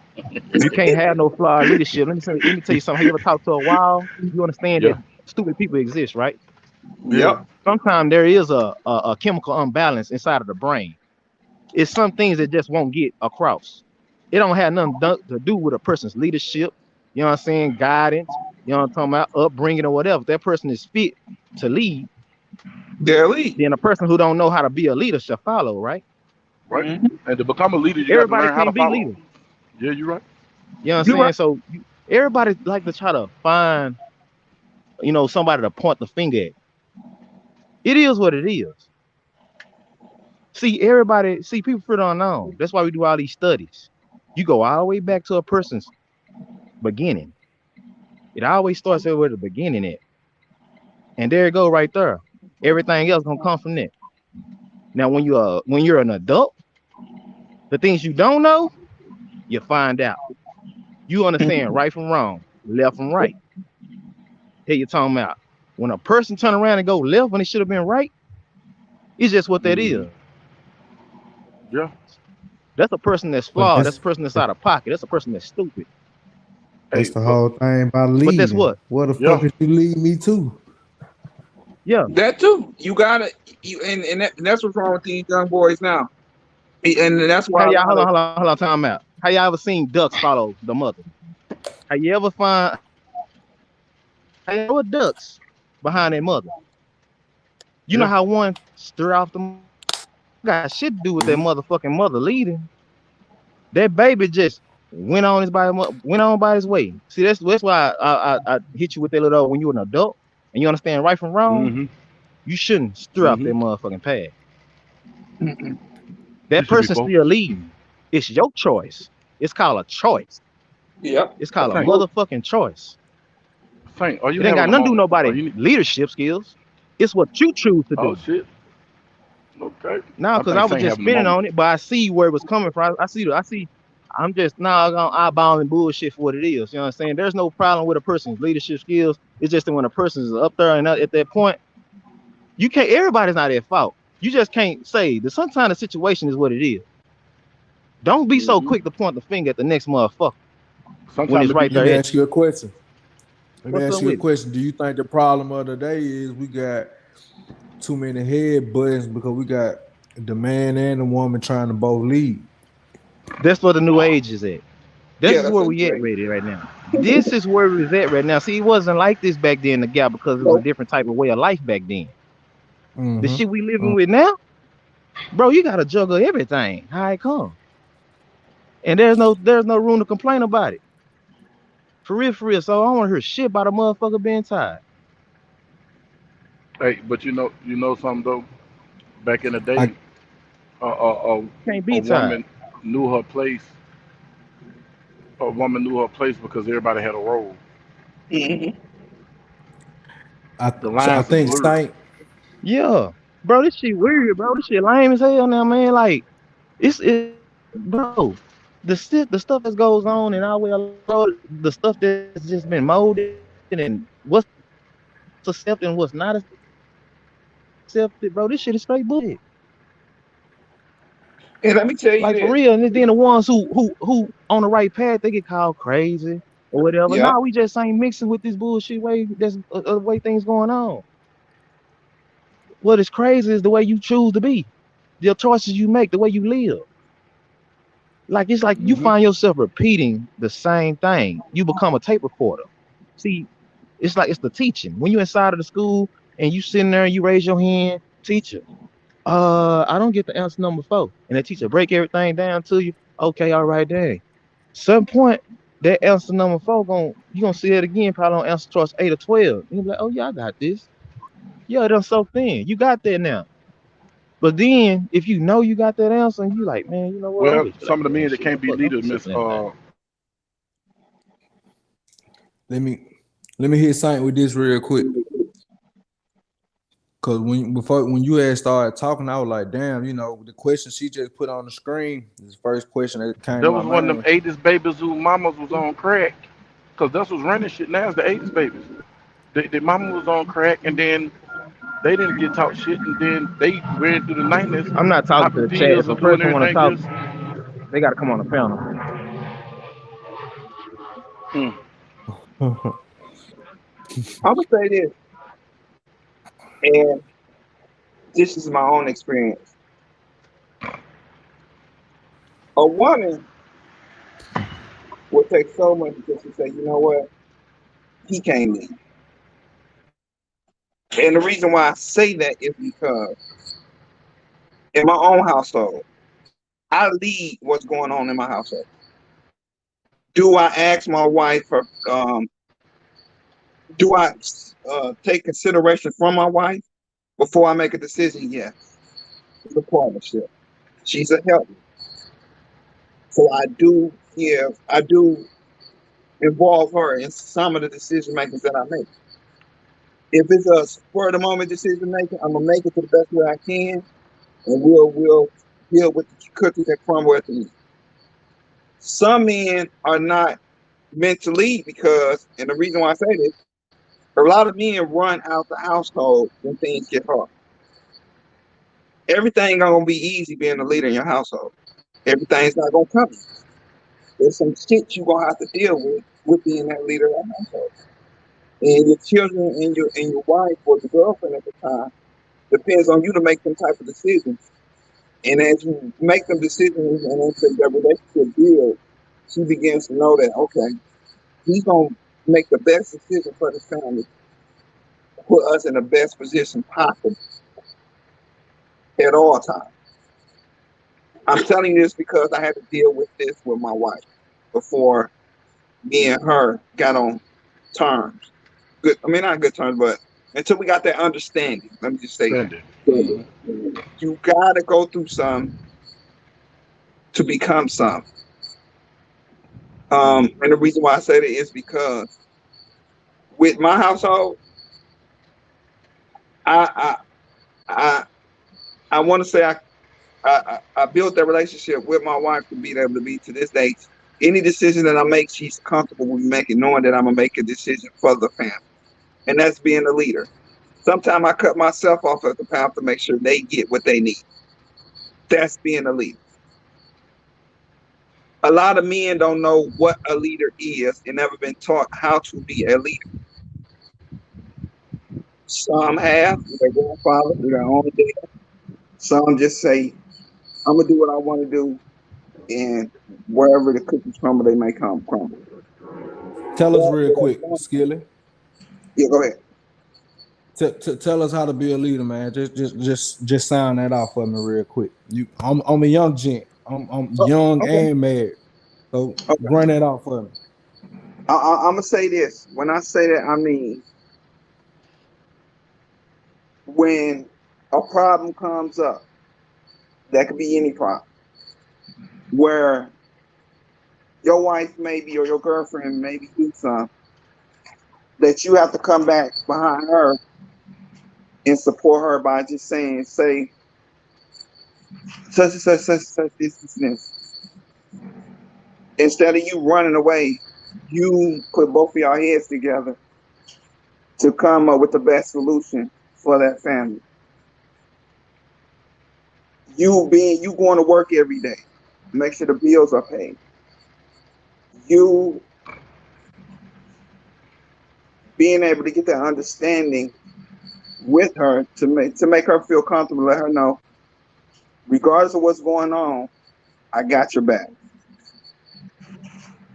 You can't have no flawed leadership. Let me tell you something. Have you ever talked to a while? You understand that Yeah, stupid people exist, right? yeah. Yep. Sometimes there is a chemical imbalance inside of the brain. It's some things that just won't get across. It don't have nothing to do with a person's leadership, you know what I'm saying, guidance, you know what I'm talking about, upbringing or whatever. If that person is fit to lead, They're elite. then a person who don't know how to be a leader shall follow, right? Right. Hmm. And to become a leader, you got to Everybody learn how to can't be follow. leaders. Yeah, you're right. You know what I'm You're right. saying? So everybody like to try to find, somebody to point the finger at. It is what it is. See, people feel unknown. That's why we do all these studies. You go all the way back to a person's beginning. It always starts at where the beginning at. And there it go right there. Everything else gonna come from that. Now when you're an adult, the things you don't know, you find out. You understand right from wrong, left from right. Here you talking about. When a person turn around and go left when it should have been right, it's just what that Hmm. is. Yeah. That's a person that's But flawed. That's a person that's out of pocket. That's a person that's stupid. Hey, that's the but whole thing about But that's leading. what? Where the fuck yeah. did you lead me to? Yeah. That too. You gotta. And that's what's wrong with these young boys now. And that's why How a y'all lot of hold on, time out. How y'all ever seen ducks follow the mother? Have you ever find how you ever ducks behind their mother? You know Yeah. how one stir off the got shit to do with that Hmm. motherfucking mother leading. That baby just went on by his way. See, that's why I hit you with that little when you're an adult and you understand right from wrong. Hmm. You shouldn't stir off Hmm. that motherfucking path. mm-mm. You That should be person's still focused. leading. It's your choice. It's called a choice. Yep. It's That's called a Saint, true. motherfucking choice. Saint, are you It ain't having got a nothing to do with moment? Are nobody you? leadership skills. It's what you choose to Oh do. shit. Okay. Now, I because think I was Saint just having a spinning moment. on it, but I see where it was coming from. I see. I'm just now eyeballing bullshit for what it is. You know what I'm saying? There's no problem with a person's leadership skills. It's just that when a person is up there and at that point, you can't. Everybody's not at fault. You just can't say that. Sometimes the situation is what it is. Don't be so Hmm. quick to point the finger at the next motherfucker when Sometimes it's it be right Let there me you. at ask you. you a question. Let me What's ask up you a with it? question. Do you think the problem of the day is we got too many head buttons because we got the man and the woman trying to both lead? That's what the new age is at. This Yeah, is that's where what I'm we at saying. ready right now. This is where it's at right now. See, it wasn't like this back then, the gap, because it was a Nope. different type of way of life back then. The Mm-hmm. shit we living with now, bro, you gotta juggle everything. How it come. And there's no room to complain about it. For real, for real. So I don't wanna hear shit about a motherfucker being tired. Hey, but you know something though. Back in the I day, Can't a be tired. woman knew her place. A woman knew her place because everybody had a role. Hmm. I The I lines is think blurred. Stank. Yeah. Bro, this shit weird, bro. This shit lame as hell now, man. Like, bro, the stuff that goes on in our way of life, bro, the stuff that's just been molded and what's accepted and what's not accepted, bro. This shit is straight bullshit. And let me tell Like you for this. real. And then the ones who on the right path, they get called crazy or whatever. Yeah. Nah, we just ain't mixing with this bullshit way. That's the way things going on. What is crazy is the way you choose to be, the choices you make, the way you live. Like it's like you Hmm. find yourself repeating the same thing. You become a tape recorder. See, It's like it's the teaching. When you inside of the school and you sitting there and you raise your hand, teacher, I don't get the answer number four. And the teacher break everything down to you. Okay, all right, dang. Some point, that answer number four you gonna see it again, probably on answer choice 8 or 12. And you be like, oh yeah, I got this. Yeah, that's so thin. You got that now. But then if you know you got that answer and you like, man, you know what? I'm Well, just some like, of the man, men that shit, can't be fuck, I'm leaders, just Miss simple anything. Let me let me hit something with this real quick. Cause when you had started talking, I was like, damn, the question she just put on the screen is the first question that came to there my was one of them mind. '80s babies whose mamas was on crack, cause that's what's running shit now is the '80s babies. The mama was on crack, and then they didn't get taught shit, and then they ran through the '90s, I'm not talking to popping the chat. If pills a and doing person wanna everything talk, else. they gotta come on the panel. Hmm. I'm gonna say this, and this is my own experience. A woman will take so much just to say, you know what, he can't leave. And the reason why I say that is because in my own household, I lead what's going on in my household. Do I ask my wife for, do I take consideration from my wife before I make a decision? Yes. It's a partnership. She's a help. So I do involve her in some of the decision makings that I make. If it's a spur of the moment decision making, I'm gonna make it to the best way I can, and we'll deal with the cookies that crumble at the end. Some men are not meant to lead because, and the reason why I say this, a lot of men run out the household when things get hard. Everything not gonna be easy being a leader in your household. Everything's not gonna come. There's some shit you gonna have to deal with being that leader of the household. And your children and your wife or the girlfriend at the time depends on you to make them type of decisions. And as you make them decisions and as that relationship builds, she begins to know that okay, he's gonna make the best decision for the family, put us in the best position possible at all times. I'm telling you this because I had to deal with this with my wife before me and her got on terms. Good, I mean not good terms, but until we got that understanding. Let me just say that. Standing. Hmm. You gotta go through some to become some. And the reason why I say that is because with my household, I I I want to say I built that relationship with my wife to be able to be to this day. Any decision that I make, she's comfortable with making, knowing that I'm gonna make a decision for the family, and that's being a leader. Sometimes I cut myself off at the path to make sure they get what they need. That's being a leader. A lot of men don't know what a leader is and never been taught how to be a leader. Some have with their grandfather, with their own dad. Some just say, I'm gonna do what I want to do, and wherever the cookies crumble, they may come crumble. Tell us But real with a quick, woman, Skilly. yeah, go ahead. Tell us how to be a leader, man. Just sound that out for me real quick. I'm a young gent. I'm Oh, young okay, and married. So okay. run that out for me. I'm gonna say this. When I say that, I mean when a problem comes up, that could be any problem, where your wife maybe or your girlfriend maybe do something that you have to come back behind her and support her by just saying, say, such and such this and this. Instead of you running away, you put both of your heads together to come up with the best solution for that family. You going to work every day, make sure the bills are paid. You being able to get that understanding with her to make her feel comfortable, let her know, regardless of what's going on, I got your back.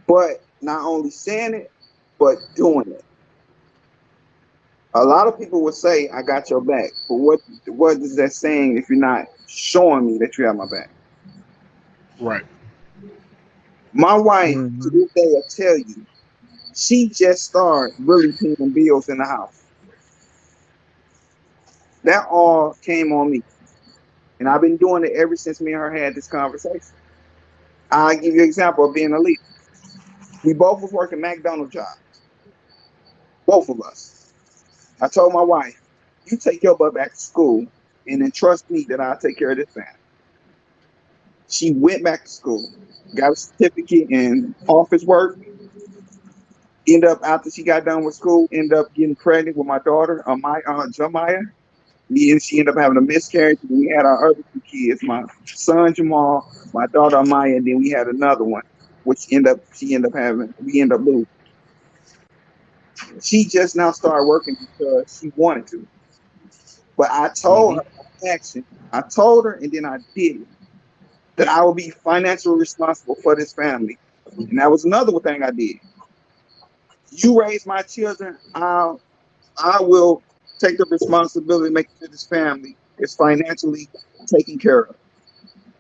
But not only saying it, but doing it. A lot of people would say, "I got your back," but what is that saying if you're not showing me that you have my back? Right. My wife to Mm-hmm. this day will tell you she just started really paying bills in the house. That all came on me, and I've been doing it ever since me and her had this conversation. I'll give you an example of being a leader. We both was working McDonald's job, both of us. I told my wife, "You take your butt back to school, and then trust me that I'll take care of this family." She went back to school, got a certificate in office work. End up after she got done with school, end up getting pregnant with my daughter, my Jamaya. Me and she ended up having a miscarriage. And we had our other two kids, my son Jamal, my daughter Amaya, and then we had another one, which she ended up having. We ended up losing. She just now started working because she wanted to. But I told Mm-hmm. her action. I told her, and then I did it, that I will be financially responsible for this family. And that was another thing I did. You raise my children, I will take the responsibility of making sure this family is financially taken care of.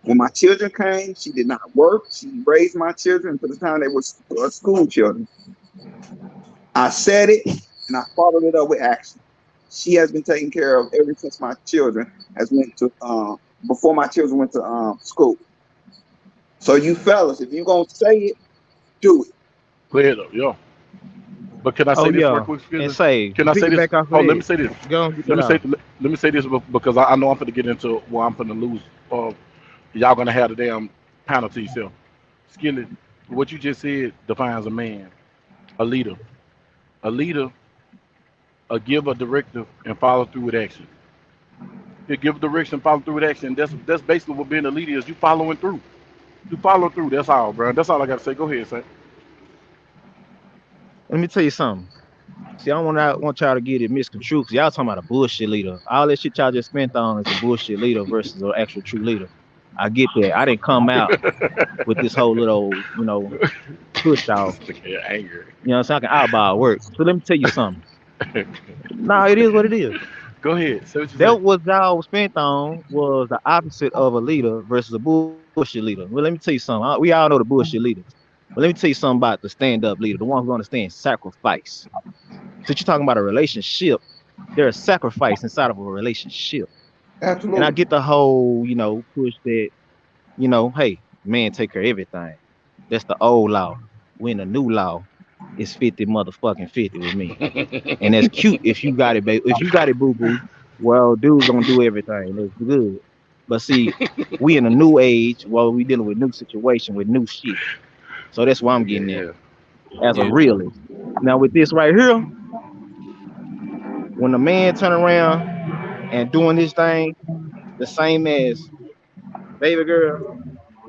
When my children came, she did not work. She raised my children to the time they were school children. I said it and I followed it up with action. She has been taken care of ever since my children has went to before my children went to school. So you fellas, if you gonna say it, do it. Clear it up, yo. But can I Oh say this yeah, right quick, and Skizzy? say Can to I say this? piggyback off of Oh, let me that, say this. go and get Let that me say off. let me say this because I know I'm gonna get into where I'm gonna lose. Y'all gonna have the damn panel to yourself. Skillet, what you just said defines a man, a leader. A leader, a give a directive and follow through with action. You give direction, follow through with action. That's basically what being a leader is. You following through. You follow through. That's all, bro. That's all I gotta say. Go ahead, say. Let me tell you something. See, I don't want y'all to get it misconstrued. 'Cause y'all talking about a bullshit leader. All that shit y'all just spent on is a bullshit leader versus an actual true leader. I get that. I didn't come out with this whole little, push off. This nigga angry. You know what I'm saying? I can eyeball work. So let me tell you something. Nah, it is what it is. Go ahead. Say what you say. That what y'all spent on was the opposite of a leader versus a bullshit leader. Well, let me tell you something. We all know the bullshit leaders. But let me tell you something about the stand-up leader, the one who understands sacrifice. Since you're talking about a relationship, there's sacrifice inside of a relationship. And I Absolutely. get the whole, push that, hey, man, take care of everything. That's the old law. When the new law is 50 motherfucking 50 with me. And that's cute if you got it, baby. If you got it, boo boo, well, dude gonna do everything. That's good. But see, we in a new age, well, we dealing with new situation with new shit. So that's why I'm getting at Yeah, as a Yeah. realist. Now with this right here, when a man turn around and doing his thing, the same as baby girl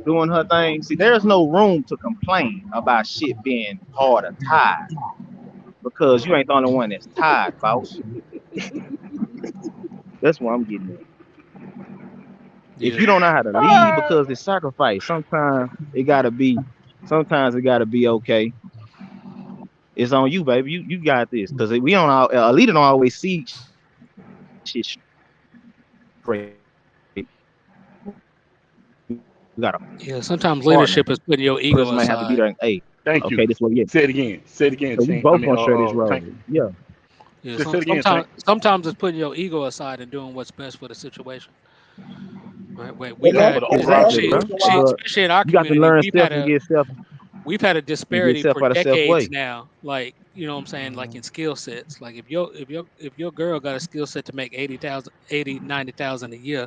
doing her thing, see, there's no room to complain about shit being hard or tired because you ain't the only one that's tired, boss. That's what I'm getting at. If Yeah. you don't know how to lead because it's sacrifice, sometimes it gotta be okay. It's on you, baby. You got this. Cause we don't all a leader don't always see shit straight. We got a partner. The Yeah. person might have Sometimes to be there leadership and, is hey, putting your ego okay, this is aside. where we at. thank you. So Say it again. Say it we again, both Chin. gonna share this role. Tank. Yeah. Yeah. Say it again, Tank. Sometimes it's putting your ego aside and doing what's best for the situation. Right. Wait, And we've Yeah, that's for had, the and overall that's Exactly, the good. bro. reason why. she, But especially in our you got to community, learn self we've had a and get disparity self for out of self decades way. now. Like, you know what I'm saying, like in skill sets. Like if your girl got a skill set to make 90,000 a year,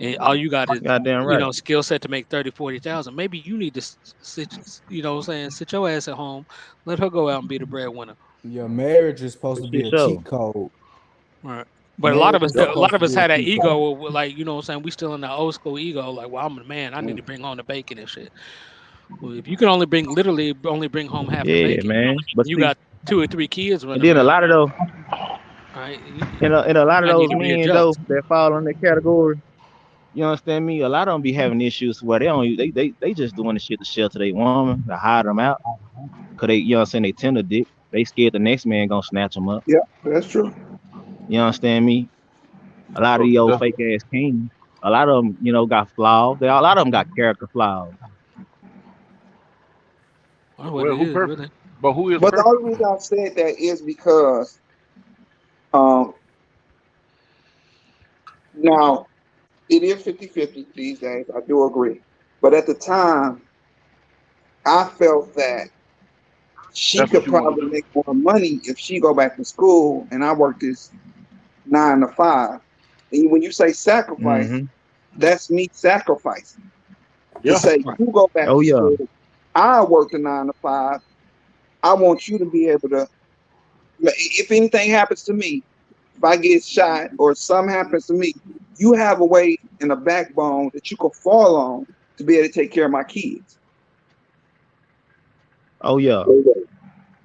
and all you got is, Goddamn right. skill set to make 30, 40,000, maybe you need to sit, what I'm saying, sit your ass at home, let her go out and be the breadwinner. Your marriage is supposed For to be shit a show. cheat code. Right. But Marriage is a lot supposed to of us be a had that cheat code. ego, like, what I'm saying, we still in the old school ego, like, well, I'm the man, I need Mm. to bring home the bacon and shit. Well, if you can only bring home half the Yeah, bacon, man. But you see, got two or three kids and running then a around, lot of those, right? and a lot You of might need those to men though readjust. that fall in that category, you understand me? A lot of them be having issues where they don't, they just doing the shit to shelter their woman, to hide them out, cause they, you know what I'm saying, they tender dick. They scared the next man gonna snatch them up. Yeah, that's true. You understand me? A lot of So these old that's fake ass kings, a lot of them, got flaws. A lot of them got character flaws. That's what well, it who is, perfect? really. But who is But the perfect? only reason I said that is because um, now it is 50-50 these days. I do agree. But at the time, I felt that she That's what could you want to probably do. make more money if she go back to school and I work this 9 to 5. And when you say sacrifice, Hmm. that's me sacrificing to Yeah, say Right. you go back Oh to yeah. school. I work the 9 to 5. I want you to be able to. If anything happens to me, if I get shot or something happens to me, you have a way and a backbone that you can fall on to be able to take care of my kids. Oh yeah.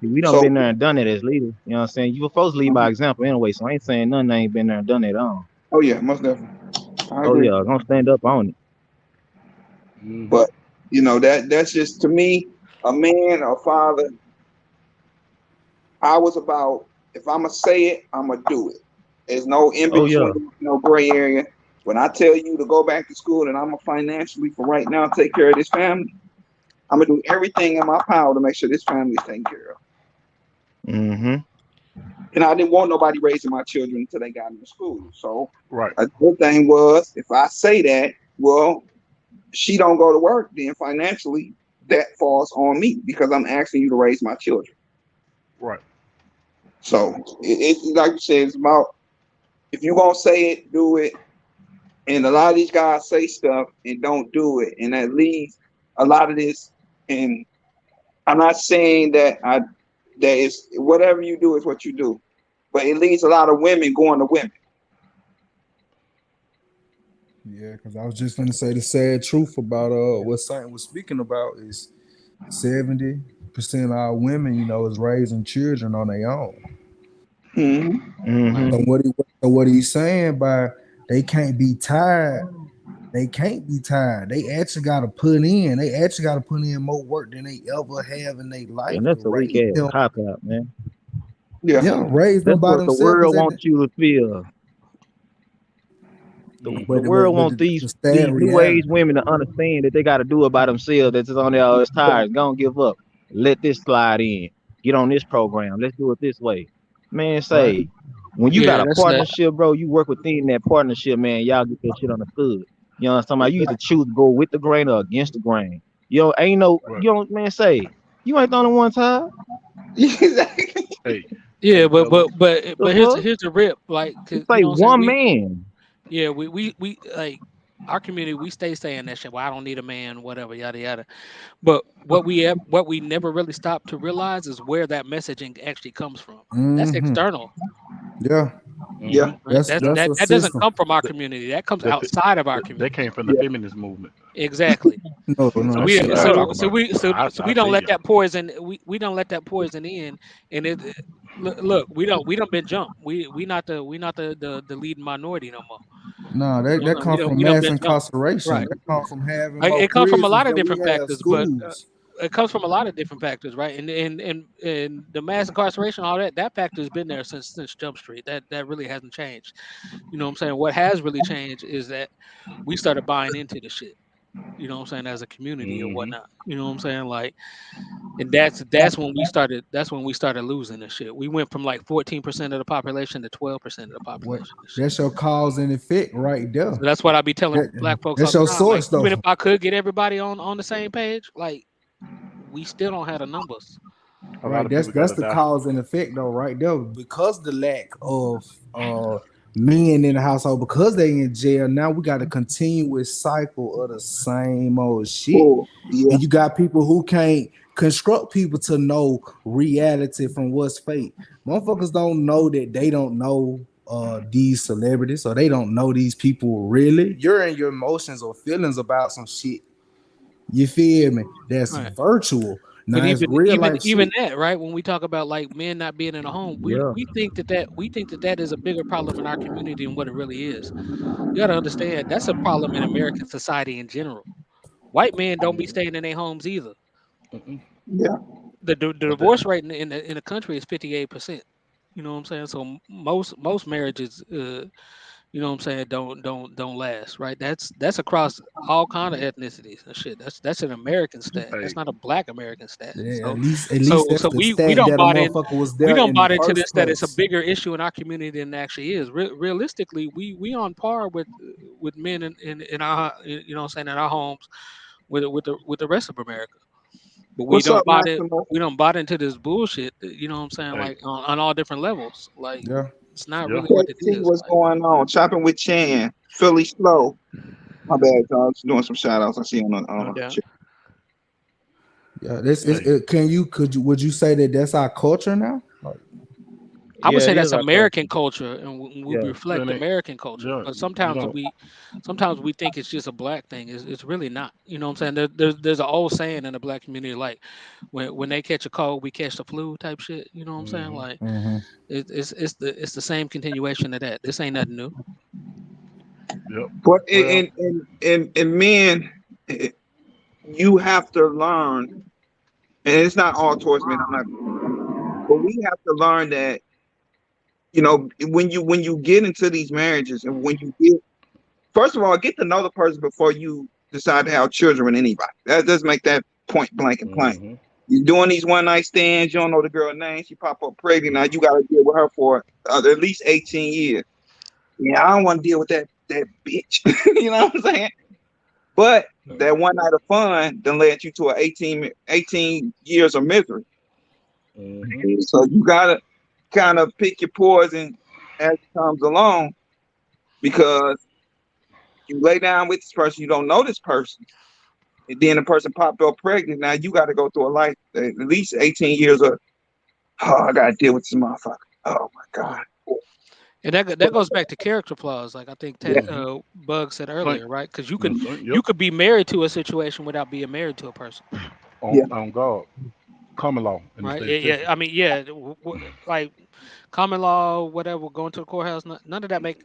We done So, been there and done it as leaders. You know what I'm saying? You were supposed to lead by example anyway, so I ain't saying nothing I ain't been there and done it on. oh yeah, most definitely, I Oh agree. yeah, gonna stand up on it. hmm But that's just to me, a man, a father. I was about if I'm gonna say it, I'm gonna do it. There's no in Oh between, yeah. no gray area. When I tell you to go back to school and I'm gonna financially for right now take care of this family, I'm gonna do everything in my power to make sure this family is taken care of. Hmm. And I didn't want nobody raising my children until they got into school. So right. a good thing was if I say that, well, she don't go to work, then financially that falls on me because I'm asking you to raise my children. Right. So it's like you said, it's about if you're gonna say it, do it. And a lot of these guys say stuff and don't do it, and that leads a lot of this. And I'm not saying that is whatever you do is what you do, but it leads a lot of women going to women. Yeah, because I was just gonna say the sad truth about what Saint was speaking about is 70% of our women, is raising children on their own. Hmm. Right. Hmm. So what he's saying by they can't be tired, they can't be tired. They actually gotta put in. They actually gotta put in more work than they ever have in their life And to that's a weak raise ass them. cop out, man. Yeah. Yeah, raise them That's by what the themselves. Because world wants you to feel. The but, hmm world but, but wants the, the sad these new age reality. women to understand that they got to do it by themselves. That's just on their all tired. Don't give up. Let this slide in. Get on this program. Let's do it this way. Man, Right. say when you got Yeah, a that's that. partnership, bro, you work within that partnership, man. Y'all get that shit understood. You know what I'm talking about? You either choose to go with the grain or against the grain. Ain't no, Right. man, say you ain't the only one tired. Exactly. Hey, Yeah, hey, but fellas. but The here's fuck? here's the rip. Like, It's 'cause, like what I'm saying. one man. Yeah, we like our community. We stay saying that shit. Well, I don't need a man, whatever, yada yada. But what we never really stop to realize is where that messaging actually comes from. That's Hmm. external, Yeah. hmm Yeah. right? That's That that's that a that doesn't system. come from our That, community. That comes that, that, outside of our that community. came from the Yeah. feminist movement. Exactly. No, So no, That that's we shit a I so talk so about. we so I, so I we don't feel let y'all. that poison we don't let that poison in, and look, we don't been jumped. We not the leading minority no more. no. You That know what that I'm saying? comes from We don't mass been jumped. incarceration. Right. That comes from having Like, more it comes from a prisons lot of than we different have factors, but schools. it comes from a lot of different factors, right? And the mass incarceration, all that factor has been there since Jump Street. That really hasn't changed. You know what I'm saying? What has really changed is that we started buying into the shit. You know what I'm saying? As a community or hmm whatnot. You know what I'm saying? Like, and that's when we started losing this shit. We went from like 14% of the population to 12% of the What population and shit. that's your cause and effect right there. So that's what I be telling That black folks all that's the your time. Like, source though. even if I could get everybody on the same page, like, we still don't have the numbers. A lot Right. of That's people that's gotta the die. cause and effect though, right there. Because the lack of men in the household, because they in jail, now we got a continuous cycle of the same old shit. Oh, yeah. And you got people who can't construct people to know reality from what's fake. Motherfuckers don't know that they don't know these celebrities or they don't know these people really. You're in your emotions or feelings about some shit. You feel me? That's Right. virtual. But Now it's even real even life even shit. that, right? When we talk about like men not being in a home, we Yeah. we think that is a bigger problem in our community than what it really is. You got to understand that's a problem in American society in general. White men don't be hmm staying in their homes either. hmm Yeah. The But that, divorce rate in the country is 58%. You know what I'm saying? So most marriages, you know what I'm saying, don't last, right? That's across all kind of ethnicities and shit. That's an American stat. That's Hey, not a Black American stat. Yeah, So at so least that's so the we stat don't that a bought in motherfucker was we there don't in the bought into first this that it's a place. bigger issue in our community than it actually is. Realistically, we on par with men in our, you know what I'm saying, in our homes with the rest of America. But we What's up, don't bought it. Maximo? We don't bought into this bullshit. You know what I'm saying? hey, Like on all different levels. Like Yeah, it's not yeah. really what it KT, is. what's going on? Chopping with Chan, Philly Slow. My bad, y'all. Just doing some shout outs I see on the No doubt. chat. yeah. This is. Hey, Would you say that that's our culture now? Like, I would Yeah, say it is that's our culture. American culture, and we Yeah, reflect then it, American culture. yeah, But you know, sometimes we think it's just a black thing. It's really not. You know what I'm saying? There's an old saying in the black community, like when they catch a cold, we catch the flu type shit. You know what I'm saying? hmm Like hmm it's the same continuation of that. This ain't nothing new. yep. But Well, in men, eh, you have to learn, and it's not all towards men. I'm not, but we have to learn that when you get into these marriages, and when you get, first of all, get to know the person before you decide to have children with anybody. That does make that point blank and plain. hmm You're doing these one night stands. You don't know the girl name. She pop up pregnant. Now you got to deal with her for at least 18 years. Yeah, I don't want to deal with that bitch. You know what I'm saying? But that one night of fun then led you to 18 years of misery. hmm So you gotta kind of pick your poison as it comes along, because you lay down with this person, you don't know this person, and then the person popped up pregnant. Now you got to go through a life, at least 18 years of, oh, I got to deal with this motherfucker. Oh my Mm. god. And that goes back to character flaws, like I think Yeah, hmm Bug said Saint, earlier, right? Because Yep. you could be married to a situation without being married to a person, yeah, On God, common law in the right? state Yeah, of yeah. Texas. I mean, yeah, like common law, whatever, going to the courthouse, none of that make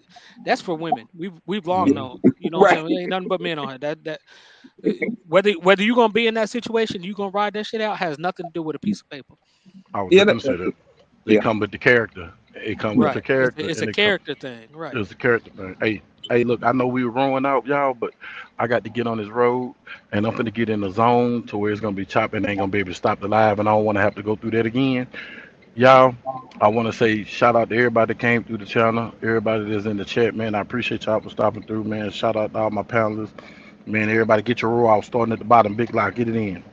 that's for women. We've long yeah. hmm known, you know what Right. I'm saying? There ain't nothing but men on here. Uh, whether you're gonna be in that situation, you gonna ride that shit out has nothing to do with a piece of paper, I was Yeah, just gonna say that. It yeah. come with the character. It come with Yeah. the right? character, It's a and it come. character thing, right? It's a character thing. Hey, look, I know we were rolling out, y'all, but I got to get on this road, and I'm finna get in the zone to where it's gonna be chopping. Ain't gonna be able to stop the live, and I don't want to have to go through that again. Y'all, I want to say shout out to everybody that came through the channel, everybody that's in the chat, man. I appreciate y'all for stopping through, man. Shout out to all my panelists, man. Everybody get your roll out, starting at the bottom, big lock, get it in.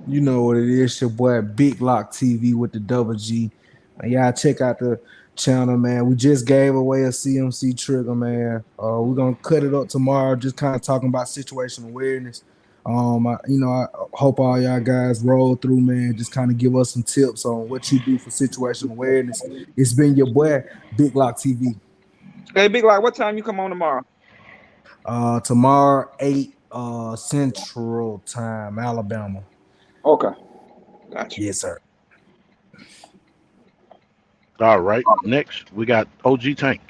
you know what it is, your boy Big Lock TV with the double G. And y'all check out the channel, man. We just gave away a CMC trigger, man. We're gonna cut it up tomorrow, just kind of talking about situational awareness. I hope all y'all guys roll through, man. Just kind of give us some tips on what you do for situational awareness. It's been your boy Big Lock TV. Hey, Big Lock, what time you come on tomorrow? Tomorrow 8 Central Time, Alabama. Okay, gotcha. Yes, sir. All right, next we got OG Tank.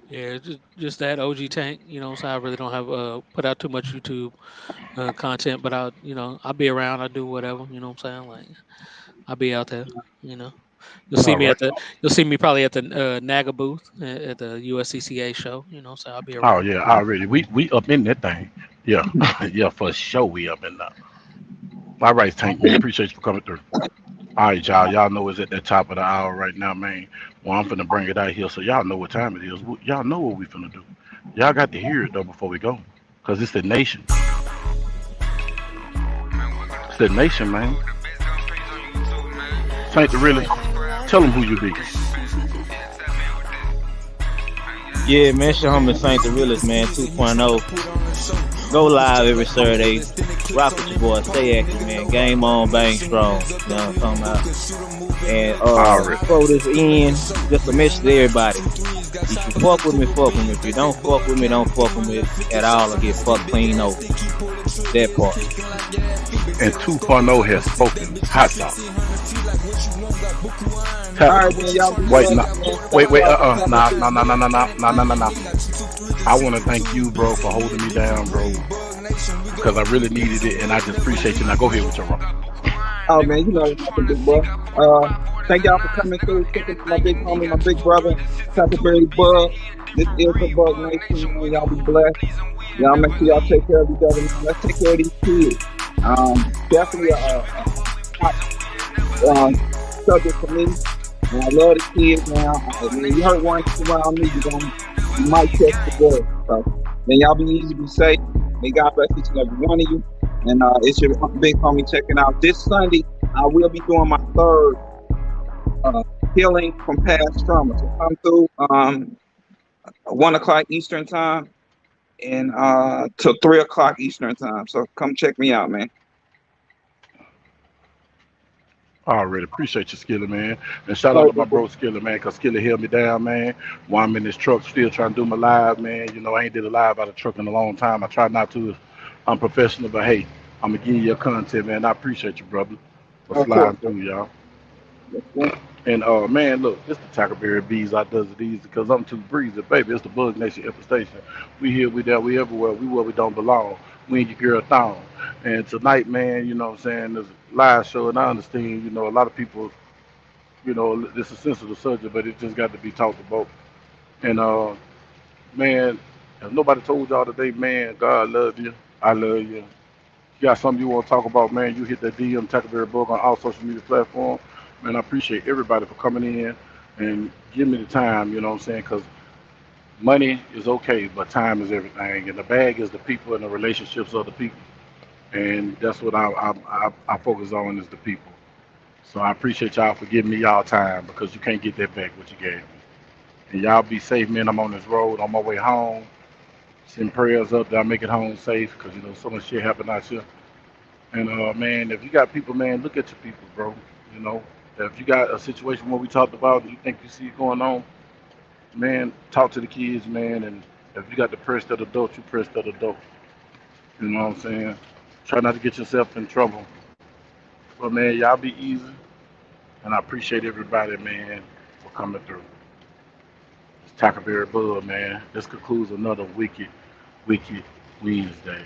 Yeah, just that OG Tank. You know, so I really don't have put out too much YouTube content, but I'll be around. I do whatever. You know what I'm saying? Like I'll be out there. You know, All right. you'll see me probably at the NAGA booth at the USCCA show. You know, so I'll be Oh around. yeah, already. We up in that thing. Yeah, yeah, for sure we up in that. All right, Tank man, appreciate you for coming through. All right, y'all. Y'all know it's at the top of the hour right now, man. Well, I'm finna bring it out here so y'all know what time it is. Y'all know what we finna do. Y'all got to hear it though before we go, cause it's the nation. It's the nation, man. Tank, really, tell them who you be. yeah, man. It's your homie Saint the Realist, man. 2.0. Go live every Saturday. Rock with your boy. Stay active, man. Game on, bang strong. You know what I'm talking about? And Already. before this end, just a message to everybody. If you fuck with me, fuck with me. If you don't fuck with me, don't fuck with me at all or get fucked clean over. That part. And 2.0 has spoken. Hot dog. All right, then y'all be Wait, blessed, no, man. wait, nah, nah, nah, nah, nah, nah, nah, nah, nah, nah. I want to thank you, bro, for holding me down, bro, because I really needed it, and I just appreciate you. Now go ahead with your run. Oh man, you know what happened, big boy. Thank y'all for coming through. Checking out my big homie, my big brother, Tackleberry Bug. This is the Bug Nation, man. Y'all be blessed. Y'all make sure y'all take care of each other, man. Let's take care of these kids. Definitely a hot subject for me. And I love the kids, man. When you hurt one around me, you might catch the bug. So, man, y'all be easy, be safe. May God bless each and every one of you. And it's your big homie checking out. This Sunday, I will be doing my third uh, healing from past trauma. So come through 1 o'clock Eastern time and till 3 o'clock Eastern time. So come check me out, man. I already appreciate you, Skilly, man. And shout out All to my bro Skilly, man, because Skilly held me down, man. While I'm in this truck still trying to do my live, man. You know, I ain't did a live out of truck in a long time. I try not to. I'm professional, but hey, I'm going to give you your content, man. I appreciate you, brother, for of course. sliding through, y'all. Yes, And man, look, it's the Tackleberry Bees. I does it easy because I'm too breezy, baby. It's the Bug Nation infestation. We here, we there, we everywhere. We where we don't belong. We ain't your girl thong. And tonight, man, you know what I'm saying, there's a live show, and I understand, you know, a lot of people, you know, it's a sensitive subject, but it just got to be talked about. And man, if nobody told y'all today, man, God love you. I love you. You got something you want to talk about, man, you hit that DM Tackleberry Bug on all social media platforms. Man, I appreciate everybody for coming in and giving me the time, you know what I'm saying? Because money is okay, but time is everything. And the bag is the people and the relationships of the people. And that's what I focus on is the people. So I appreciate y'all for giving me y'all time because you can't get that back what you gave me. And y'all be safe, man. I'm on this road on my way home. Send prayers up that I make it home safe because, you know, so much shit happen out here. And man, if you got people, man, look at your people, bro. You know, if you got a situation where we talked about and you think you see it going on, man, talk to the kids, man. And if you got to press that adult, you press that adult. You know what I'm saying? Try not to get yourself in trouble. But man, y'all be easy, and I appreciate everybody, man, for coming through. It's Tackleberry Bud, man. This concludes another wicked Wednesday.